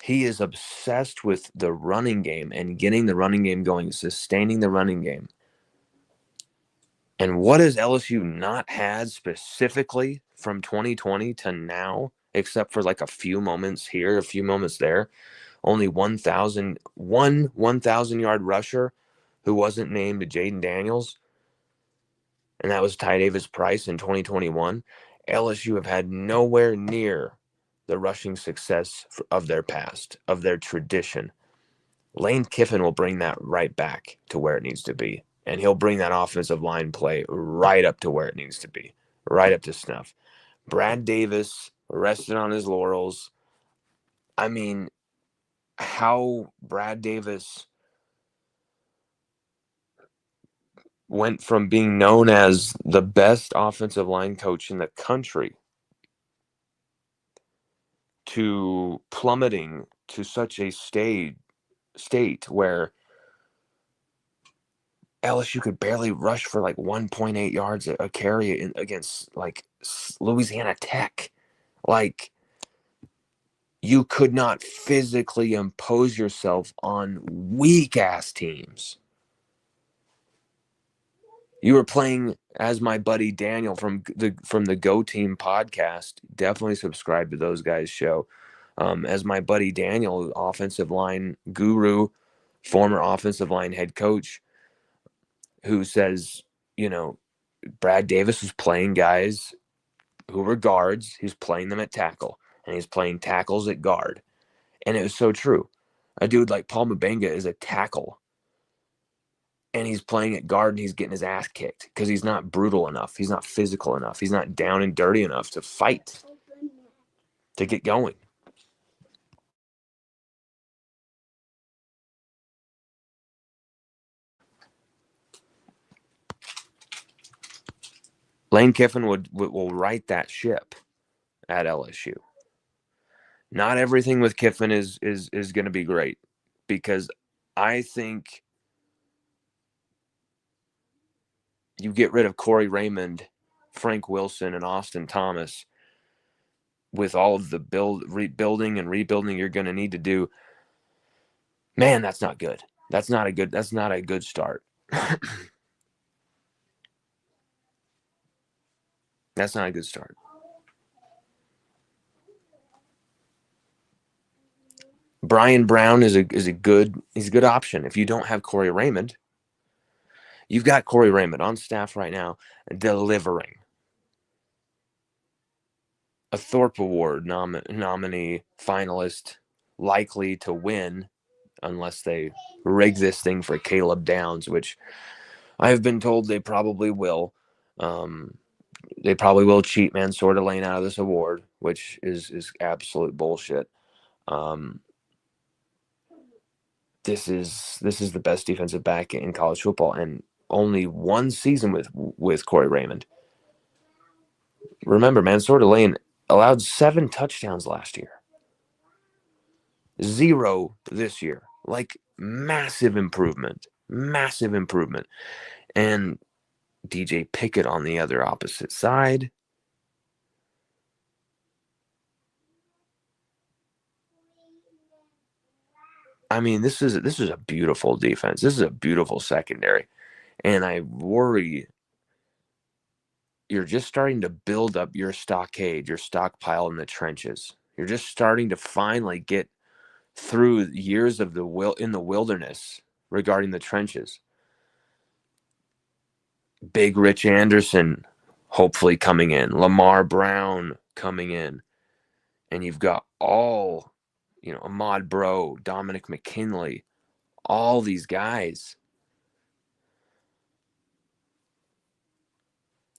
He is obsessed with the running game and getting the running game going, sustaining the running game. And what has LSU not had specifically from 2020 to now, except for like a few moments here, a few moments there? only 1,000-yard rusher who wasn't named Jaden Daniels, and that was Ty Davis Price in 2021. LSU have had nowhere near the rushing success of their past, of their tradition. Lane Kiffin will bring that right back to where it needs to be, and he'll bring that offensive line play right up to where it needs to be, right up to snuff. Brad Davis rested on his laurels. I mean, how Brad Davis went from being known as the best offensive line coach in the country to plummeting to such a state where LSU could barely rush for like 1.8 yards a carry against like Louisiana Tech. Like, you could not physically impose yourself on weak ass teams. You were playing as my buddy Daniel from the Go Team podcast. Definitely subscribe to those guys' show. As my buddy Daniel, offensive line guru, former offensive line head coach, who says, Brad Davis was playing guys who were guards. He's playing them at tackle, and he's playing tackles at guard. And it was so true. A dude like Paul Mabenga is a tackle, and he's playing at guard, and he's getting his ass kicked because he's not brutal enough. He's not physical enough. He's not down and dirty enough to fight, to get going. Lane Kiffin will right that ship at LSU. Not everything with Kiffin is going to be great, because I think you get rid of Corey Raymond, Frank Wilson, and Austin Thomas with all of the rebuilding you're going to need to do. Man, that's not good. That's not a good start. That's not a good start. Brian Brown is a good option. If you don't have Corey Raymond, you've got Corey Raymond on staff right now delivering. A Thorpe Award nominee, finalist, likely to win unless they rig this thing for Caleb Downs, which I've been told they probably will. They probably will cheat Mansour Lane out of this award, which is absolute bullshit. This is the best defensive back in college football, and only one season with Corey Raymond. Remember, Mansour Lane allowed 7 touchdowns last year. 0 this year. Like, massive improvement. Massive improvement. And DJ Pickett on the other opposite side. I mean, this is a beautiful defense. This is a beautiful secondary. And I worry you're just starting to build up your stockade, your stockpile in the trenches. You're just starting to finally get through years of in the wilderness regarding the trenches. Big Rich Anderson hopefully coming in, Lamar Brown coming in, and you've got all, Ahmad Bro, Dominic McKinley, all these guys.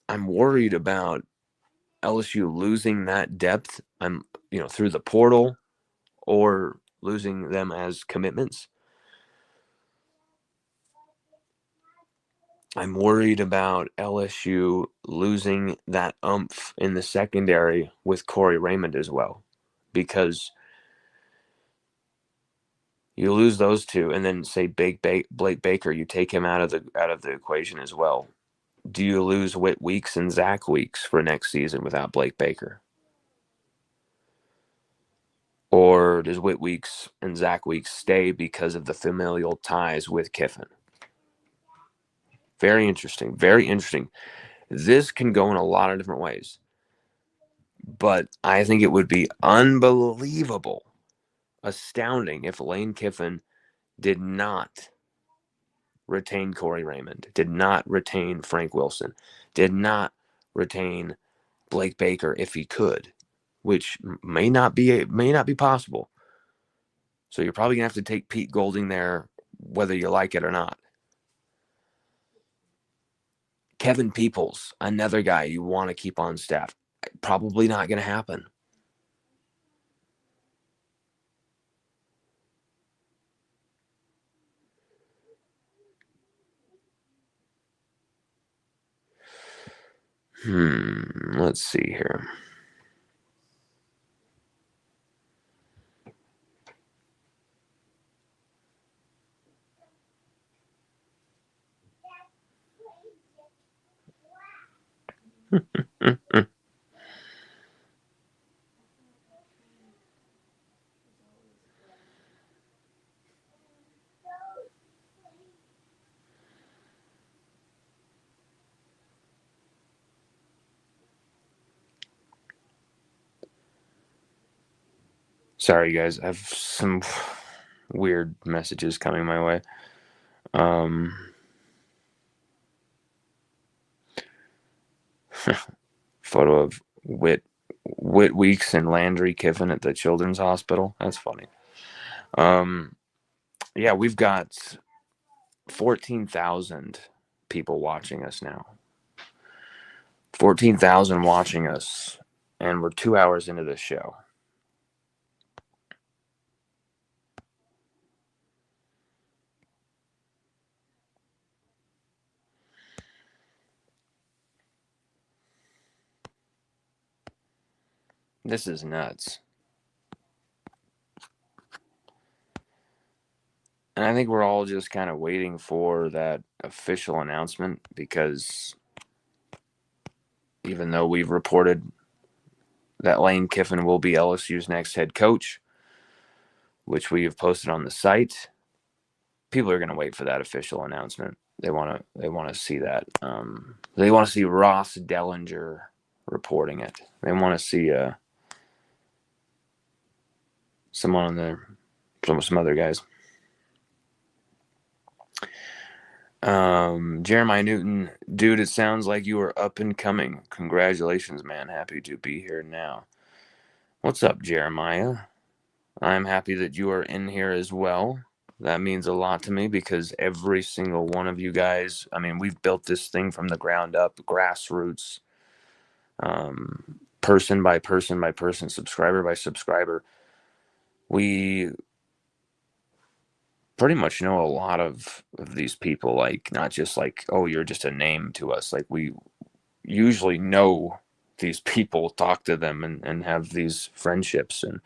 I'm worried about LSU losing that depth. Through the portal or losing them as commitments. I'm worried about LSU losing that oomph in the secondary with Corey Raymond as well, because you lose those two, and then say Blake Baker, you take him out of the equation as well. Do you lose Whit Weeks and Zach Weeks for next season without Blake Baker? Or does Whit Weeks and Zach Weeks stay because of the familial ties with Kiffin? Very interesting. Very interesting. This can go in a lot of different ways. But I think it would be unbelievable astounding if Lane Kiffin did not retain Corey Raymond, did not retain Frank Wilson, did not retain Blake Baker if he could, which may not be possible. So you're probably gonna have to take Pete Golding there, whether you like it or not. Kevin Peoples, another guy you want to keep on staff. Probably not going to happen. Let's see here. Sorry, guys. I have some weird messages coming my way. Photo of Whit Weeks and Landry Kiffin at the Children's Hospital. That's funny. Yeah, we've got 14,000 people watching us now. 14,000 watching us, and we're 2 hours into this show. This is nuts. And I think we're all just kind of waiting for that official announcement, because even though we've reported that Lane Kiffin will be LSU's next head coach, which we have posted on the site, people are going to wait for that official announcement. They want to see that. They want to see Ross Dellinger reporting it. They want to see someone on there, some other guys. Jeremiah Newton, dude, it sounds like you are up and coming. Congratulations, man. Happy to be here now. What's up, Jeremiah? I'm happy that you are in here as well. That means a lot to me, because every single one of you guys, I mean, we've built this thing from the ground up, grassroots, person by person by person, subscriber by subscriber. We pretty much know a lot of these people, like, not just like, oh, you're just a name to us. Like, we usually know these people, talk to them, and have these friendships. And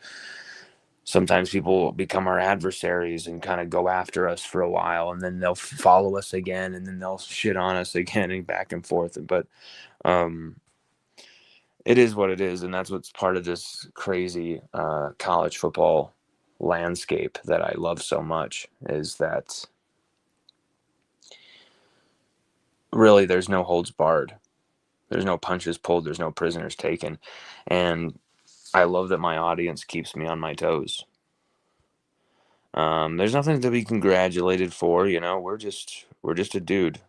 sometimes people become our adversaries and kind of go after us for a while, and then they'll follow us again, and then they'll shit on us again, and back and forth. But it is what it is, and that's what's part of this crazy college football landscape that I love so much, is that really there's no holds barred. There's no punches pulled. There's no prisoners taken. And I love that my audience keeps me on my toes. There's nothing to be congratulated for, you know. We're just a dude.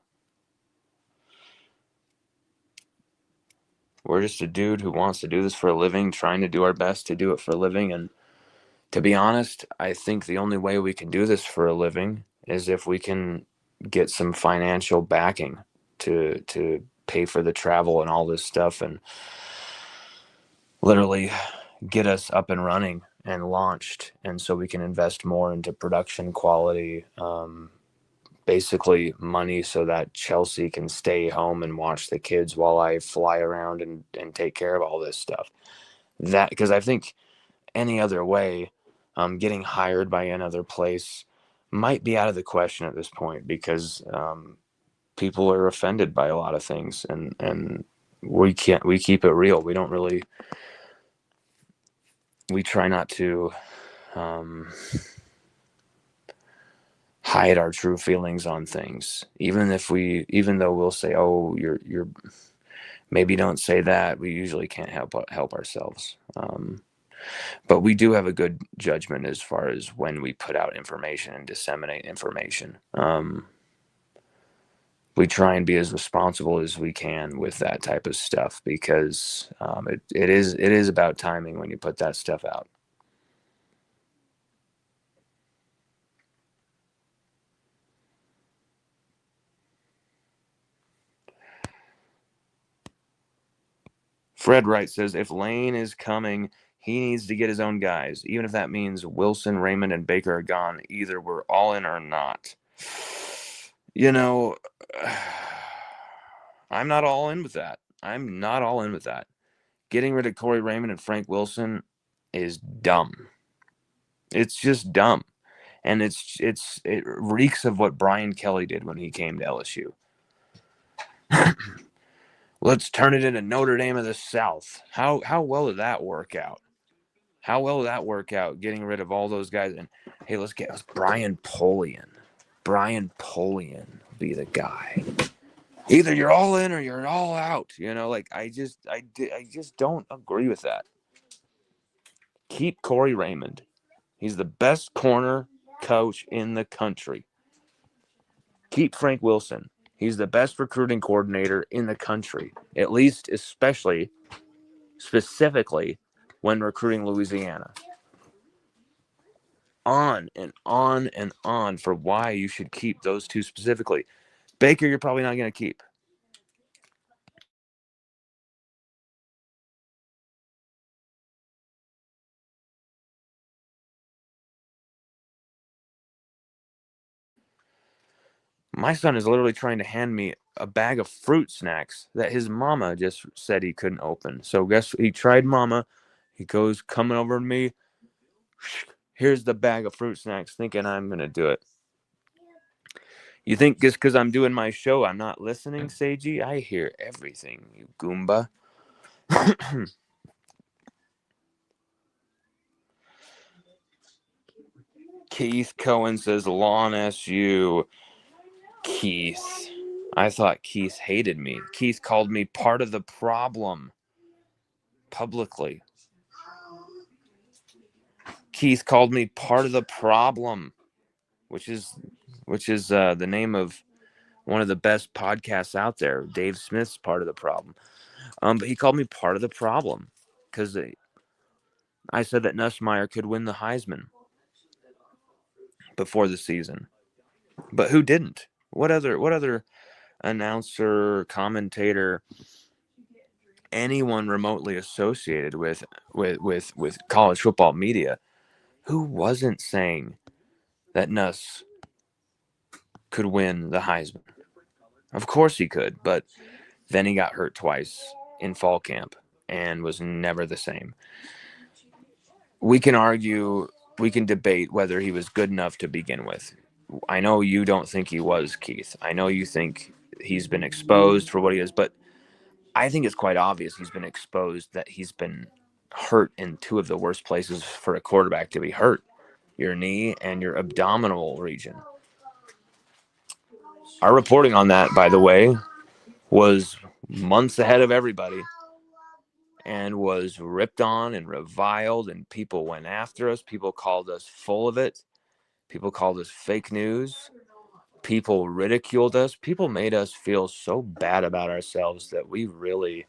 We're just a dude who wants to do this for a living, trying to do our best to do it for a living. And to be honest, I think the only way we can do this for a living is if we can get some financial backing to pay for the travel and all this stuff, and literally get us up and running and launched. And so we can invest more into production quality, basically money, so that Chelsea can stay home and watch the kids while I fly around and take care of all this stuff. That, because I think any other way, getting hired by another place might be out of the question at this point, because people are offended by a lot of things, and we keep it real. We don't really, we try not to hide our true feelings on things, even though we'll say, oh, you're maybe don't say that. We usually can't help ourselves. But we do have a good judgment as far as when we put out information and disseminate information. We try and be as responsible as we can with that type of stuff, because it is about timing when you put that stuff out. Fred Wright says, if Lane is coming, he needs to get his own guys, even if that means Wilson, Raymond, and Baker are gone. Either we're all in or not. I'm not all in with that. I'm not all in with that. Getting rid of Corey Raymond and Frank Wilson is dumb. It's just dumb. And it reeks of what Brian Kelly did when he came to LSU. Let's turn it into Notre Dame of the South. How well did that work out? How well did that work out, getting rid of all those guys? And hey, let's Brian Polian. Brian Polian be the guy. Either you're all in or you're all out. I just don't agree with that. Keep Corey Raymond. He's the best corner coach in the country. Keep Frank Wilson. He's the best recruiting coordinator in the country, at least specifically when recruiting Louisiana. On and on and on for why you should keep those two specifically. Baker, you're probably not going to keep. My son is literally trying to hand me a bag of fruit snacks that his mama just said he couldn't open. So guess he tried mama. He goes coming over to me. Here's the bag of fruit snacks, thinking I'm going to do it. You think just because I'm doing my show, I'm not listening, Seiji? I hear everything, you Goomba. Keith Cohen says, Lawn SU. Keith. I thought Keith hated me. Keith called me part of the problem. Publicly. Keith called me part of the problem, which is the name of one of the best podcasts out there. Dave Smith's part of the problem. But he called me part of the problem because I said that Nussmeier could win the Heisman before the season. But who didn't? What other announcer, commentator, anyone remotely associated with college football media, who wasn't saying that Nuss could win the Heisman? Of course he could, but then he got hurt twice in fall camp and was never the same. We can argue, we can debate whether he was good enough to begin with. I know you don't think he was, Keith. I know you think he's been exposed for what he is, but I think it's quite obvious he's been exposed, that he's been hurt in two of the worst places for a quarterback to be hurt, your knee and your abdominal region. Our reporting on that, by the way, was months ahead of everybody and was ripped on and reviled, and people went after us. People called us full of it. People called us fake news. People ridiculed us. People made us feel so bad about ourselves that we really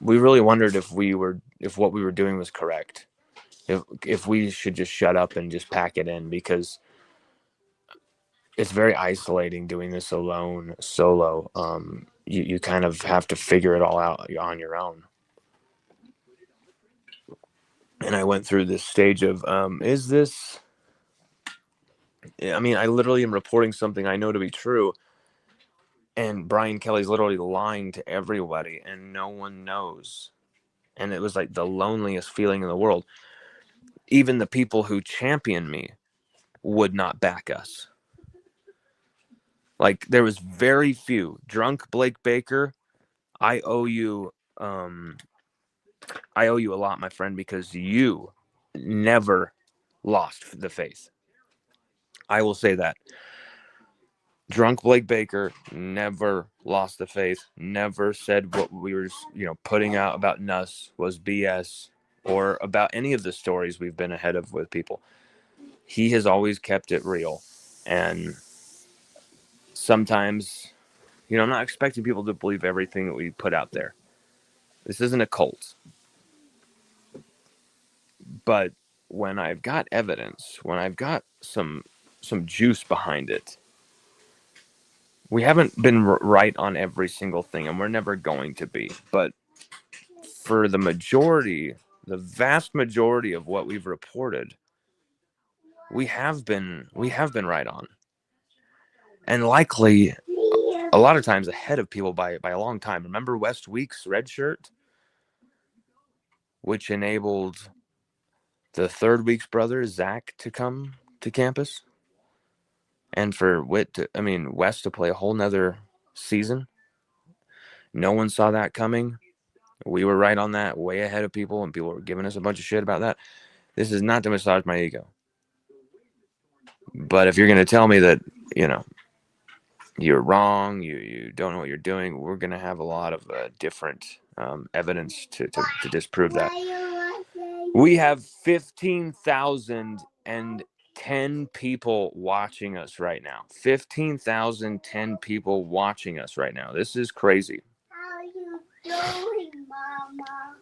wondered if what we were doing was correct. If we should just shut up and just pack it in, because it's very isolating doing this alone, solo. You kind of have to figure it all out on your own. And I went through this stage of, is this... I mean, I literally am reporting something I know to be true, and Brian Kelly's literally lying to everybody, and no one knows. And it was like the loneliest feeling in the world. Even the people who champion me would not back us. Like, there was very few. Drunk Blake Baker, I owe you a lot, my friend, because you never lost the faith. I will say that. Drunk Blake Baker never lost the faith, never said what we were, putting out about Nuss was BS. or about any of the stories we've been ahead of with people. He has always kept it real. And sometimes, I'm not expecting people to believe everything that we put out there. This isn't a cult. But when I've got evidence, when I've got some juice behind it, we haven't been right on every single thing, and we're never going to be. But for the vast majority of what we've reported, we have been right on, and likely a lot of times ahead of people by a long time. Remember West Week's red shirt, which enabled the third week's brother Zach to come to campus, and for West to play a whole nother season. No one saw that coming. We were right on that, way ahead of people, and people were giving us a bunch of shit about that. This is not to massage my ego. But if you're going to tell me that, you're wrong, you don't know what you're doing, we're going to have a lot of different evidence to disprove that. We have 15,010 people watching us right now. 15,010 people watching us right now. This is crazy. How are you doing, Mama?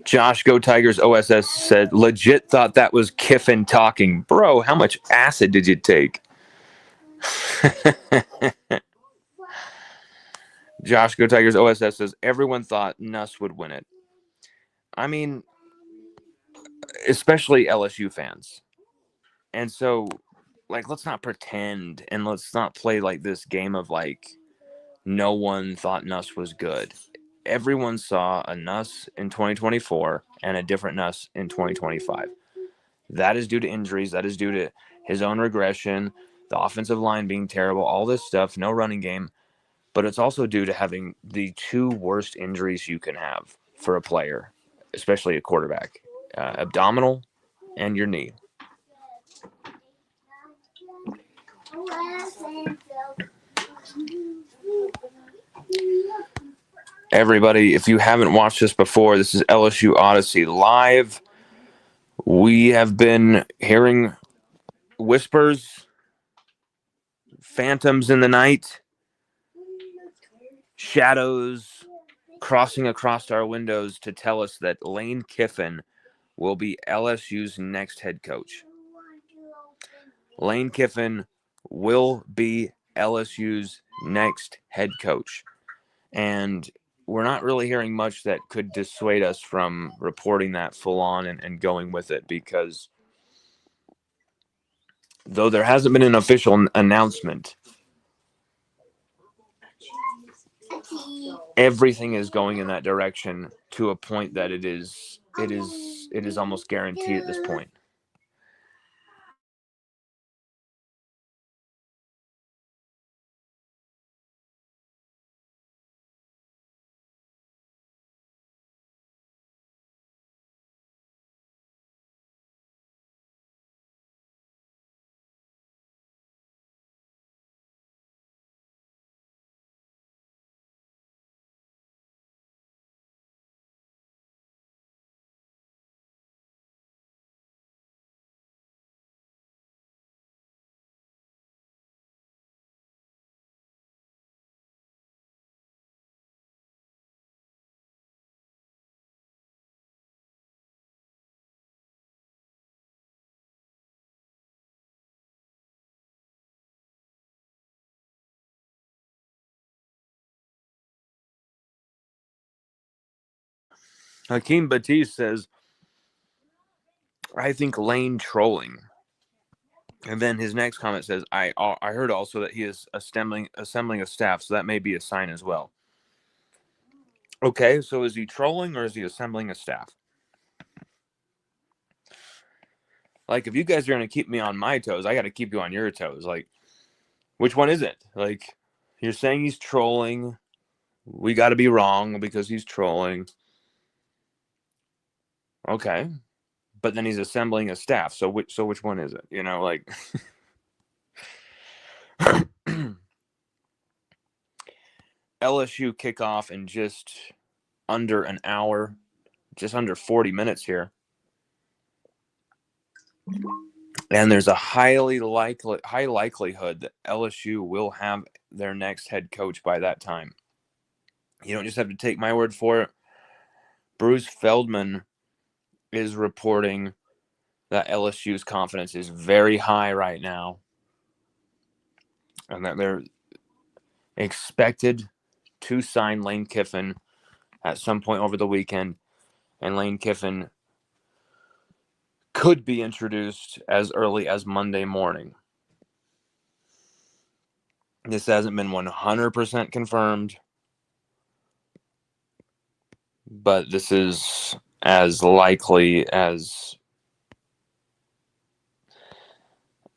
Josh Go Tigers OSS said, legit thought that was Kiffin talking. Bro, how much acid did you take? Josh Go Tigers OSS says, everyone thought Nuss would win it. I mean, especially LSU fans. And so, let's not pretend, and let's not play this game of no one thought Nuss was good. Everyone saw a Nuss in 2024 and a different Nuss in 2025. That is due to injuries. That is due to his own regression, the offensive line being terrible, all this stuff, no running game. But it's also due to having the two worst injuries you can have for a player, especially a quarterback, abdominal and your knee. Everybody, if you haven't watched this before, this is LSU Odyssey live. We have been hearing whispers, phantoms in the night, shadows crossing across our windows to tell us that Lane Kiffin will be LSU's next head coach. Lane Kiffin will be LSU's next head coach. And we're not really hearing much that could dissuade us from reporting that full on and going with it, because though there hasn't been an official announcement, everything is going in that direction to a point that it is almost guaranteed at this point. Hakeem Batiste says, I think Lane trolling. And then his next comment says, I heard also that he is assembling a staff, so that may be a sign as well. Okay, so is he trolling or is he assembling a staff? If you guys are going to keep me on my toes, I got to keep you on your toes. Which one is it? You're saying he's trolling. We got to be wrong because he's trolling. Okay. But then he's assembling a staff. So which one is it? LSU kickoff in just under an hour, just under 40 minutes here. And there's a high likelihood that LSU will have their next head coach by that time. You don't just have to take my word for it. Bruce Feldman is reporting that LSU's confidence is very high right now, and that they're expected to sign Lane Kiffin at some point over the weekend, and Lane Kiffin could be introduced as early as Monday morning. This hasn't been 100% confirmed, but this is as likely as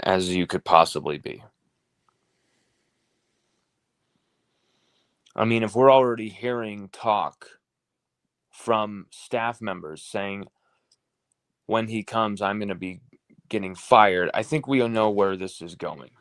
you could possibly be. I mean, if we're already hearing talk from staff members saying, when he comes, I'm going to be getting fired, I think we know where this is going.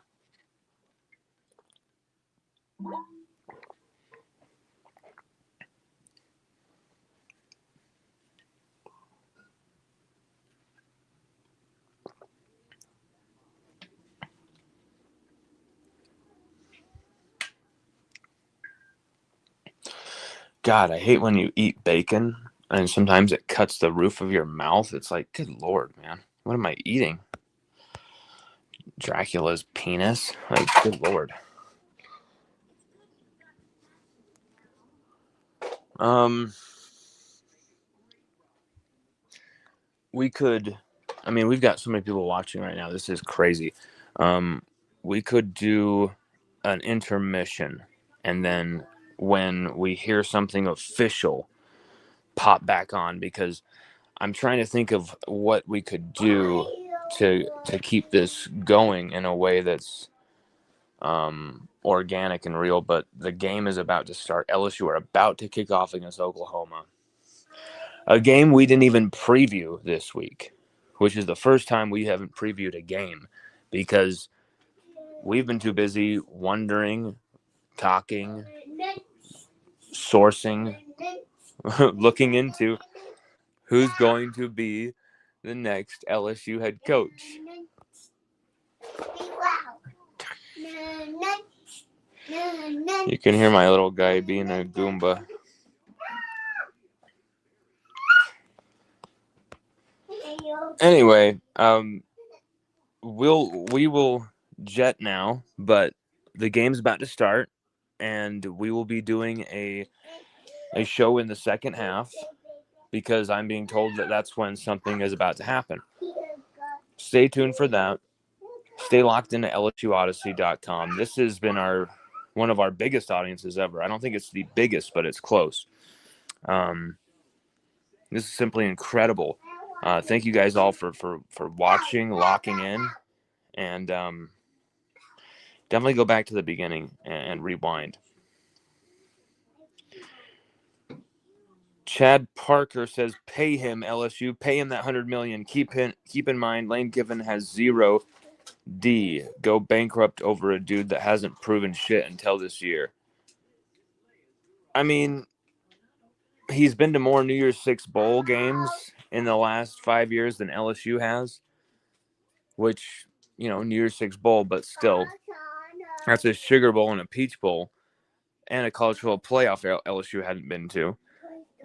God, I hate when you eat bacon and sometimes it cuts the roof of your mouth. It's like, good Lord, man. What am I eating? Dracula's penis? Like, good Lord. We could, I mean, we've got so many people watching right now. This is crazy. We could do an intermission, and then when we hear something official, pop back on, because I'm trying to think of what we could do to keep this going in a way that's organic and real. But the game is about to start. LSU are about to kick off against Oklahoma, a game we didn't even preview this week, which is the first time we haven't previewed a game because we've been too busy wondering, talking, sourcing, looking into who's going to be the next LSU head coach. You can hear my little guy being a Goomba. Anyway, we will jet now, but the game's about to start, and we will be doing a show in the second half because I'm being told that that's when something is about to happen. Stay tuned for that. Stay locked into LSUODYSSEY.com. This has been one of our biggest audiences ever. I don't think it's the biggest, but it's close. This is simply incredible. Thank you guys all for watching, locking in, and definitely go back to the beginning and rewind. Chad Parker says, pay him, LSU. Pay him that $100 million. Keep in mind, Lane Kiffin has 0 D. Go bankrupt over a dude that hasn't proven shit until this year. I mean, he's been to more New Year's Six bowl games in the last 5 years than LSU has, which, New Year's Six bowl, but still, that's a Sugar Bowl and a Peach Bowl and a college football playoff LSU hadn't been to.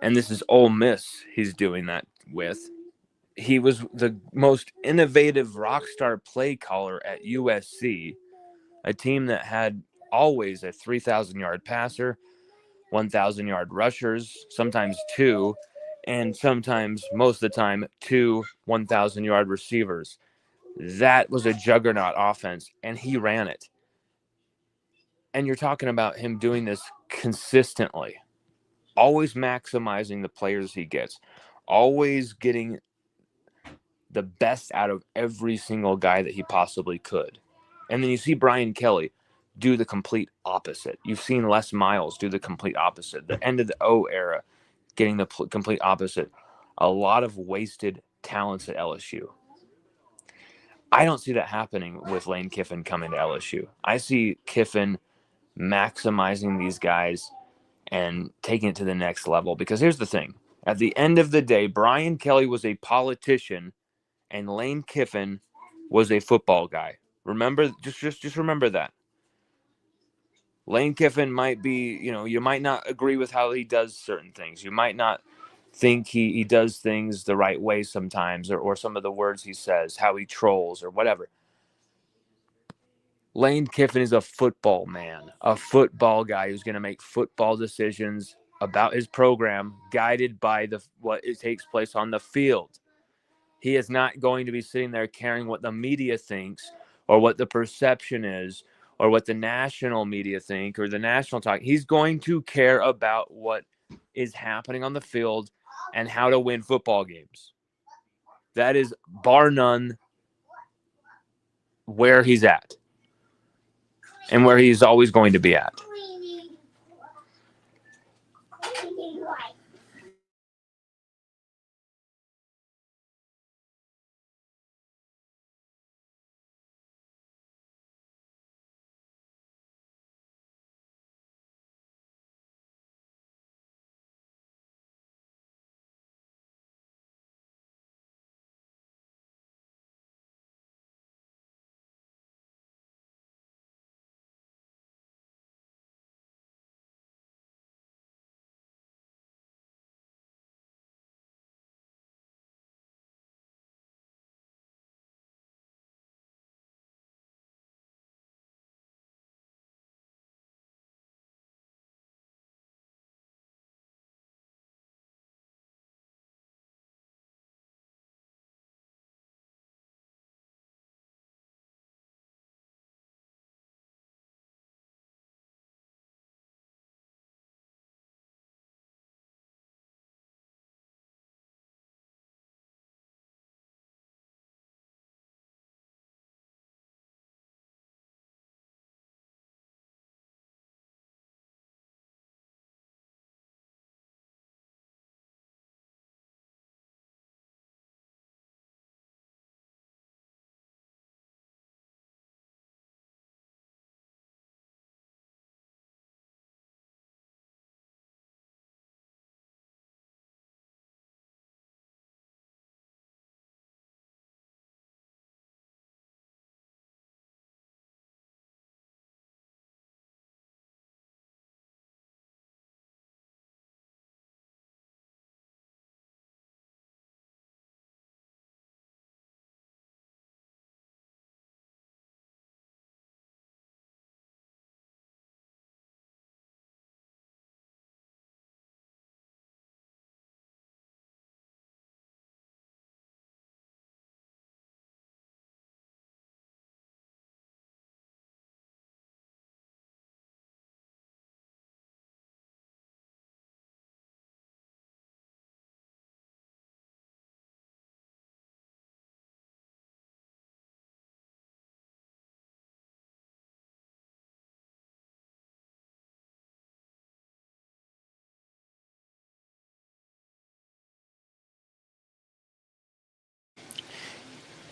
And this is Ole Miss he's doing that with. He was the most innovative rock star play caller at USC, a team that had always a 3,000-yard passer, 1,000-yard rushers, sometimes 2, and sometimes, most of the time, 2 1,000-yard receivers. That was a juggernaut offense, and he ran it. And you're talking about him doing this consistently, always maximizing the players he gets, always getting the best out of every single guy that he possibly could. And then you see Brian Kelly do the complete opposite. You've seen Les Miles do the complete opposite. The end of the O era, getting the complete opposite. A lot of wasted talents at LSU. I don't see that happening with Lane Kiffin coming to LSU. I see Kiffin maximizing these guys and taking it to the next level. Because here's the thing. At the end of the day, Brian Kelly was a politician and Lane Kiffin was a football guy. Remember, just remember that. Lane Kiffin might be, you might not agree with how he does certain things. You might not think he does things the right way sometimes, or some of the words he says, how he trolls or whatever. Lane Kiffin is a football man, a football guy who's going to make football decisions about his program, guided by what it takes place on the field. He is not going to be sitting there caring what the media thinks or what the perception is or what the national media think or the national talk. He's going to care about what is happening on the field and how to win football games. That is bar none where he's at and where he's always going to be at.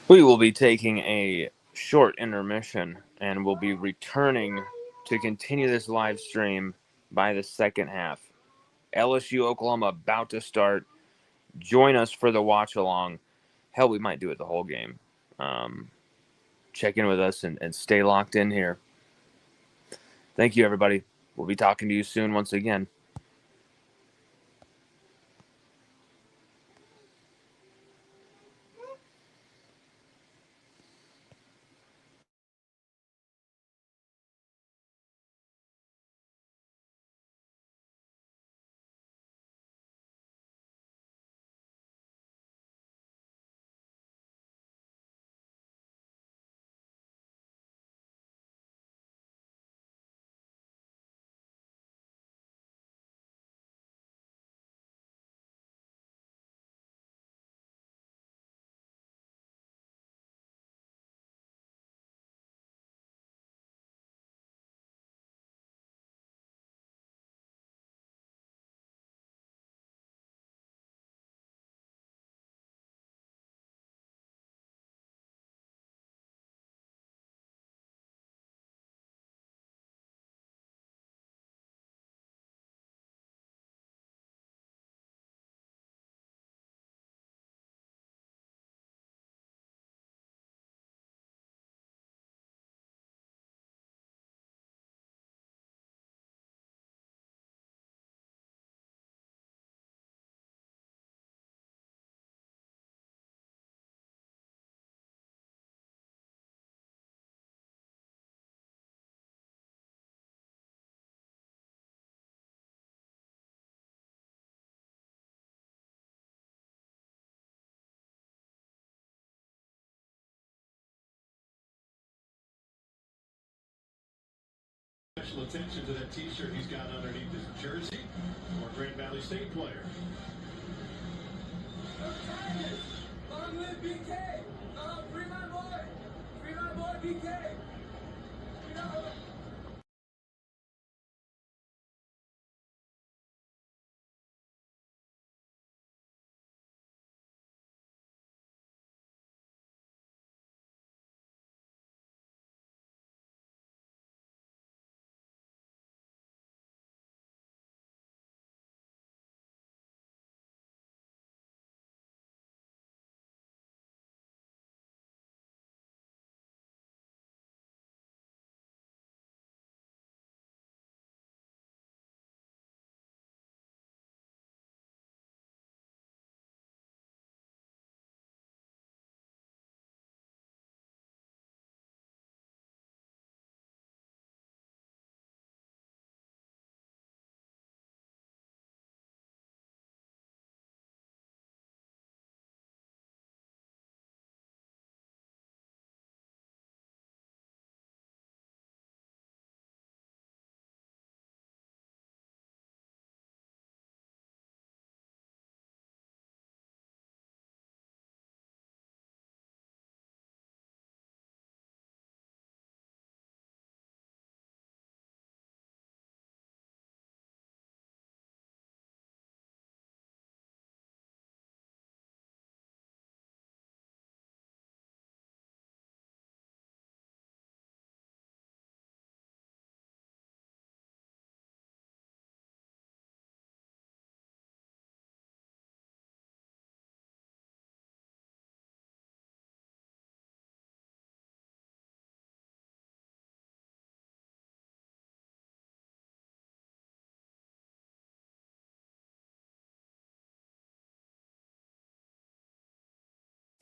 We will be taking a short intermission and we'll be returning to continue this live stream by the second half. LSU Oklahoma about to start. Join us for the watch along. Hell, we might do it the whole game. Check in with us and stay locked in here. Thank you, everybody. We'll be talking to you soon once again. special attention to that T-shirt he's got underneath his jersey. More Grand Valley State player. Go Tigers! Long live BK! Free my boy! Free my boy BK! You know,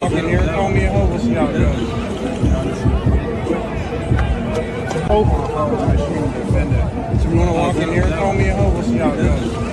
Walk in here, call me a hoe, we'll see how it goes. So you want to walk in here, call me a hoe, we'll see how it goes.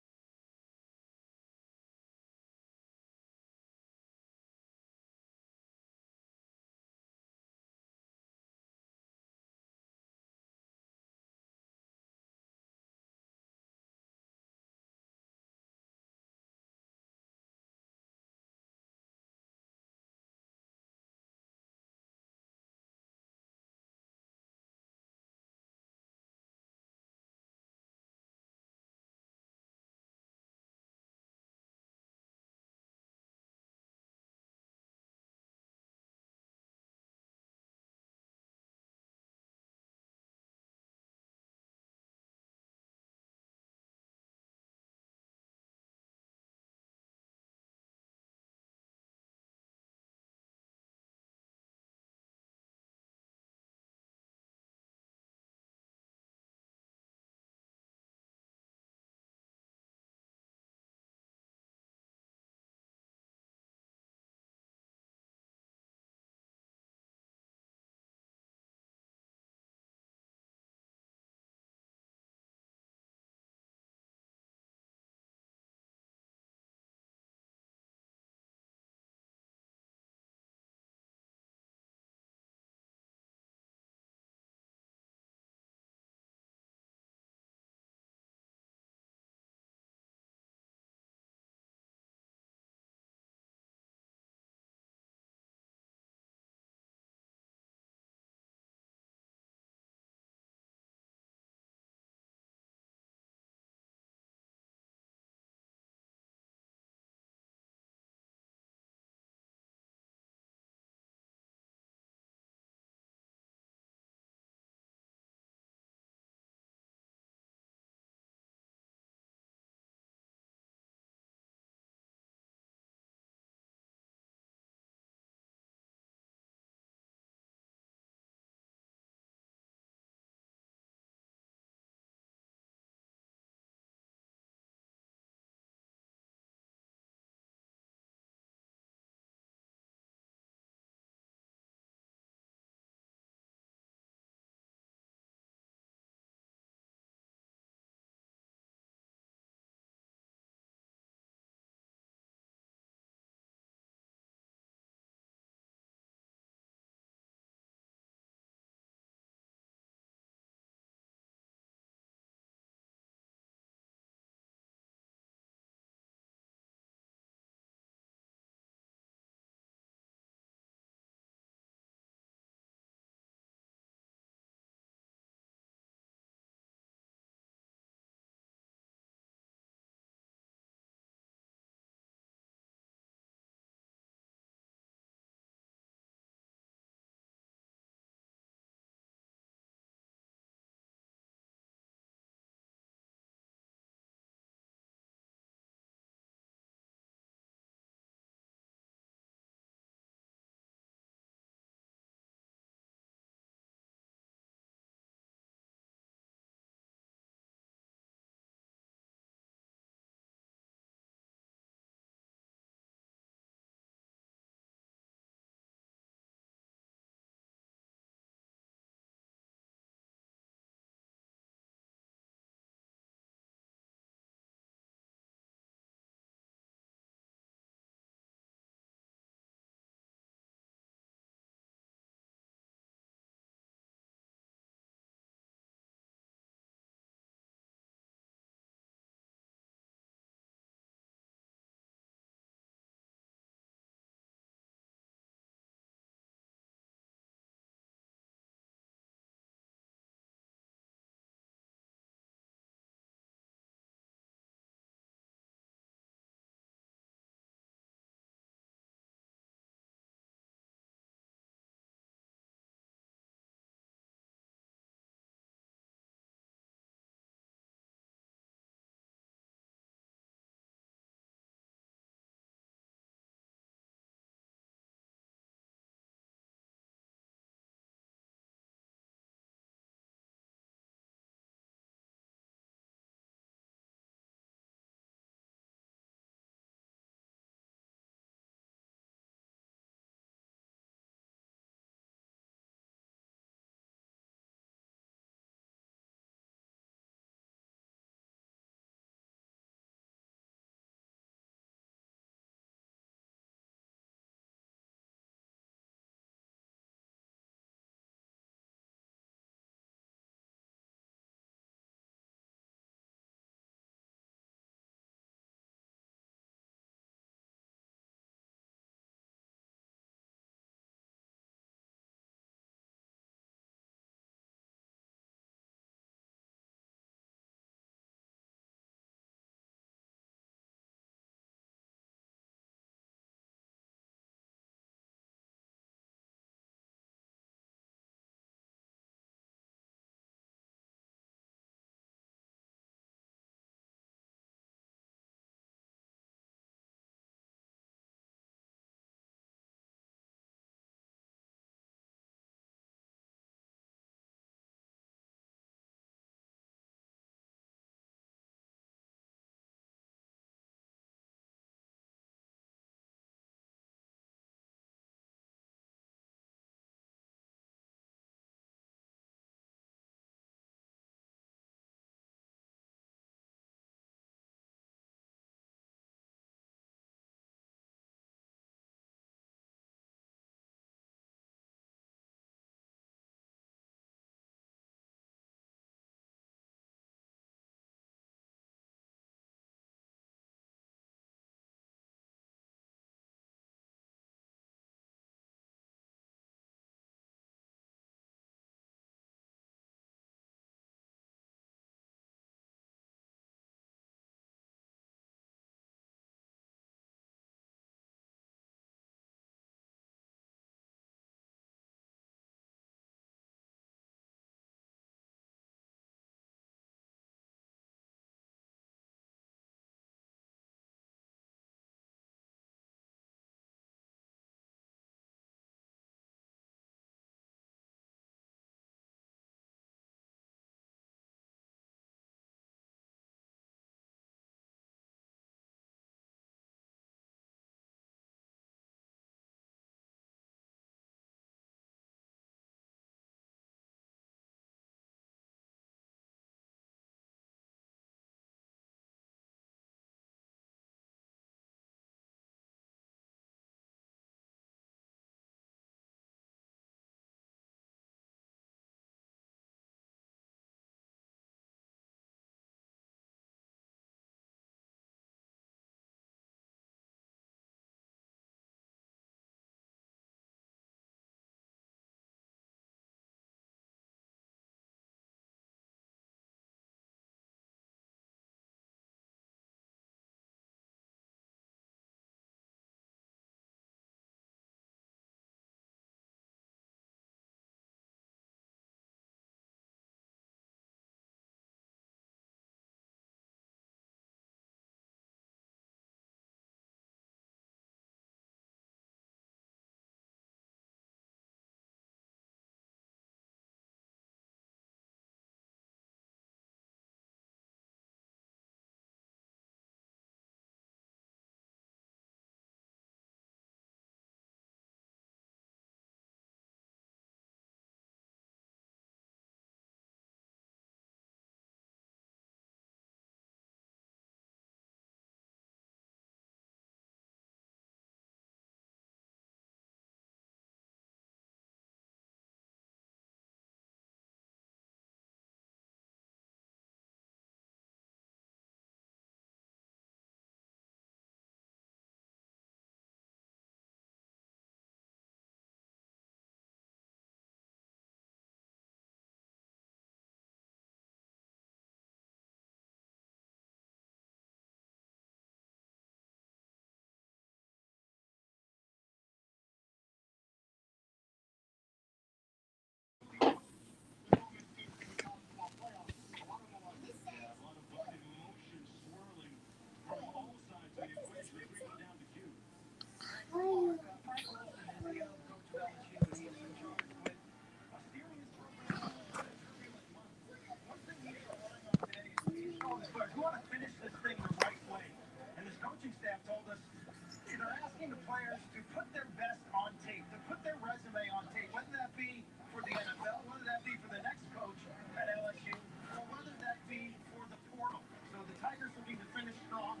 players to put their best on tape, to put their resume on tape, whether that be for the NFL, whether that be for the next coach at LSU, or whether that be for the portal. So the Tigers looking to finish strong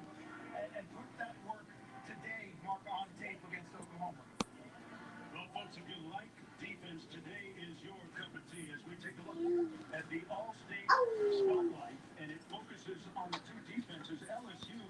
and put that work today, Mark, on tape against Oklahoma. Well, folks, if you like defense, today is your cup of tea as we take a look at the All-State Spotlight, and it focuses on the two defenses. LSU,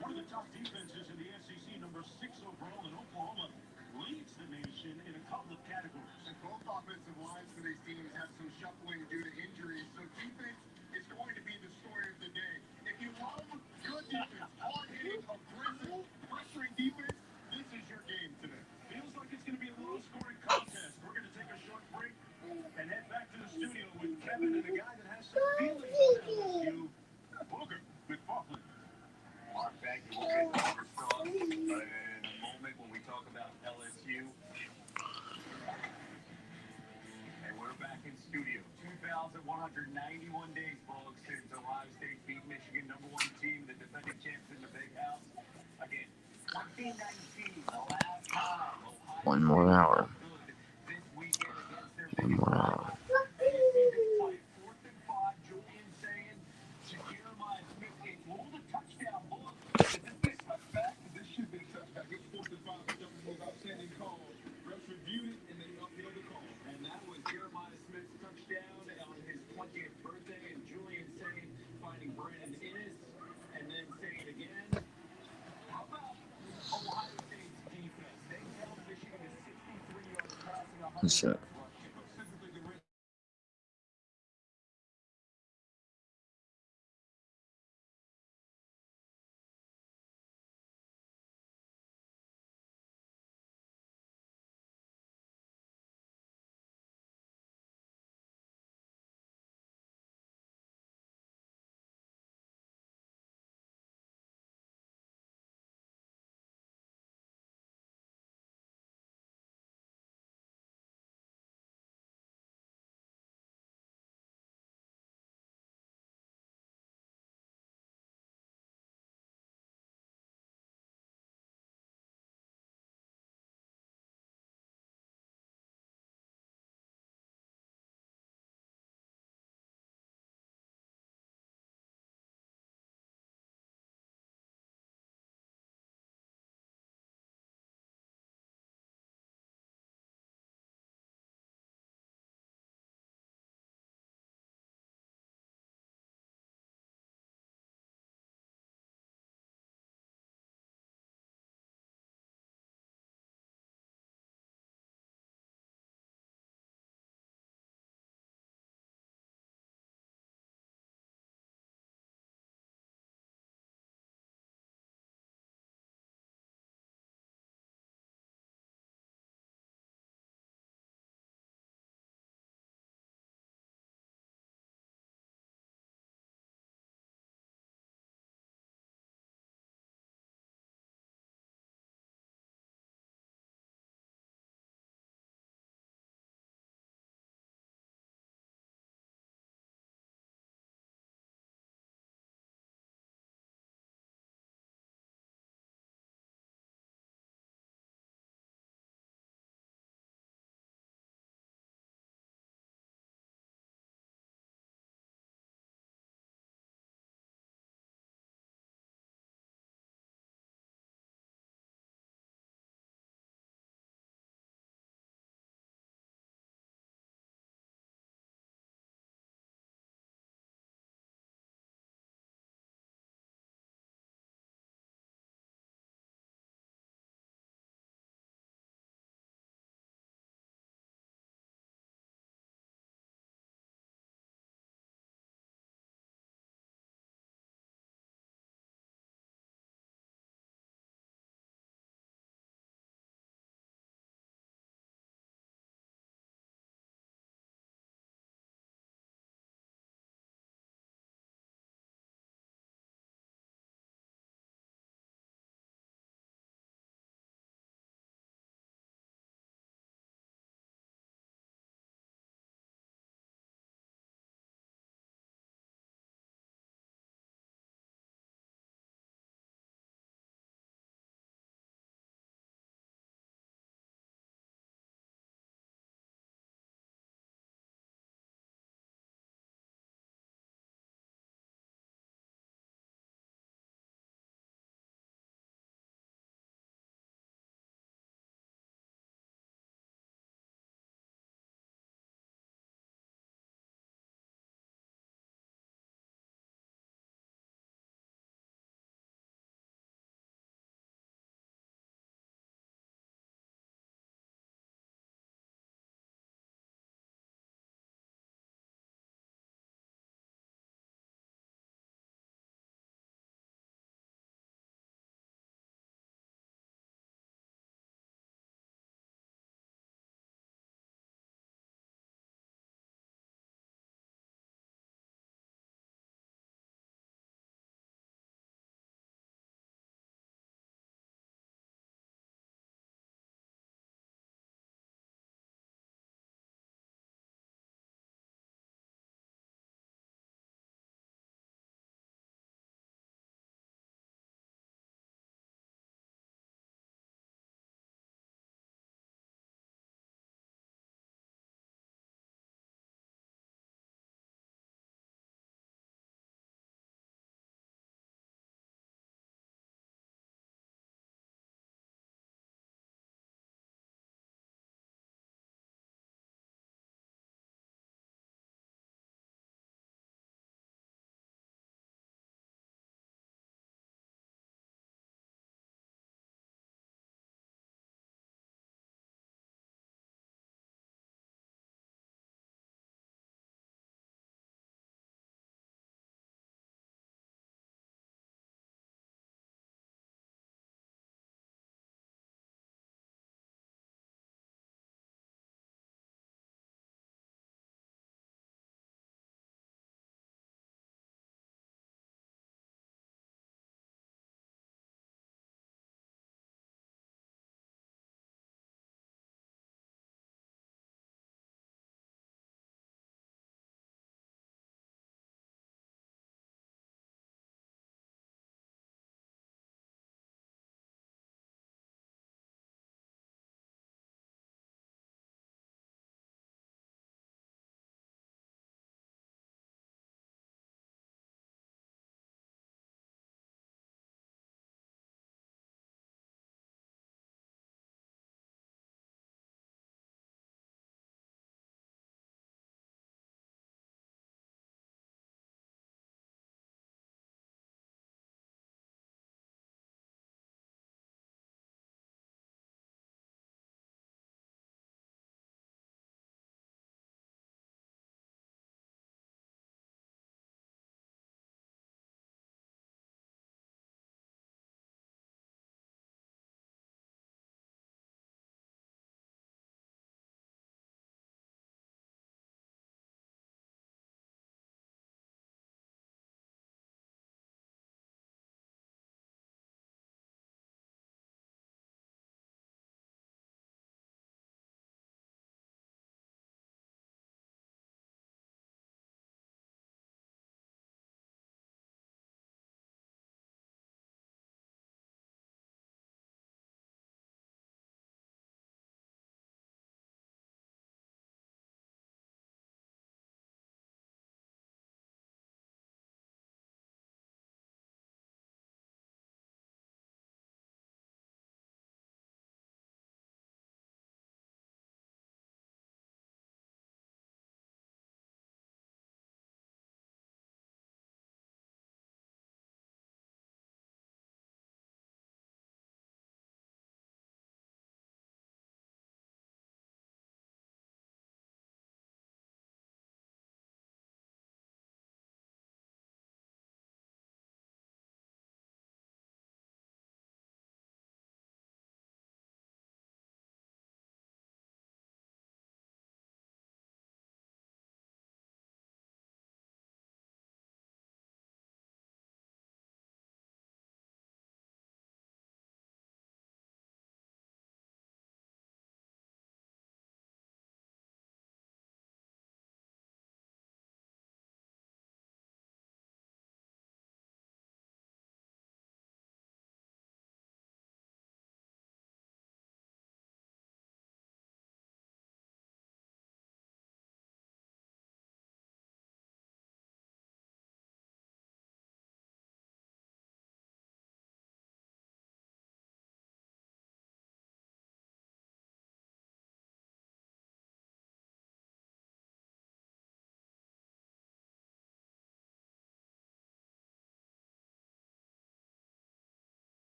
one of the top defenses in the SEC, number 6 overall, and Oklahoma leads the nation in a couple of categories. And both offensive lines for these teams have some shuffling due to injuries, so defense is going to be the story of the day. If you love good defense, hard-hitting, aggressive, pressuring defense, this is your game today. Feels like it's going to be a low-scoring contest. We're going to take a short break and head back to the studio with Kevin and a guy that has some feelings on LSU, Booger McFarland. Mark, thank you. We'll get to Robert Strong in a moment when we talk about LSU. And we're back in studio. 2,191 days, folks, since Ohio State beat Michigan, #1 team, the defending champs in the Big House. Again, 2019, the last time Ohio One more State hour. was good this weekend against their One biggest more hour. rival. And you see this play, 4th and 5, Julian saying to Jeremiah Smith, it rolled a touchdown. Look, did this get touchback? This should be a touchback. It's 4th and 5. That was an outstanding call. Refs reviewed it and they upheld the call. And that was Jeremiah Smith's touchdown on his 20th birthday. And Julian saying, finding Brandon Innes, and then saying again, how about Ohio State's defense? They held Michigan to 63 yards passing, 100 What's yards up?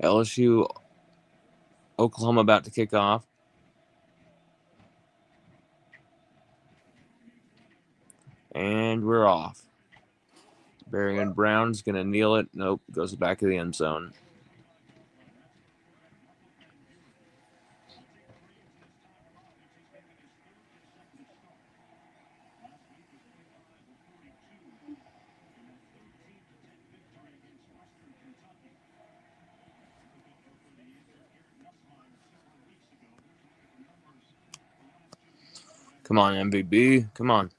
LSU, Oklahoma about to kick off. And we're off. Berrien Brown's going to kneel it. Nope, goes back to the end zone. Come on, MVB. Come on.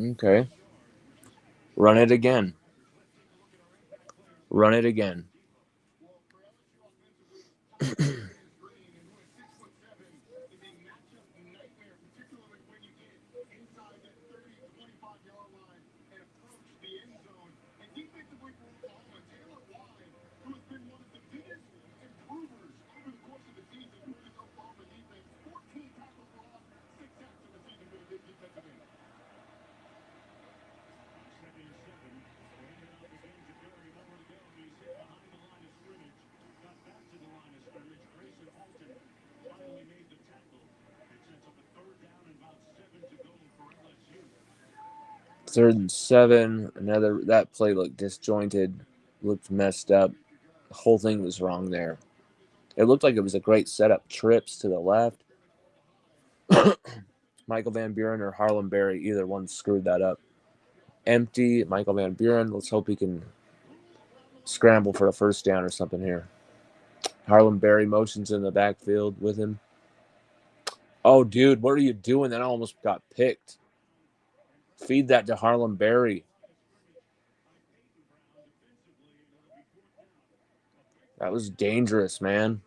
Okay. Run it again. Run it again. Third and 7. That play looked disjointed, looked messed up. The whole thing was wrong there. It looked like it was a great setup. Trips to the left. Michael Van Buren or Harlem Berry, either one screwed that up. Empty. Michael Van Buren. Let's hope he can scramble for a first down or something here. Harlem Berry motions in the backfield with him. Oh, dude, what are you doing? That almost got picked. Feed that to Harlem Berry. That was dangerous, man.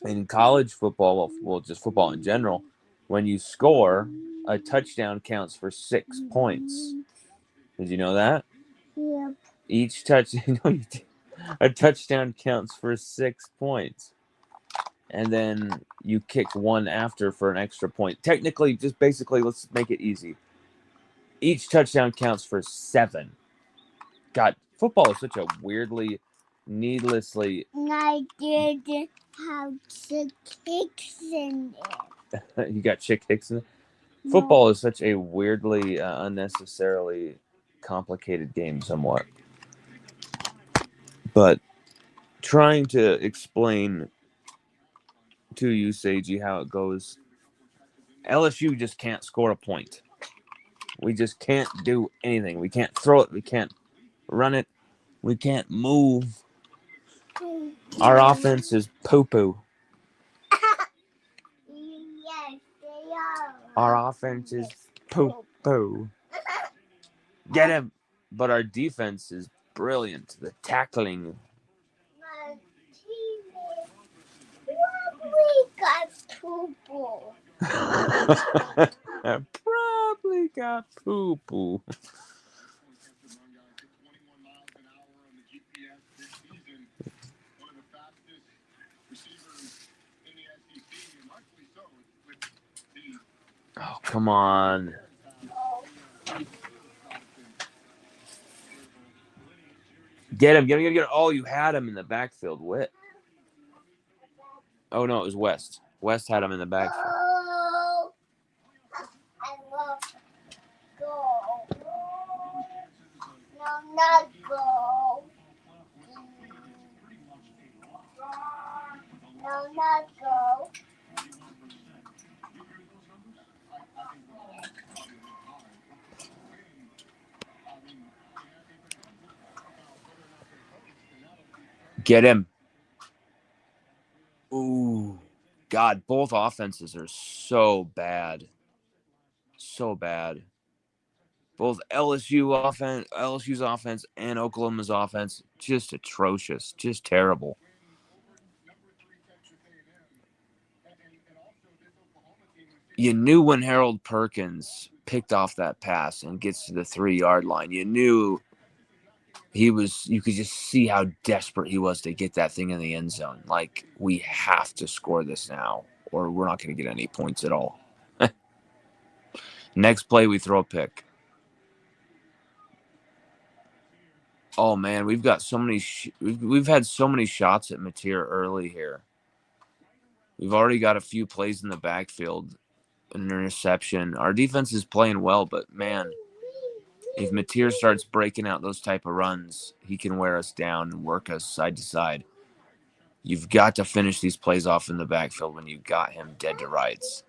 In college football, well, just football in general, when you score, a touchdown counts for 6 points. Did you know that? Yep. Each touch, a touchdown counts for 6 points, and then you kick one after for an extra point. Technically, just basically, let's make it easy. Each touchdown counts for 7. God, football is such a weirdly, needlessly. I didn't have the kicks in it. You got chick hicks in it. No. Football is such a weirdly, unnecessarily complicated game, somewhat. But trying to explain to you, Seiji, how it goes. LSU just can't score a point. We just can't do anything. We can't throw it. We can't run it. We can't move. Our offense is poo poo. Yes, they are. Our offense is poo poo. Get him. But our defense is brilliant. The tackling. My team probably got poo-poo. Probably got poo poo. Oh, come on. Get him. Get him. Get him. Get him. Oh, you had him in the backfield. What? Oh, no, it was West. West had him in the backfield. Oh, I love go. No, not go. No, not go. Get him. Ooh. God, both offenses are so bad. So bad. Both LSU's offense and Oklahoma's offense, just atrocious. Just terrible. You knew when Harold Perkins picked off that pass and gets to the 3-yard line, you knew you could just see how desperate he was to get that thing in the end zone. Like, we have to score this now, or we're not going to get any points at all. Next play, we throw a pick. Oh man, we've got so many. We've had so many shots at Mateer early here. We've already got a few plays in the backfield, an interception. Our defense is playing well, but man, if Mateer starts breaking out those type of runs, he can wear us down and work us side to side. You've got to finish these plays off in the backfield when you got him dead to rights.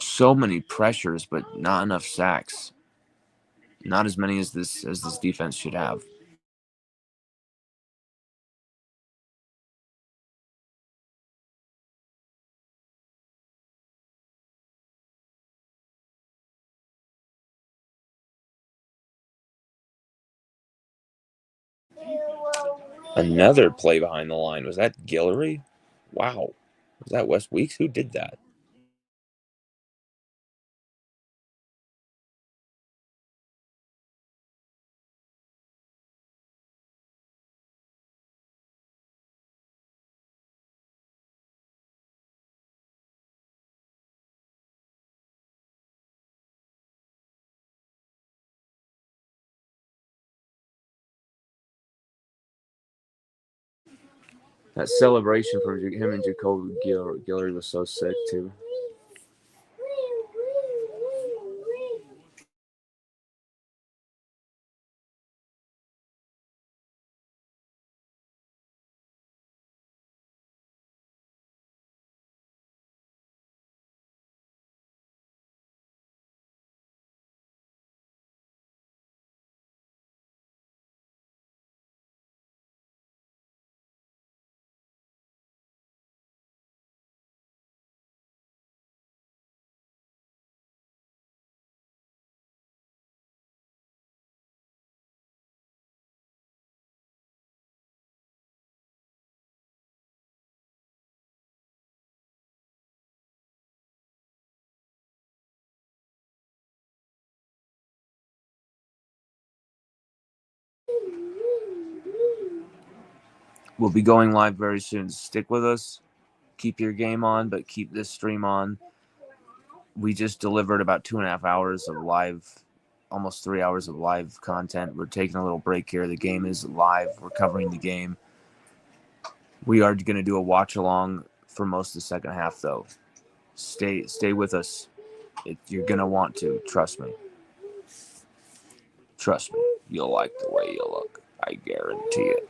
So many pressures, but not enough sacks. Not as many as this defense should have. Another play behind the line. Was that Guillory? Wow. Was that Wes Weeks? Who did that? That celebration from him and Jacoby Guillory was so sick, too. We'll be going live very soon. Stick with us. Keep your game on, but keep this stream on. We just delivered about 2.5 hours of live, almost 3 hours of live content. We're taking a little break here. The game is live. We're covering the game. We are going to do a watch along for most of the second half, though. Stay with us. You're going to want to. Trust me. Trust me. You'll like the way you look. I guarantee it.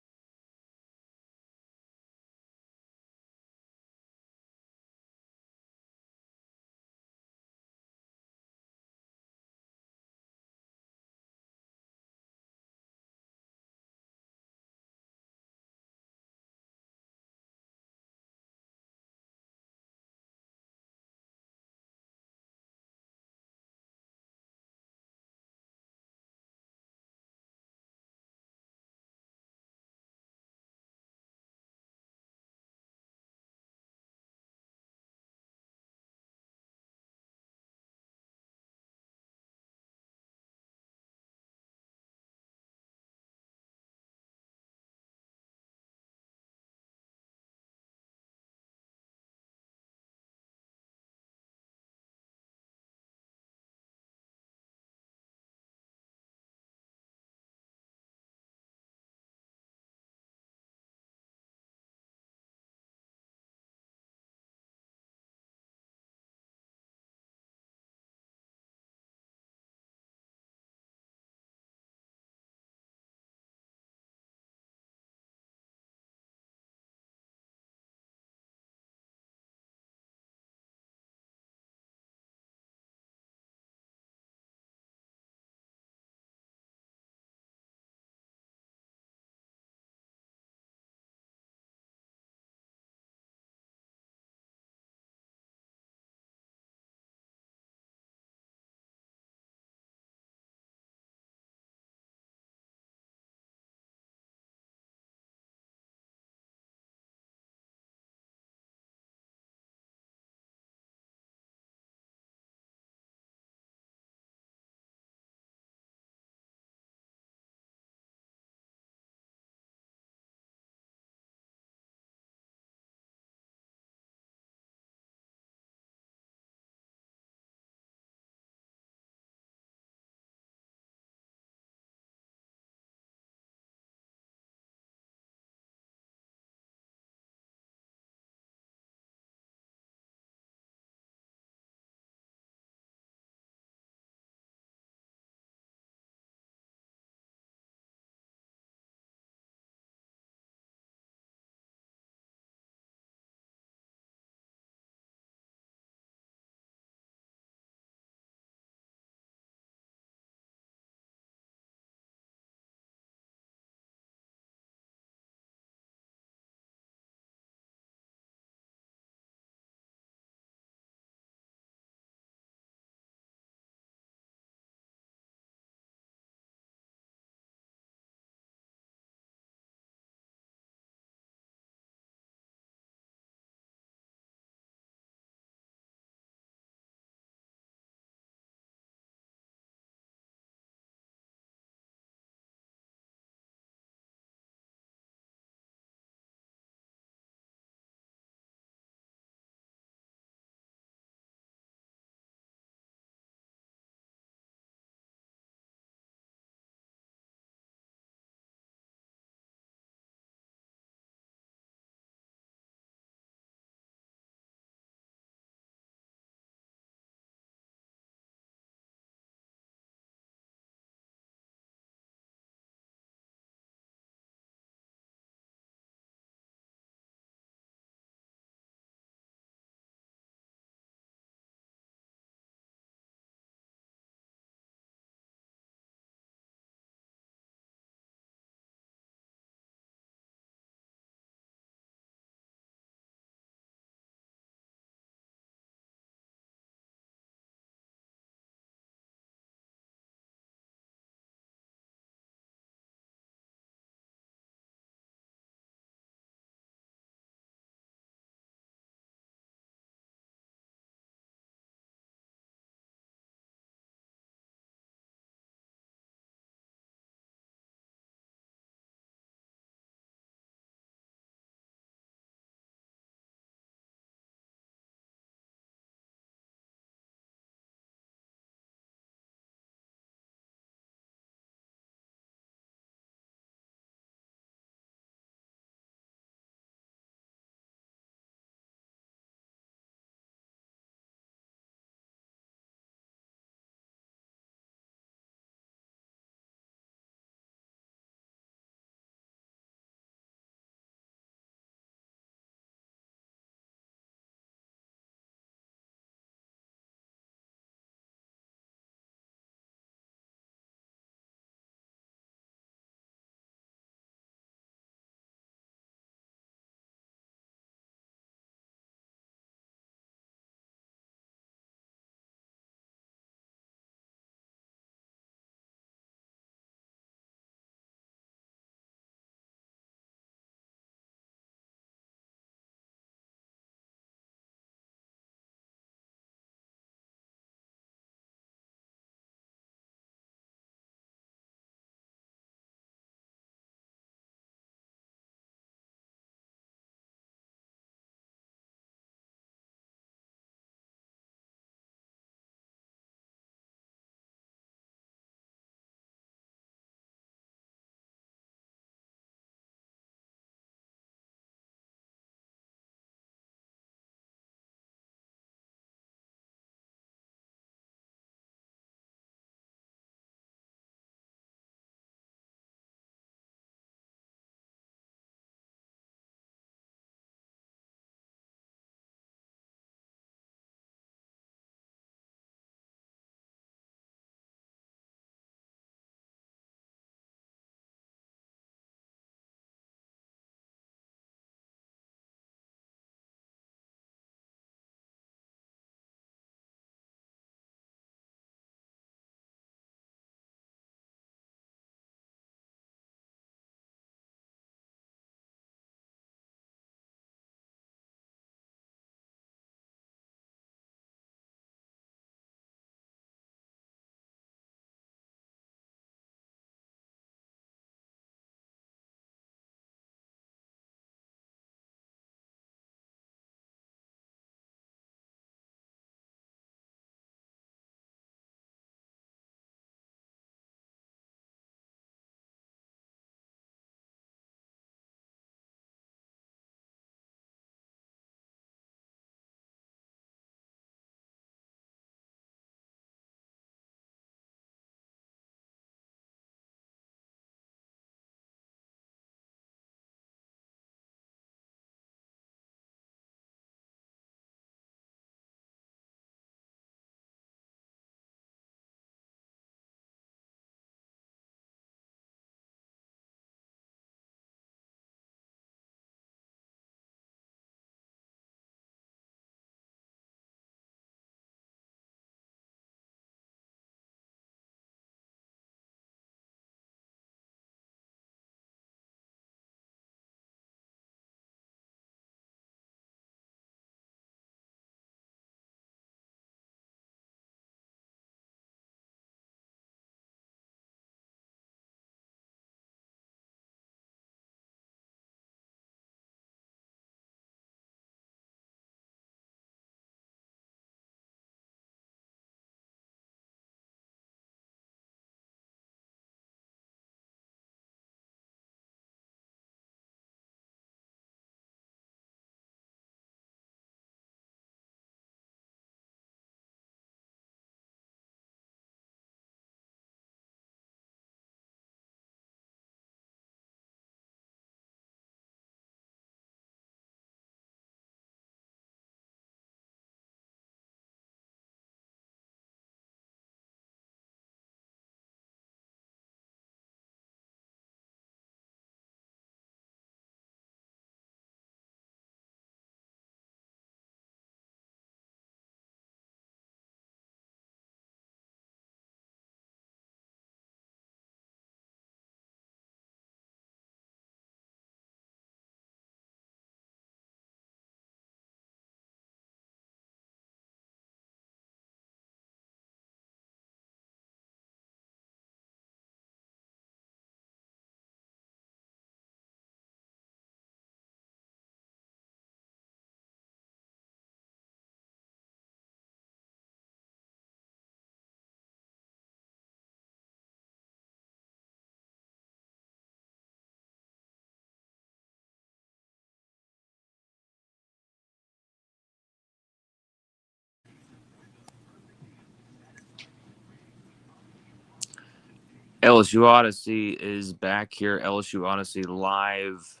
LSU Odyssey is back here. LSU Odyssey Live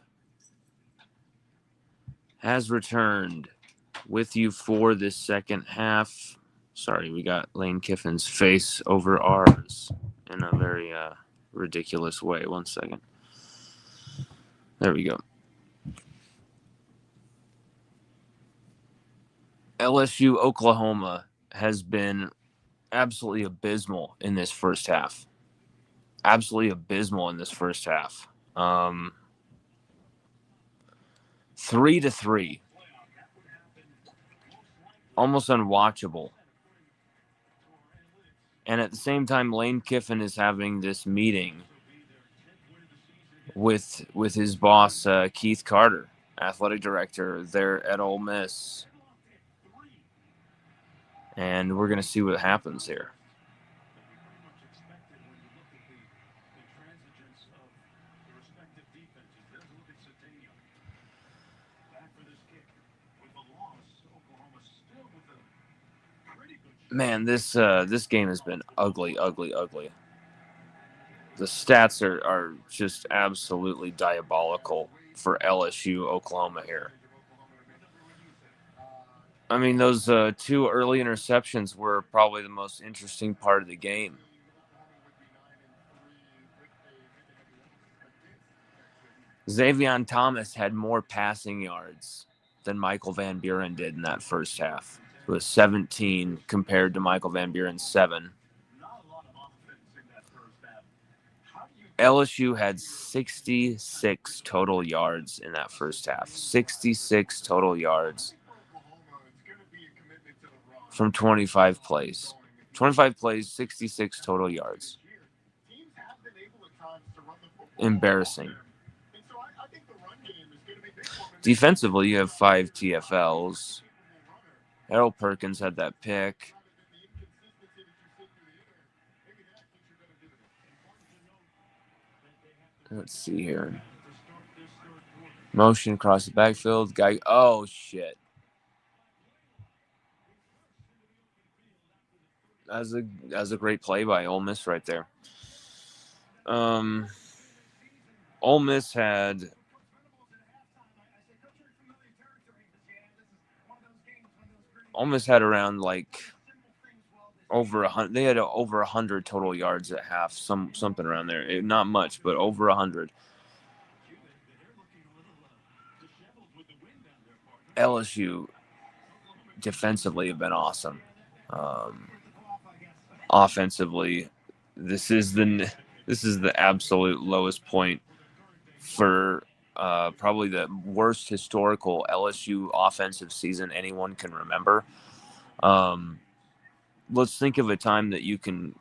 has returned with you for this second half. Sorry, we got Lane Kiffin's face over ours in a very ridiculous way. 1 second. There we go. LSU Oklahoma has been absolutely abysmal in this first half. Absolutely abysmal in this first half. 3-3. Almost unwatchable. And at the same time, Lane Kiffin is having this meeting with his boss, Keith Carter, athletic director there at Ole Miss. And we're going to see what happens here. Man, this game has been ugly. The stats are just absolutely diabolical for LSU Oklahoma here. I mean, those 2 early interceptions were probably the most interesting part of the game. Xavier Thomas had more passing yards than Michael Van Buren did in that first half. It was 17 compared to Michael Van Buren's 7. LSU had 66 total yards in that first half. 66 total yards from 25 plays. 25 plays, 66 total yards. Embarrassing. Defensively, you have 5 TFLs. Harold Perkins had that pick. Let's see here. Motion across the backfield. Guy. Oh, shit. That's a great play by Ole Miss right there. Ole Miss had around like over 100. They had over 100 total yards at half. Something around there. Not much, but over 100. LSU defensively have been awesome. Offensively, this is the absolute lowest point for probably the worst historical LSU offensive season anyone can remember. Let's think of a time that you can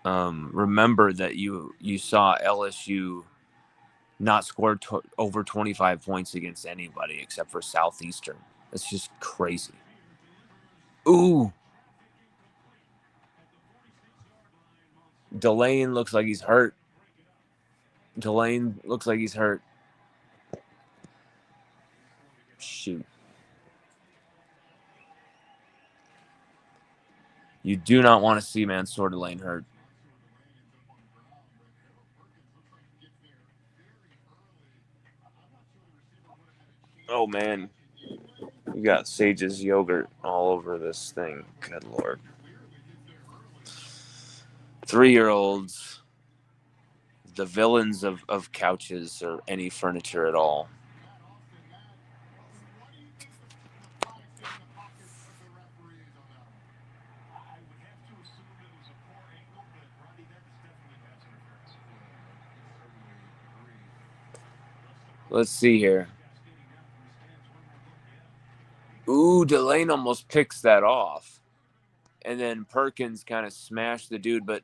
remember that you saw LSU not score over 25 points against anybody except for Southeastern. It's just crazy. Ooh. Delane looks like he's hurt. Shoot. You do not want to see Mansour Delane hurt. Oh, man. You got Sage's yogurt all over this thing. Good Lord. 3-year-olds, the villains of couches or any furniture at all. Let's see here. Ooh, Delane almost picks that off. And then Perkins kind of smashed the dude, but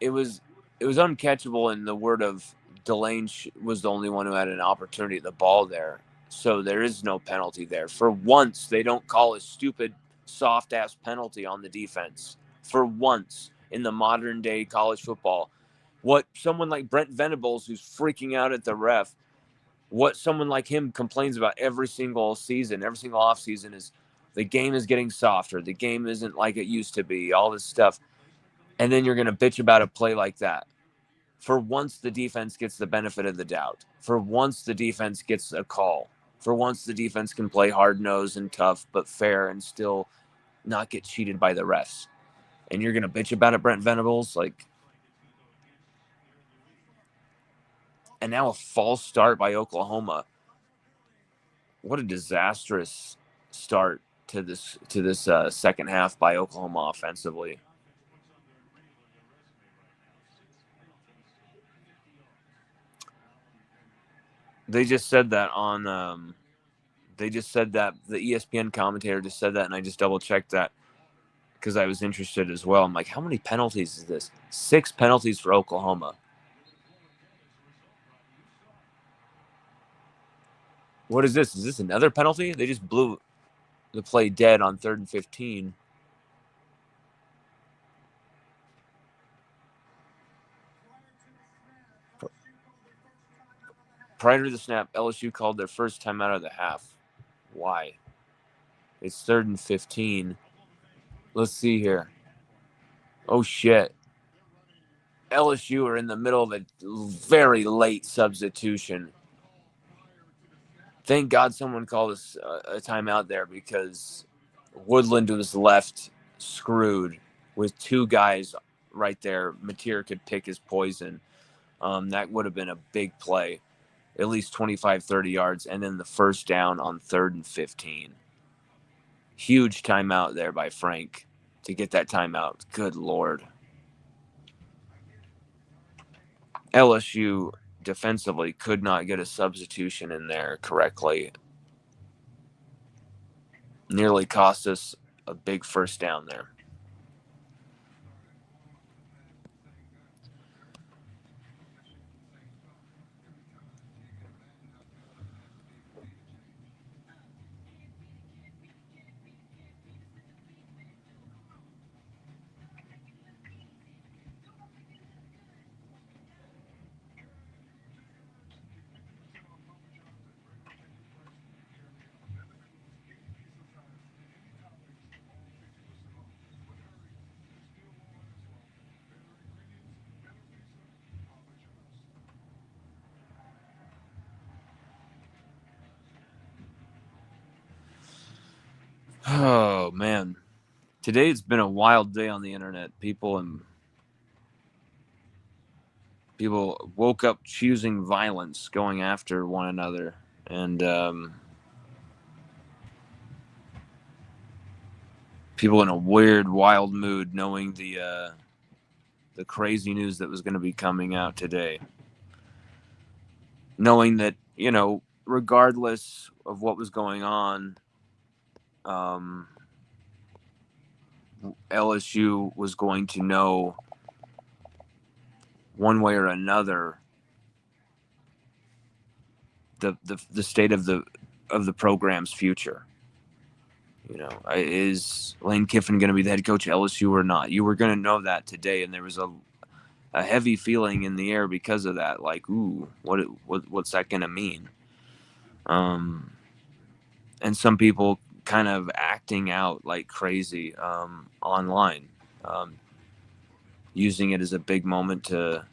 it was uncatchable in the word of Delane was the only one who had an opportunity at the ball there. So there is no penalty there. For once, they don't call a stupid, soft-ass penalty on the defense. For once in the modern day college football. What someone like Brent Venables, who's freaking out at the ref, what someone like him complains about every single season, every single offseason is the game is getting softer. The game isn't like it used to be, all this stuff. And then you're going to bitch about a play like that. For once, the defense gets the benefit of the doubt. For once, the defense gets a call. For once, the defense can play hard-nosed and tough, but fair, and still not get cheated by the refs. And you're going to bitch about it, Brent Venables? Like, and now a false start by Oklahoma. What a disastrous start to this second half by Oklahoma offensively. They just said that on they just said that the ESPN commentator just said that, and I just double checked that because I was interested as well. I'm like, how many penalties is this? 6 penalties for Oklahoma. What is this? Is this another penalty? They just blew the play dead on 3rd and 15. Prior to the snap, LSU called their first timeout of the half. Why? It's 3rd and 15. Let's see here. Oh, shit. LSU are in the middle of a very late substitution. Thank God someone called us a timeout there, because Woodland was left screwed with 2 guys right there. Mateer could pick his poison. That would have been a big play, at least 25, 30 yards, and then the first down on 3rd and 15. Huge timeout there by Frank to get that timeout. Good Lord. LSU defensively could not get a substitution in there correctly. Nearly cost us a big first down there. Oh, man. Today's been a wild day on the internet. People woke up choosing violence, going after one another, and people in a weird, wild mood, knowing the crazy news that was going to be coming out today. Knowing that, regardless of what was going on, LSU was going to know one way or another the state of the program's future. Is Lane Kiffin going to be the head coach at LSU or not? You were going to know that today, and there was a heavy feeling in the air because of that. Like, ooh, what's that going to mean? And some people kind of acting out like crazy online, using it as a big moment to.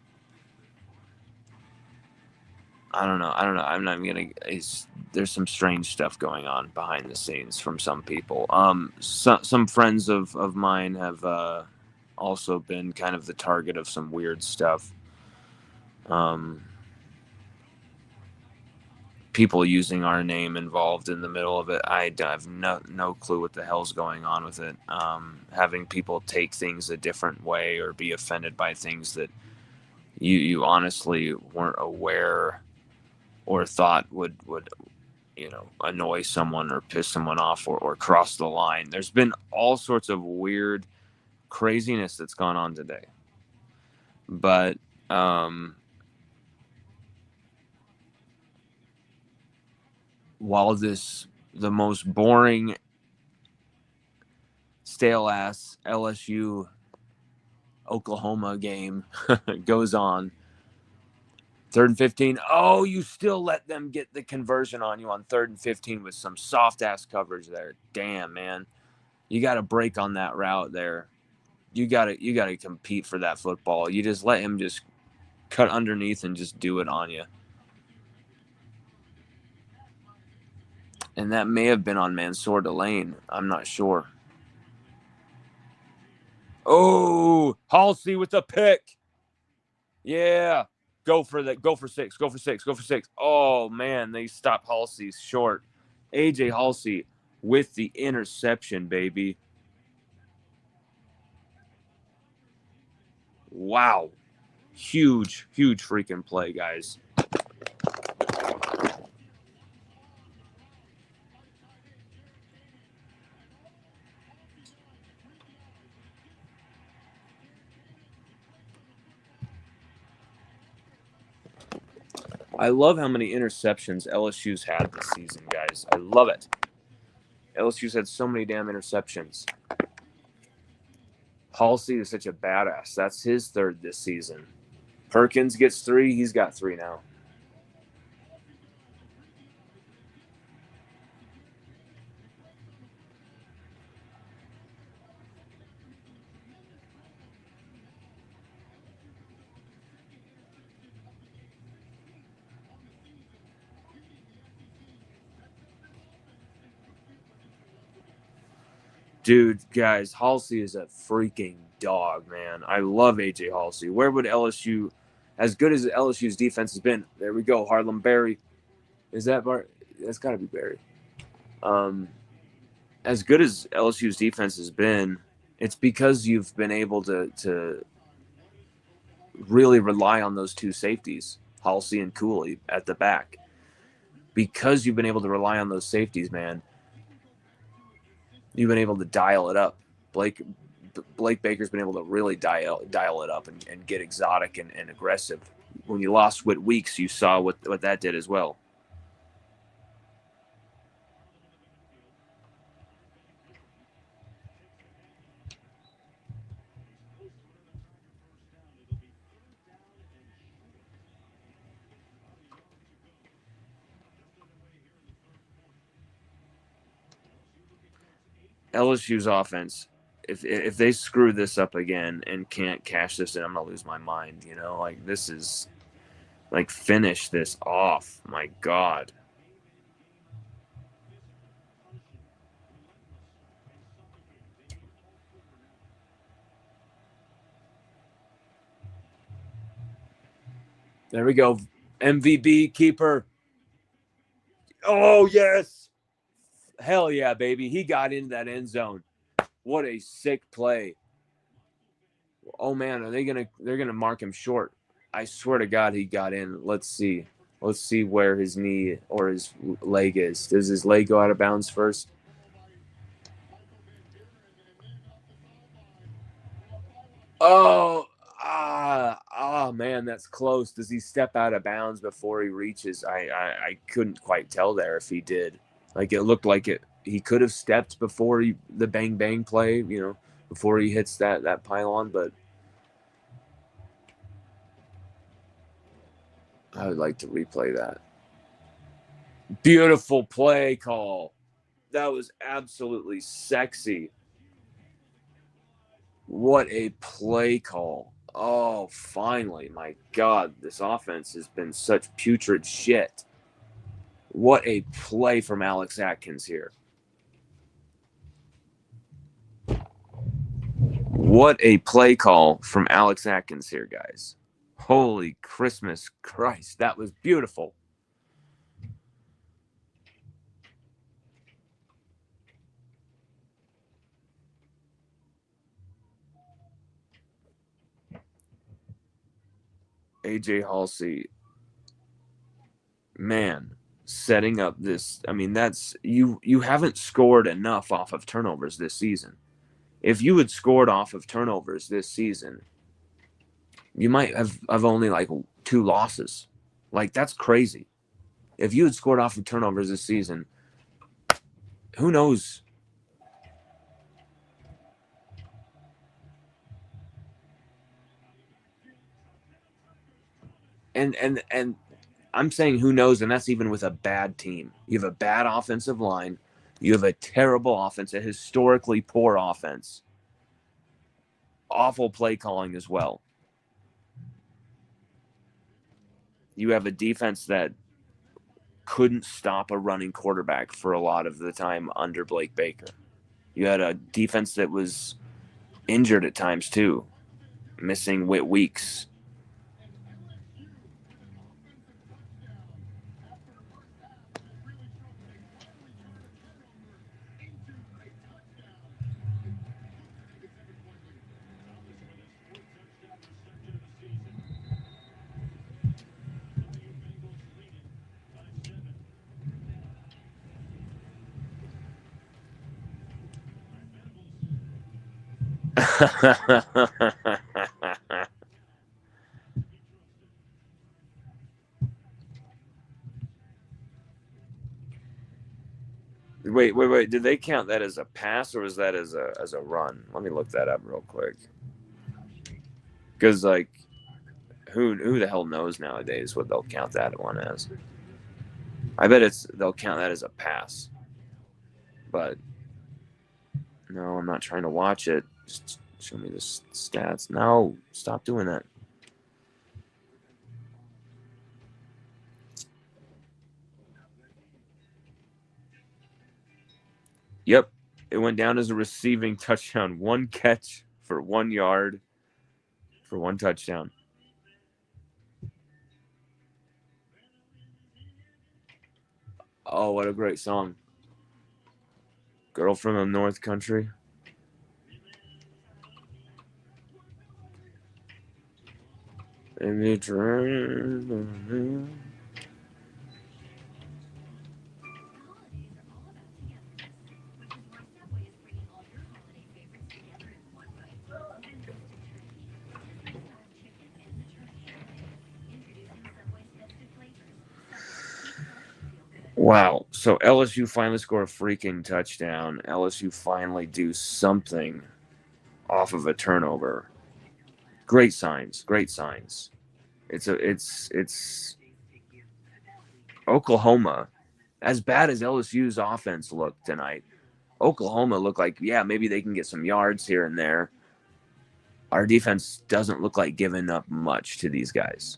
I don't know. I'm not gonna. There's some strange stuff going on behind the scenes from some people. Some friends of mine have also been kind of the target of some weird stuff. People using our name involved in the middle of it. I have no clue what the hell's going on with it. Having people take things a different way or be offended by things that you honestly weren't aware or thought would annoy someone or piss someone off or cross the line. There's been all sorts of weird craziness that's gone on today. But while the most boring, stale ass LSU Oklahoma game goes on, 3rd and 15. Oh, you still let them get the conversion on you on 3rd and 15 with some soft ass coverage there. Damn, man. You got a break on that route there. you gotta compete for that football. You just let him just cut underneath and just do it on you. And that may have been on Mansour Delane. I'm not sure. Oh, Halsey with the pick. Yeah. Go for 6. Go for 6. Go for 6. Oh, man. They stopped Halsey short. AJ Halsey with the interception, baby. Wow. Huge freaking play, guys. I love how many interceptions LSU's had this season, guys. I love it. LSU's had so many damn interceptions. Halsey is such a badass. That's his 3rd this season. Perkins gets 3. He's got 3 now. Dude, guys, Halsey is a freaking dog, man. I love AJ Halsey. Where would LSU, as good as LSU's defense has been, there we go, Harlem Berry. Is that Bar? That's got to be Berry. As good as LSU's defense has been, it's because you've been able to really rely on those 2 safeties, Halsey and Cooley, at the back. Because you've been able to rely on those safeties, man, you've been able to dial it up. Blake Baker's been able to really dial it up and get exotic and aggressive. When you lost Whit Weeks, you saw what that did as well. LSU's offense, if they screw this up again and can't cash this in, I'm gonna lose my mind. You know, like this is like finish this off. My God. There we go. MVB keeper. Oh yes. Hell yeah, baby. He got into that end zone. What a sick play. Oh man, they're gonna mark him short. I swear to God he got in. Let's see. Let's see where his knee or his leg is. Does his leg go out of bounds first? Oh, man, that's close. Does he step out of bounds before he reaches? I couldn't quite tell there if he did. Like it looked like it. He could have stepped before the bang bang play, you know, before he hits that pylon. But I would like to replay that. Beautiful play call. That was absolutely sexy. What a play call. Oh, finally. My God, this offense has been such putrid shit. What a play from Alex Atkins here. What a play call from Alex Atkins here, guys. Holy Christmas Christ. That was beautiful. AJ Halsey, man, setting up this. I mean, that's you haven't scored enough off of turnovers this season. If you had scored off of turnovers this season, you might have only like 2 losses. Like that's crazy. If you had scored off of turnovers this season, who knows? And I'm saying who knows, and that's even with a bad team. You have a bad offensive line. You have a terrible offense, a historically poor offense. awful play calling as well. You have a defense that couldn't stop a running quarterback for a lot of the time under Blake Baker. You had a defense that was injured at times too, missing weeks. Wait. Did they count that as a pass or was that as a run? Let me look that up real quick. Because like, who the hell knows nowadays what they'll count that one as? I bet they'll count that as a pass. But no, I'm not trying to watch it. Just show me the stats. No, stop doing that. Yep, it went down as a receiving touchdown. 1 catch for 1 yard for 1 touchdown. Oh, what a great song. Girl from the North Country. Wow. So LSU finally score a freaking touchdown. LSU finally do something off of a turnover. Great signs. Great signs. It's Oklahoma. As bad as LSU's offense looked tonight, Oklahoma looked like, yeah, maybe they can get some yards here and there. Our defense doesn't look like giving up much to these guys.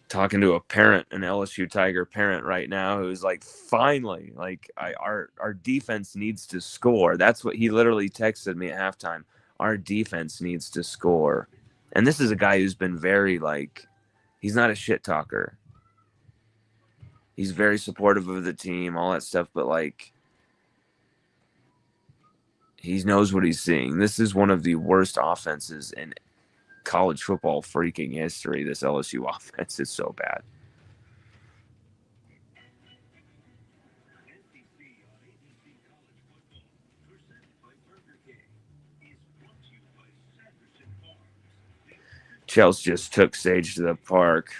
Talking to a parent, an LSU Tiger parent right now, who's like, finally, like our defense needs to score. That's what he literally texted me at halftime. Our defense needs to score. And this is a guy who's been very like, he's not a shit talker. He's very supportive of the team, all that stuff, but like, he knows what he's seeing. This is one of the worst offenses in college football freaking history. This LSU offense is so bad. Chelsea just took Sage to the park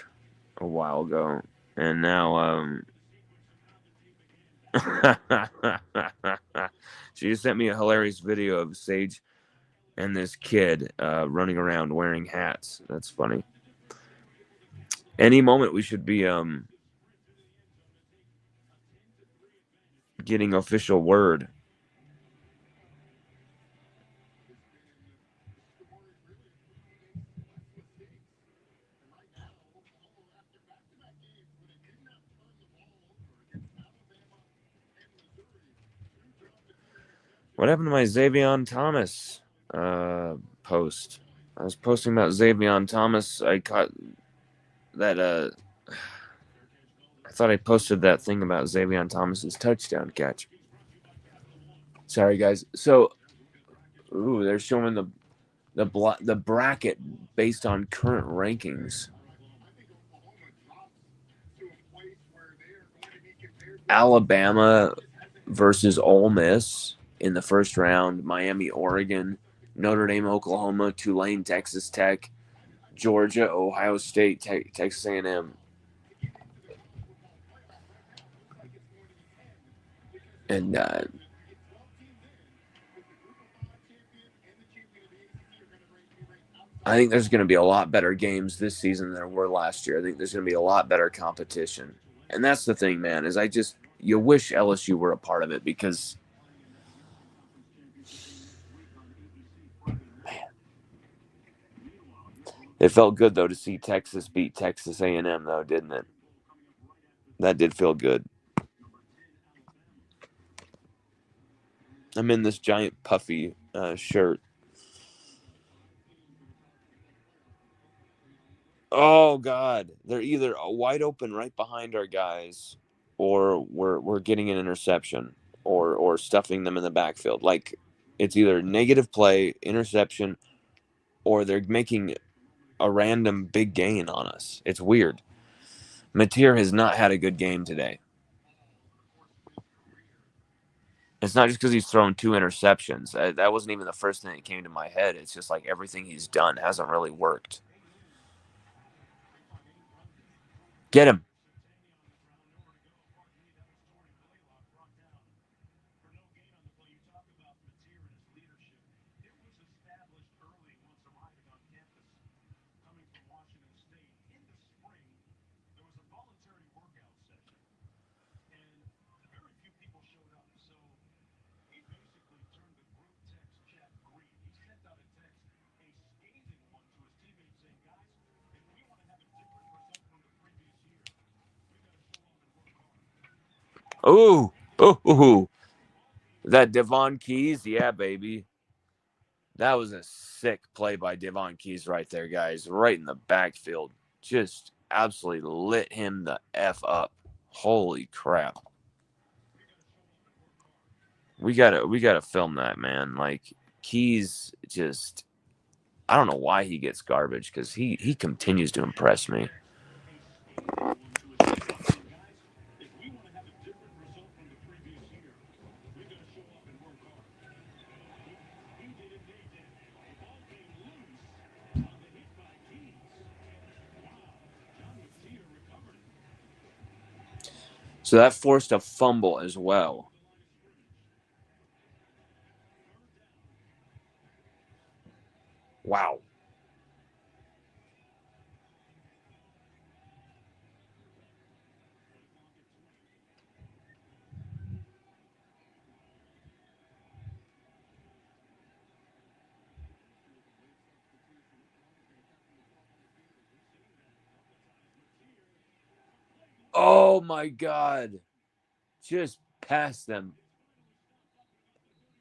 a while ago, and now she just sent me a hilarious video of Sage and this kid running around wearing hats. That's funny. Any moment we should be getting official word. What happened to my Xavier Thomas post? I was posting about Xavier Thomas. I caught that. I thought I posted that thing about Xavier Thomas's touchdown catch. Sorry, guys. So, they're showing the bracket based on current rankings. Alabama versus Ole Miss in the first round. Miami, Oregon, Notre Dame, Oklahoma, Tulane, Texas Tech, Georgia, Ohio State, Texas A&M. And I think there's going to be a lot better games this season than there were last year. I think there's going to be a lot better competition. And that's the thing, man, is you wish LSU were a part of it because, man, it felt good, though, to see Texas beat Texas A&M, though, didn't it? That did feel good. I'm in this giant puffy shirt. Oh God, they're either wide open right behind our guys, or we're getting an interception, or stuffing them in the backfield. Like it's either negative play, interception, or they're making a random big gain on us. It's weird. Mateer has not had a good game today. It's not just because he's thrown 2 interceptions. That wasn't even the first thing that came to my head. It's just like everything he's done hasn't really worked. Get him. Ooh, ooh. That Devon Keys, yeah, baby. That was a sick play by Devon Keys right there, guys. Right in the backfield. Just absolutely lit him the F up. Holy crap. We gotta film that, man. Like Keys just I don't know why he gets garbage because he continues to impress me. So that forced a fumble as well. Wow. Oh my God. Just past them.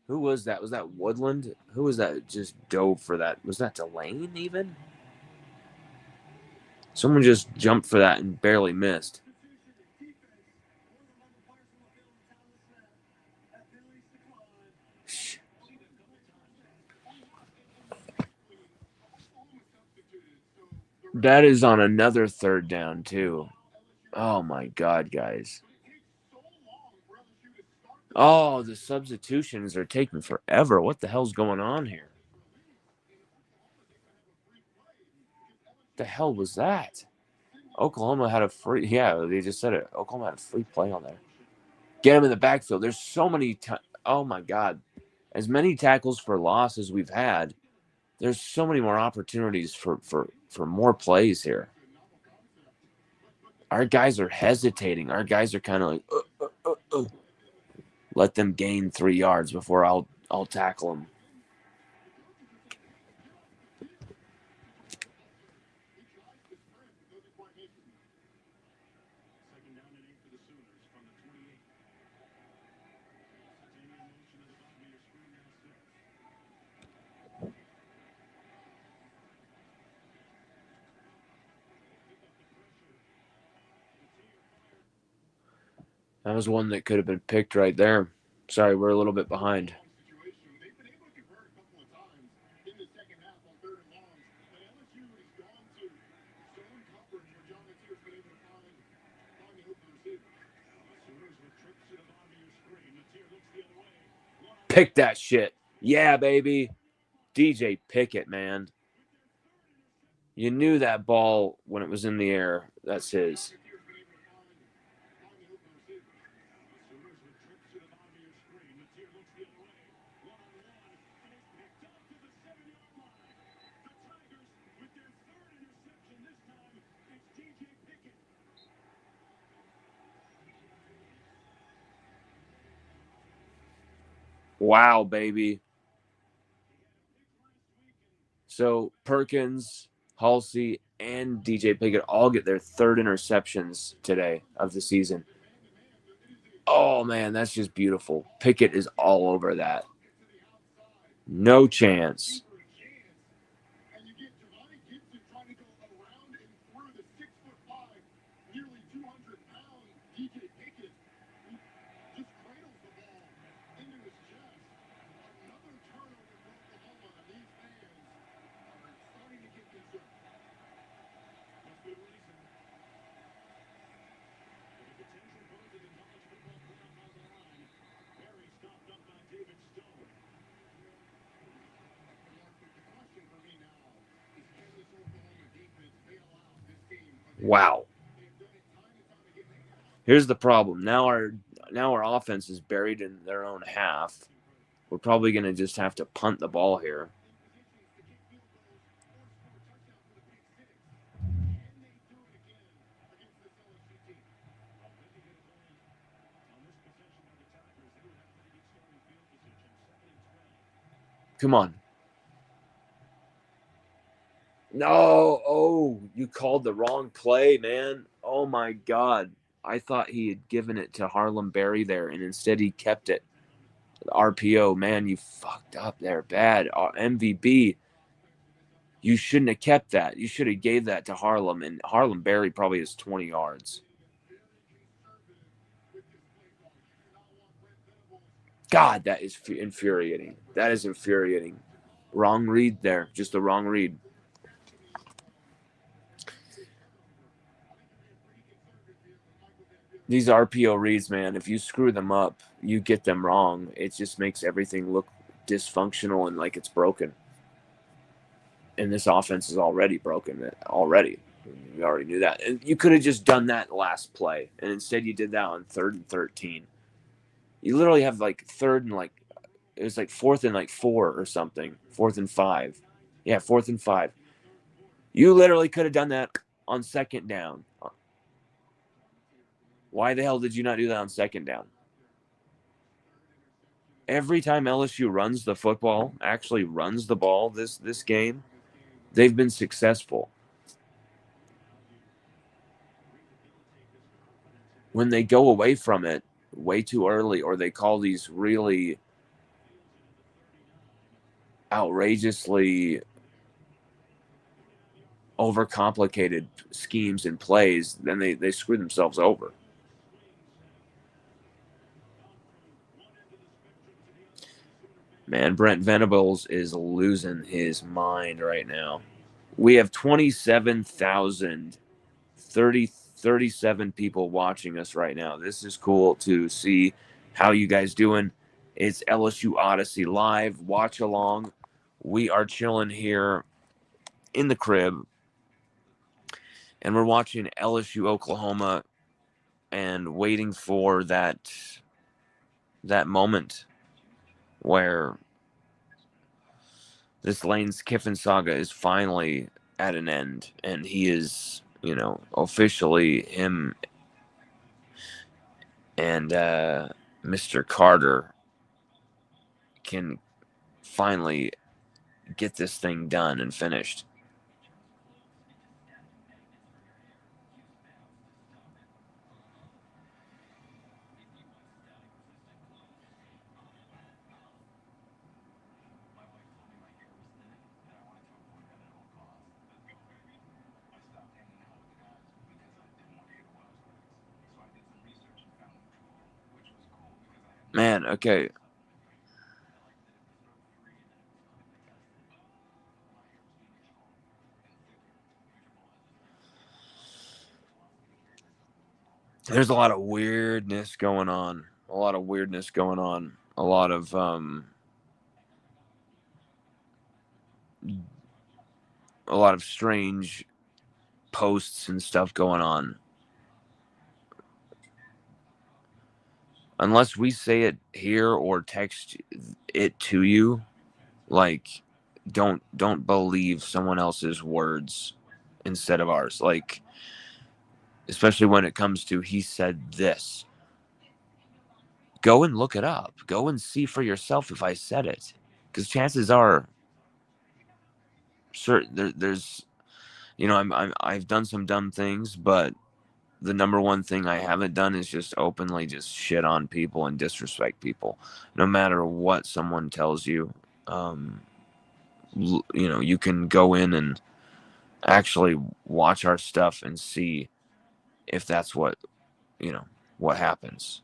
Who was that? Was that Woodland? Who was that just dove for that? Was that Delane even? Someone just jumped for that and barely missed. That is on another third down, too. Oh my God, guys. Oh, the substitutions are taking forever. What the hell's going on here? The hell was that? Oklahoma had a free. Yeah, they just said it. Oklahoma had a free play on there. Get him in the backfield. There's so many. Oh my God. As many tackles for loss as we've had, there's so many more opportunities for more plays here. Our guys are hesitating. Our guys are kind of like, let them gain 3 yards before I'll tackle them. That was one that could have been picked right there. Sorry, we're a little bit behind. Pick that shit. Yeah, baby. DJ Pickett, man. You knew that ball when it was in the air. That's his. Wow, baby. So Perkins, Halsey, and DJ Pickett all get their third interceptions today of the season. Oh, man, that's just beautiful. Pickett is all over that. No chance. And you get Devontae Gibson trying to go around and through the 6'5", nearly 200-pound DJ Pickett, who just cradles the ball into his chest. Another turnover for Oklahoma, and these fans are starting to get concerned. Must be a reason. With the potential buzz of the college football playoff on the line, Barry stopped up by David Stone. The question for me now is, can this Oklahoma defense bail out this game? Wow. They've done it time and time again. Here's the problem. Now our offense is buried in their own half. We're probably going to just have to punt the ball here. Come on. No. Oh, you called the wrong play, man. Oh, my God. I thought he had given it to Harlem Berry there, and instead he kept it. RPO, man, you fucked up there. Bad. MVB. You shouldn't have kept that. You should have gave that to Harlem, and Harlem Berry probably has 20 yards. God, that is infuriating. That is infuriating. Wrong read there. Just the wrong read. These RPO reads, man, if you screw them up, you get them wrong. It just makes everything look dysfunctional and like it's broken. And this offense is already broken. Already. We already knew that. And you could have just done that last play. And instead you did that on 3rd and 13. You literally have like third and like, it was like 4th and like 4 or something. 4th and 5. Yeah, 4th and 5. You literally could have done that on 2nd down. Why the hell did you not do that on 2nd down? Every time LSU runs the football, actually runs the ball this game, they've been successful. When they go away from it way too early, or they call these really outrageously overcomplicated schemes and plays, then they screw themselves over. Man, Brent Venables is losing his mind right now. We have 37 people watching us right now. This is cool to see. How you guys doing? It's LSU Odyssey live. Watch along. We are chilling here in the crib, and we're watching LSU Oklahoma and waiting for that moment where this Lane's Kiffin saga is finally at an end, and he is, officially him and Mr. Carter can finally get this thing done and finished. Man, okay. There's a lot of weirdness going on. A lot of strange posts and stuff going on. Unless we say it here or text it to you, like don't believe someone else's words instead of ours. Like, especially when it comes to he said this. go and look it up. Go and see for yourself if I said it, because chances are, there's, I've done some dumb things, but the number one thing I haven't done is just openly just shit on people and disrespect people, no matter what someone tells you. Um, you can go in and actually watch our stuff and see if that's what happens.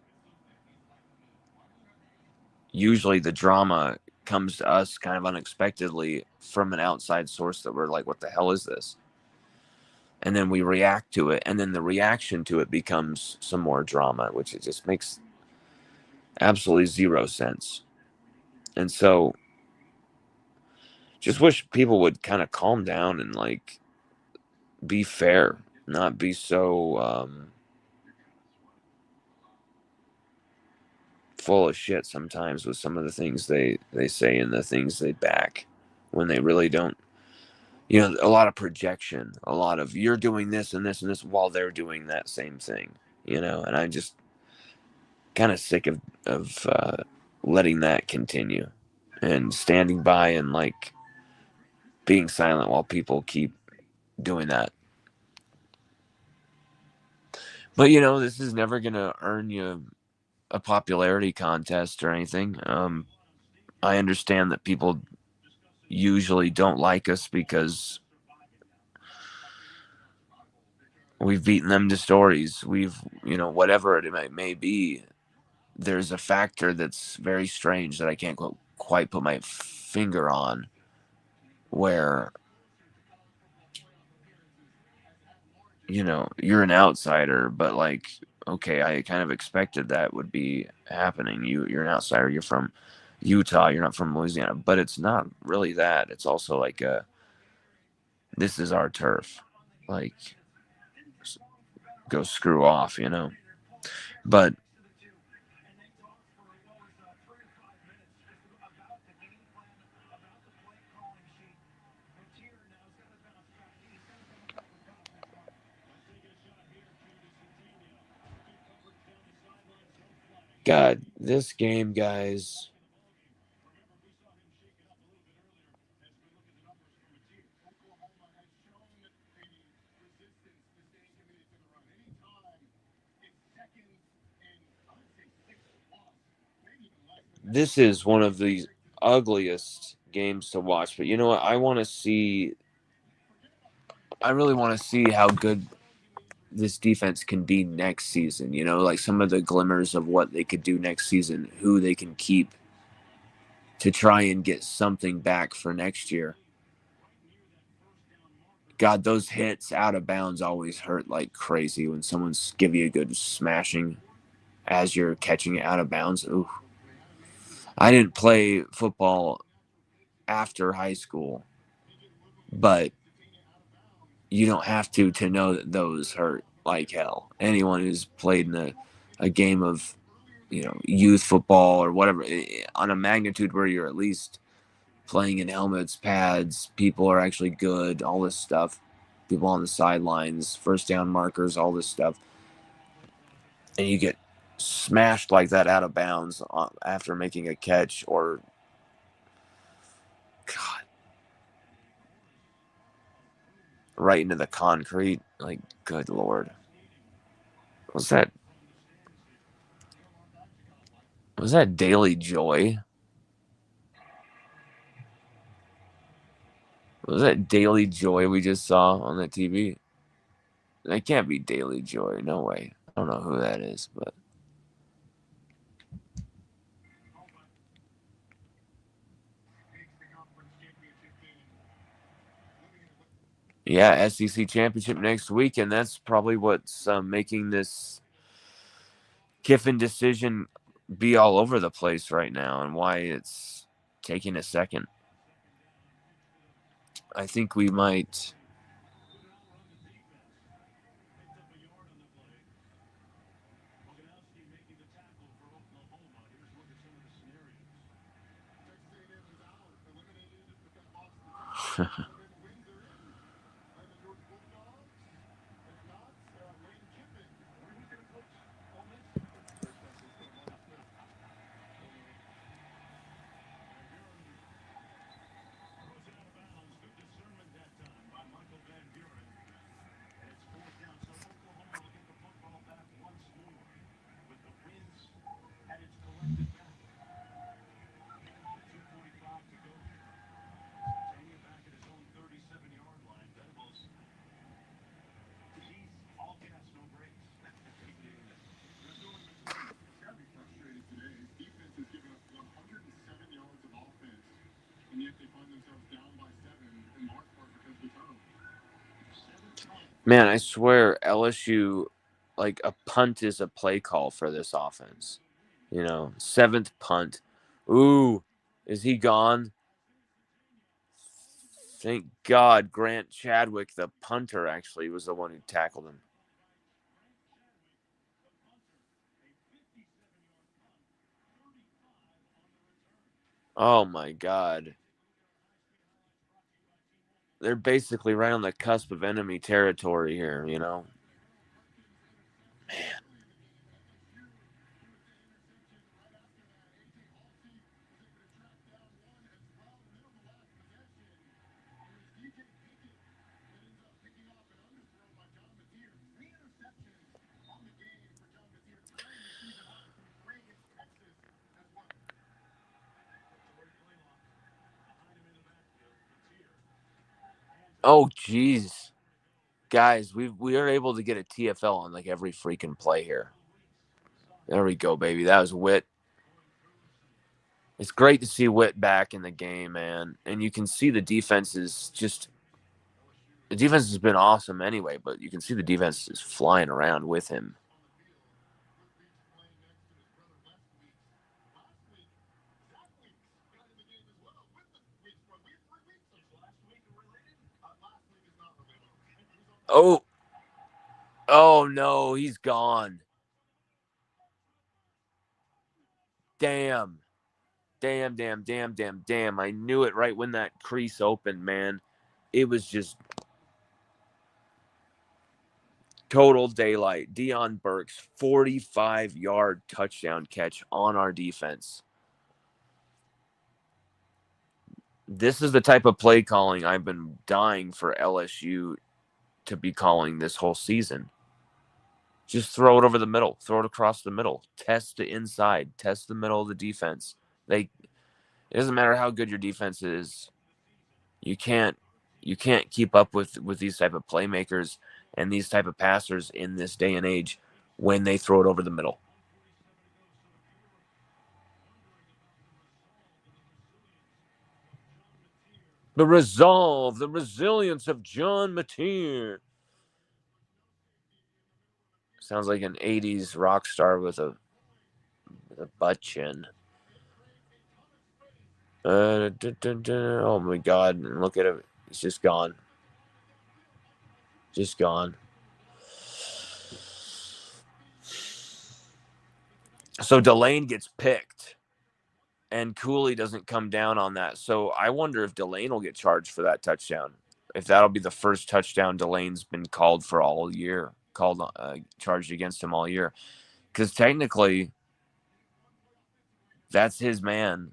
Usually the drama comes to us kind of unexpectedly from an outside source that we're like, what the hell is this? And then we react to it, and then the reaction to it becomes some more drama, which it just makes absolutely zero sense. And so just wish people would kind of calm down and like be fair, not be so full of shit sometimes with some of the things they say and the things they back when they really don't. A lot of projection, a lot of you're doing this and this and this while they're doing that same thing, and I'm just kind of sick of letting that continue and standing by and like being silent while people keep doing that. But this is never gonna earn you a popularity contest or anything. I understand that people usually don't like us because we've beaten them to stories. We've, whatever it may be. There's a factor that's very strange that I can't quite put my finger on, where you're an outsider, but like, okay, I kind of expected that would be happening. You're an outsider. You're from Utah. You're not from Louisiana, but it's not really that. It's also like this is our turf. Like, go screw off. But God, this game, guys. This is one of the ugliest games to watch, but you know what? I really want to see how good this defense can be next season. Like some of the glimmers of what they could do next season, who they can keep to try and get something back for next year. God, those hits out of bounds always hurt like crazy when someone's give you a good smashing as you're catching it out of bounds. Ooh. I didn't play football after high school, but you don't have to know that those hurt like hell. Anyone who's played in a game of youth football or whatever on a magnitude where you're at least playing in helmets, pads, people are actually good, all this stuff, people on the sidelines, first down markers, all this stuff, and you get smashed like that out of bounds after making a catch, or God, right into the concrete. Like, good Lord. Was that Daily Joy? Was that Daily Joy we just saw on the TV? That can't be Daily Joy. No way. I don't know who that is, but yeah, SEC championship next week, and that's probably what's making this Kiffin decision be all over the place right now, and why it's taking a second. I think we might. Man, I swear LSU, like a punt is a play call for this offense. You know, seventh punt. Ooh, is he gone? Thank God Grant Chadwick, the punter, actually was the one who tackled him. Oh my God. They're basically right on the cusp of enemy territory here, you know? Oh, jeez. Guys, we are able to get a TFL on like every freaking play here. There we go, baby. That was Witt. It's great to see Witt back in the game, man. And you can see the defense has been awesome anyway, but you can see the defense is flying around with him. Oh, oh no, he's gone. Damn. Damn, damn, damn, damn, damn. I knew it right when that crease opened, man. It was just total daylight. Deion Burks, 45-yard touchdown catch on our defense. This is the type of play calling I've been dying for LSU to be calling this whole season. Just throw it over the middle, throw it across the middle, test the inside, test the middle of the defense. It doesn't matter how good your defense is. You can't keep up with these type of playmakers and these type of passers in this day and age when they throw it over the middle. The resolve, the resilience of John Mateer. Sounds like an 80s rock star with a butt chin. Oh my God. Look at it. It's just gone. Just gone. So Delane gets picked and Cooley doesn't come down on that. So I wonder if Delane will get charged for that touchdown. If that'll be the first touchdown Delane's been called for all year, charged against him all year. Because technically, that's his man.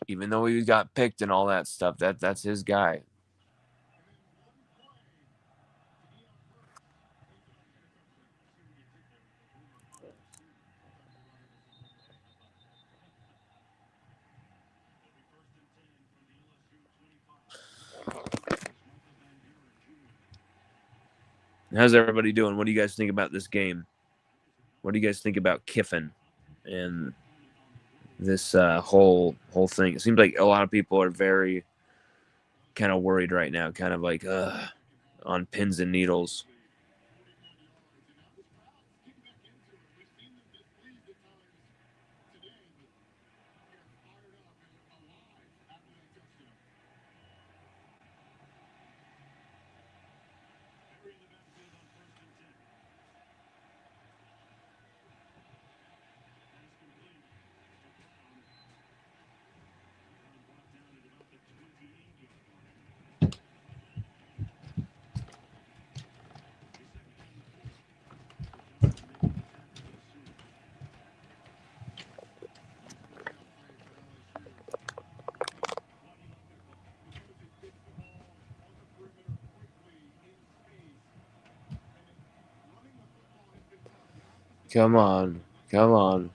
Even though he got picked and all that stuff, that's his guy. How's everybody doing? What do you guys think about this game? What do you guys think about Kiffin and this whole thing? It seems like a lot of people are very kind of worried right now, kind of like on pins and needles. Come on. Come on.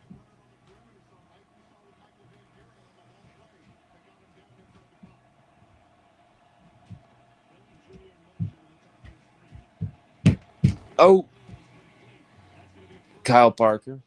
Oh, Kyle Parker.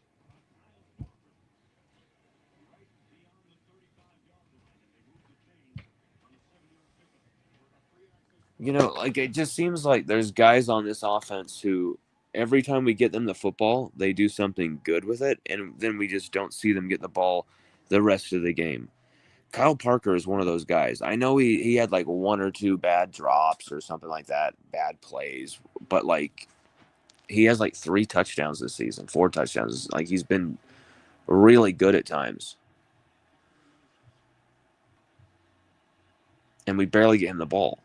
like it just seems like there's guys on this offense who every time we get them the football, they do something good with it, and then we just don't see them get the ball the rest of the game. Kyle Parker is one of those guys. I know he had like one or two bad drops or something like that, bad plays, but like he has like 3 touchdowns this season, 4 touchdowns. Like he's been really good at times, and we barely get him the ball.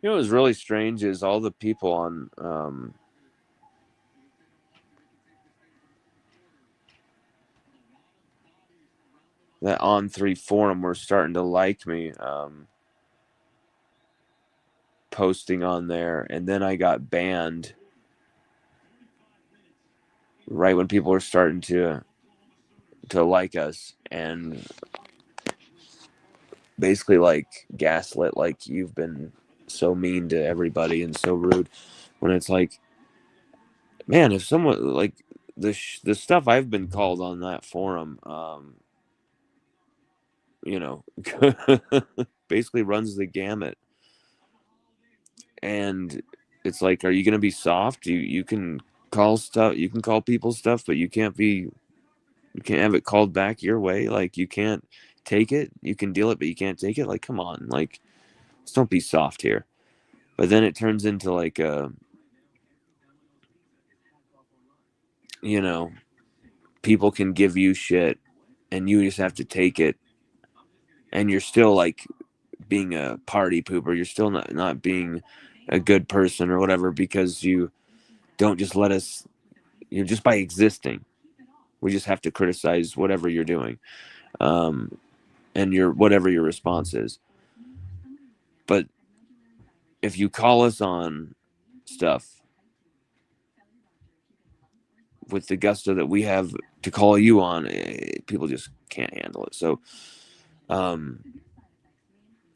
What was really strange is all the people on that On3 forum were starting to like me, posting on there, and then I got banned right when people were starting to like us and basically like gaslit, like you've been so mean to everybody and so rude, when it's like, man, if someone like the stuff I've been called on that forum, you know, basically runs the gamut. And it's like, are you going to be soft? You can call stuff, you can call people stuff, but you can't have it called back your way. Like you can't take it. You can deal it, but you can't take it. Like, come on, like let's don't be soft here. But then it turns into like you know, people can give you shit and you just have to take it, and you're still like being a party pooper. You're still not being a good person or whatever, because you don't just let us, just by existing, we just have to criticize whatever you're doing, um, and your whatever your response is. But if you call us on stuff with the gusto that we have to call you on, people just can't handle it. So um,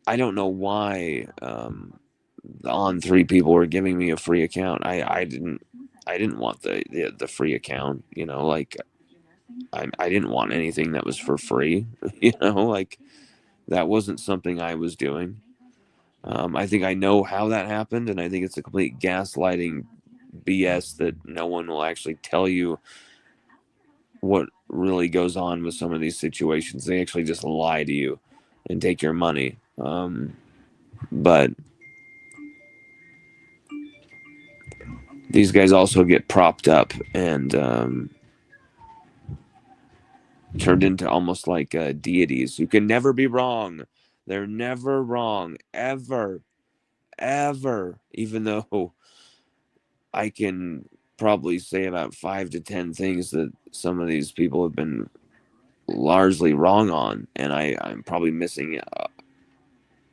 I don't know why the On3 people were giving me a free account. I didn't want the free account. Like I didn't want anything that was for free. Like that wasn't something I was doing. I think I know how that happened, and I think it's a complete gaslighting BS that no one will actually tell you what really goes on with some of these situations. They actually just lie to you and take your money. But these guys also get propped up and turned into almost like deities who can never be wrong. They're never wrong, ever, ever. Even though I can probably say about 5 to 10 things that some of these people have been largely wrong on, and I'm probably missing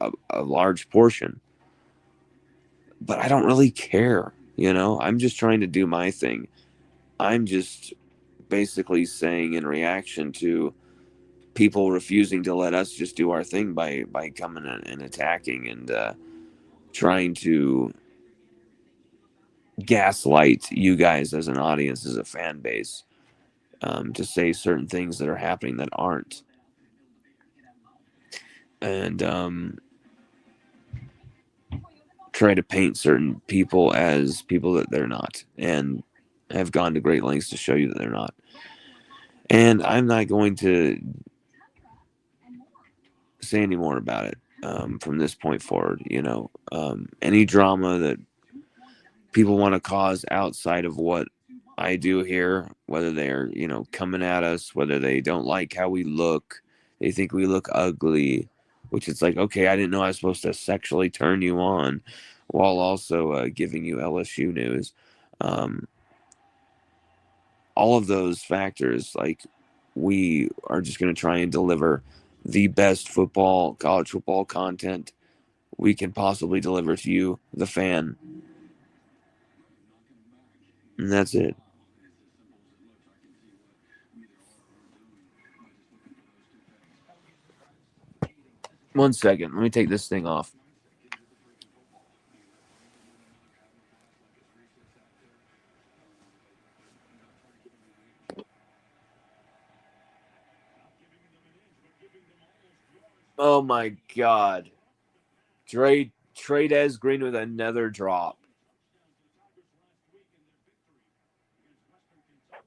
a large portion. But I don't really care. I'm just trying to do my thing. I'm just basically saying in reaction to people refusing to let us just do our thing by coming and attacking and trying to gaslight you guys as an audience, as a fan base, to say certain things that are happening that aren't, and try to paint certain people as people that they're not, and have gone to great lengths to show you that they're not. And I'm not going to say any more about it from this point forward. Any drama that people want to cause outside of what I do here, whether they're, coming at us, whether they don't like how we look, they think we look ugly, which it's like, okay, I didn't know I was supposed to sexually turn you on while also giving you LSU news. Um, all of those factors, like, we are just going to try and deliver the best college football content we can possibly deliver to you, the fan. And that's it. One second. Let me take this thing off. Oh my God. Trades Green with another drop.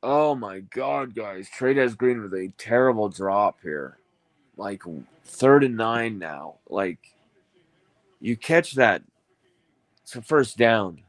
Oh my God, guys. Trades Green with a terrible drop here. Like 3rd and 9 now. Like you catch that. It's a first down.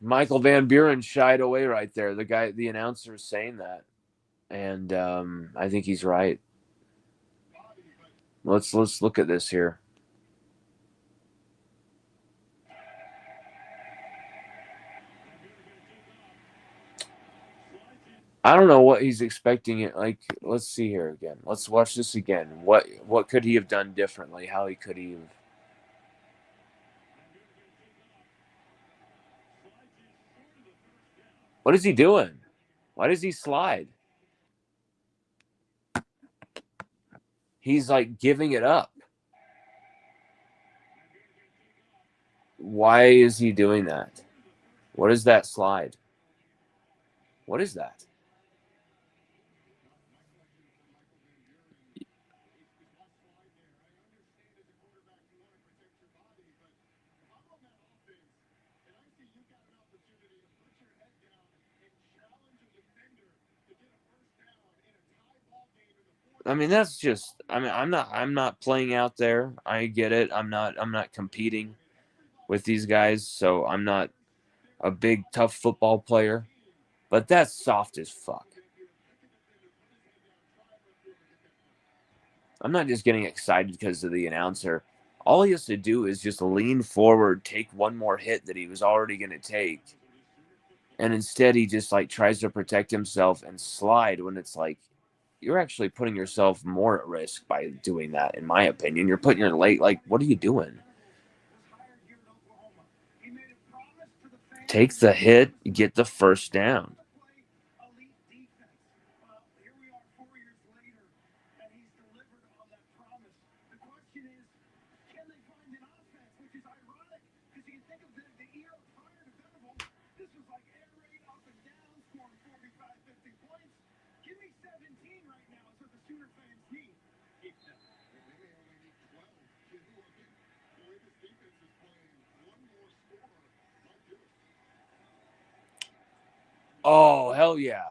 Michael Van Buren shied away right there. The announcer is saying that, and I think he's right. Let's look at this here. I don't know what he's expecting it. Like, let's see here again. Let's watch this again. What could he have done differently? How he could he have? What is he doing? Why does he slide? He's like giving it up. Why is he doing that? What is that slide? What is that? I mean, that's just. I mean, I'm not playing out there. I get it. I'm not competing with these guys, so I'm not a big tough football player. But that's soft as fuck. I'm not just getting excited because of the announcer. All he has to do is just lean forward, take one more hit that he was already going to take. And instead, he just like tries to protect himself and slide when it's like you're actually putting yourself more at risk by doing that, in my opinion. You're putting your leg, like, what are you doing? Take the hit, get the first down. Oh, hell yeah.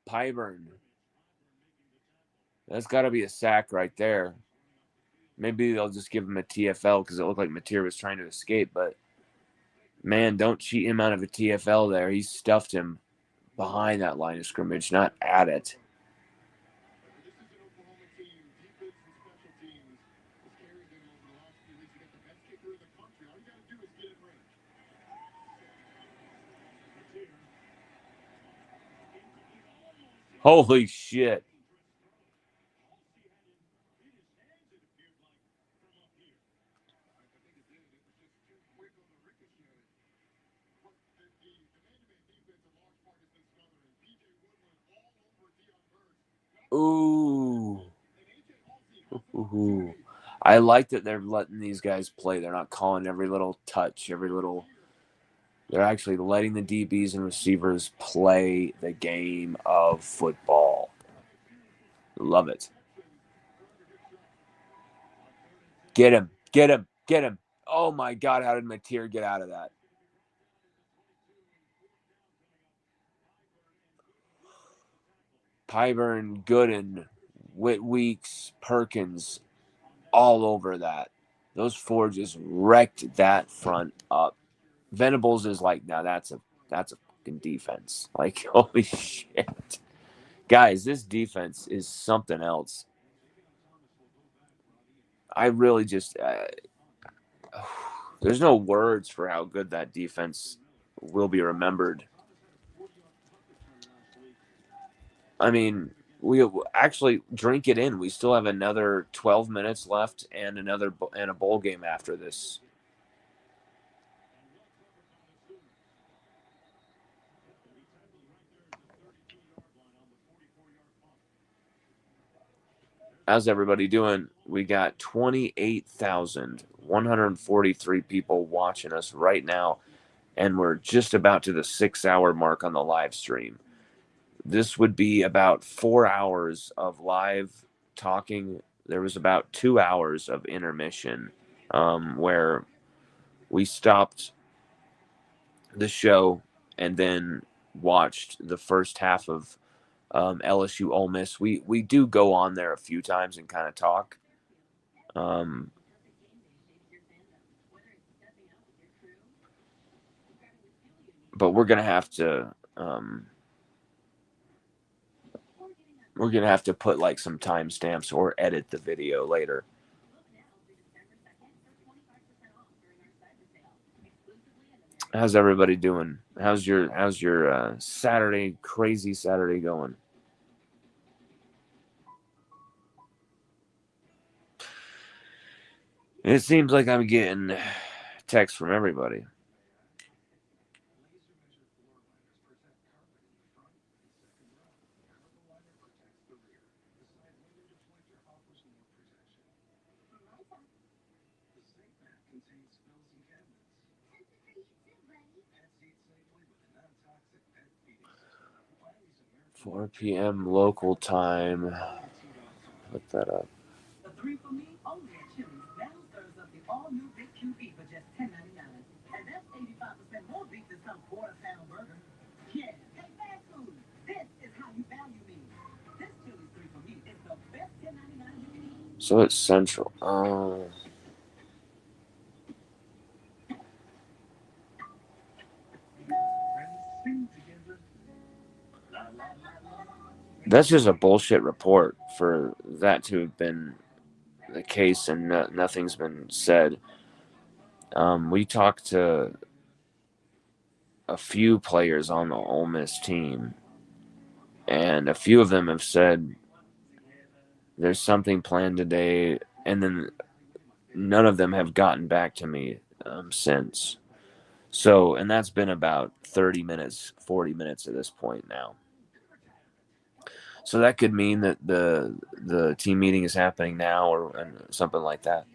Pyburn. That's got to be a sack right there. Maybe they'll just give him a TFL because it looked like Mateer was trying to escape. But man, don't cheat him out of a TFL there. He stuffed him behind that line of scrimmage, not at it. Holy shit. Ooh. Ooh. I like that they're letting these guys play. They're not calling every little touch, every little. They're actually letting the DBs and receivers play the game of football. Love it. Get him. Get him. Get him. Oh my God. How did Mateer get out of that? Pyburn, Gooden, Weeks, Perkins, all over that. Those four just wrecked that front up. Venables is like, now that's a fucking defense. Like, holy shit. Guys, this defense is something else. I really just, there's no words for how good that defense will be remembered. I mean, we actually drink it in. We still have another 12 minutes left and a bowl game after this. How's everybody doing? We got 28,143 people watching us right now, and we're just about to the 6-hour mark on the live stream. This would be about 4 hours of live talking. There was about 2 hours of intermission, where we stopped the show and then watched the first half of LSU Ole Miss. We do go on there a few times and kind of talk. But we're gonna have to put like some timestamps or edit the video later. How's everybody doing? How's your Saturday, crazy Saturday going? It seems like I'm getting texts from everybody. contains spills and cabinets. 4 p.m. local time. Look that up. The 3 for Me only at Chili's now serves up the all-new Big QB for just $10.99. And that's 85% more beef than some quarter-pound burger. Yeah, hey, fast food, this is how you value me. This Chili's 3 for Me is the best $10.99 you can eat. So it's Central. Oh. That's just a bullshit report for that to have been the case and nothing's been said. We talked to a few players on the Ole Miss team, and a few of them have said there's something planned today, and then none of them have gotten back to me since. So, and that's been about 30 minutes, 40 minutes at this point now. So that could mean that the team meeting is happening now or something like that.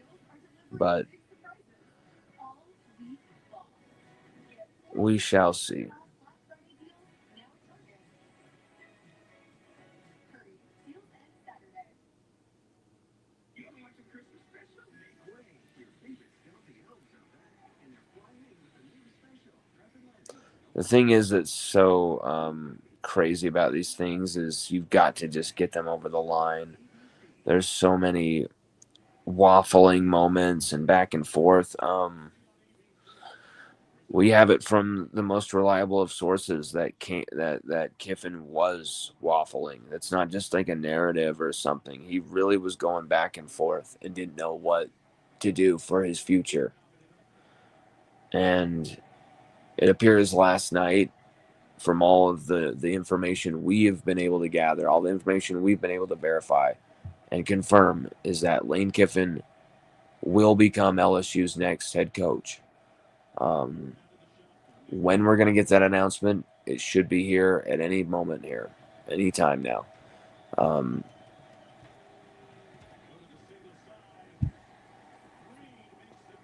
But we shall see. The thing is that's so crazy about these things is you've got to just get them over the line. There's so many waffling moments and back and forth. We have it from the most reliable of sources that Kiffin was waffling. That's not just like a narrative or something. He really was going back and forth and didn't know what to do for his future. And it appears last night, from all of the information we have been able to gather, all the information we've been able to verify and confirm, is that Lane Kiffin will become LSU's next head coach. When we're going to get that announcement, it should be here at any moment here, anytime now.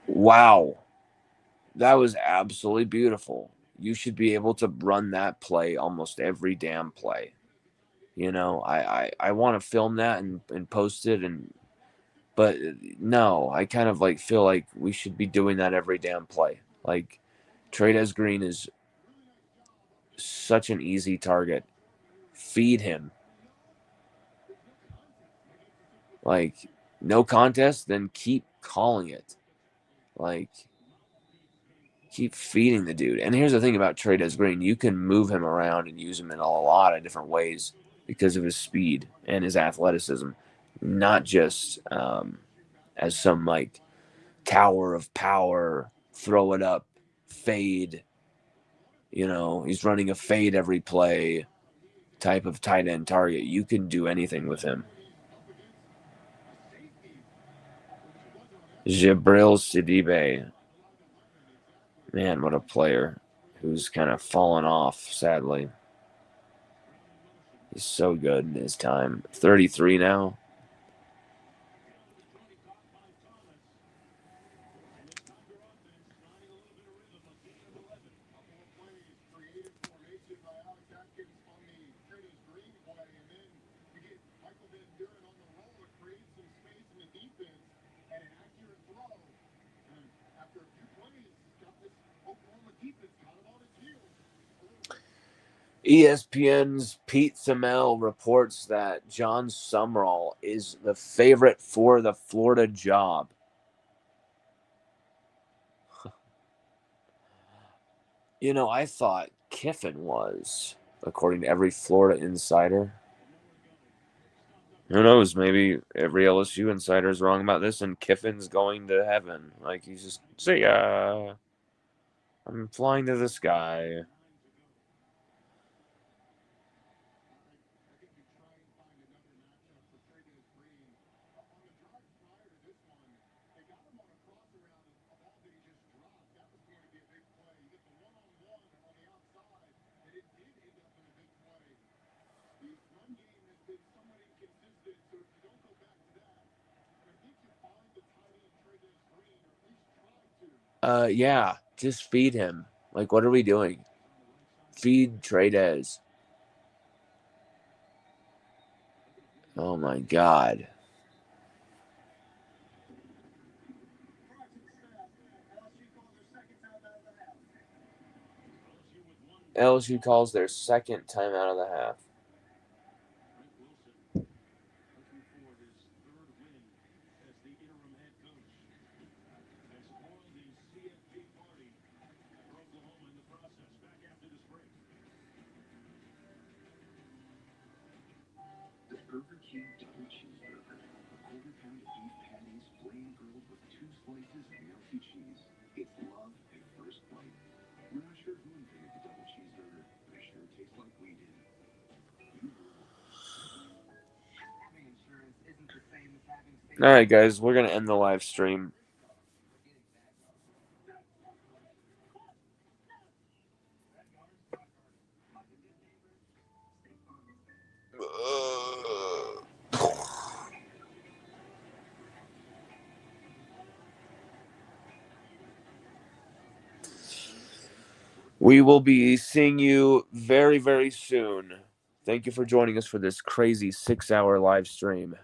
Wow. That was absolutely beautiful. You should be able to run that play almost every damn play. You know, I want to film that and post it, but no, I kind of like feel like we should be doing that every damn play. Like, Trades Green is such an easy target. Feed him. Like, no contest, then keep calling it. Like, Keep feeding the dude. And here's the thing about Trades Green. You can move him around and use him in a lot of different ways because of his speed and his athleticism. Not just as some like tower of power, throw it up, fade. He's running a fade every play type of tight end target. You can do anything with him. Jabril Sidibe. Man, what a player who's kind of fallen off, sadly. He's so good in his time. 33 now. ESPN's Pete Thamel reports that John Sumrall is the favorite for the Florida job. I thought Kiffin was, according to every Florida insider. Who knows? Maybe every LSU insider is wrong about this, and Kiffin's going to heaven. Like, he's just, see ya. I'm flying to the sky. Yeah, just feed him. Like, what are we doing? Feed Trades. Oh my God. LSU calls their second time out of the half. Burger King double cheeseburger. A quarter-pound beef patties, flame grilled with 2 slices of melty cheese. It's love at first bite. We're not sure who invented the double cheeseburger, but it sure tastes like we did. Having insurance isn't the same as having safety. All right, guys, we're going to end the live stream. We will be seeing you very, very soon. Thank you for joining us for this crazy 6-hour live stream.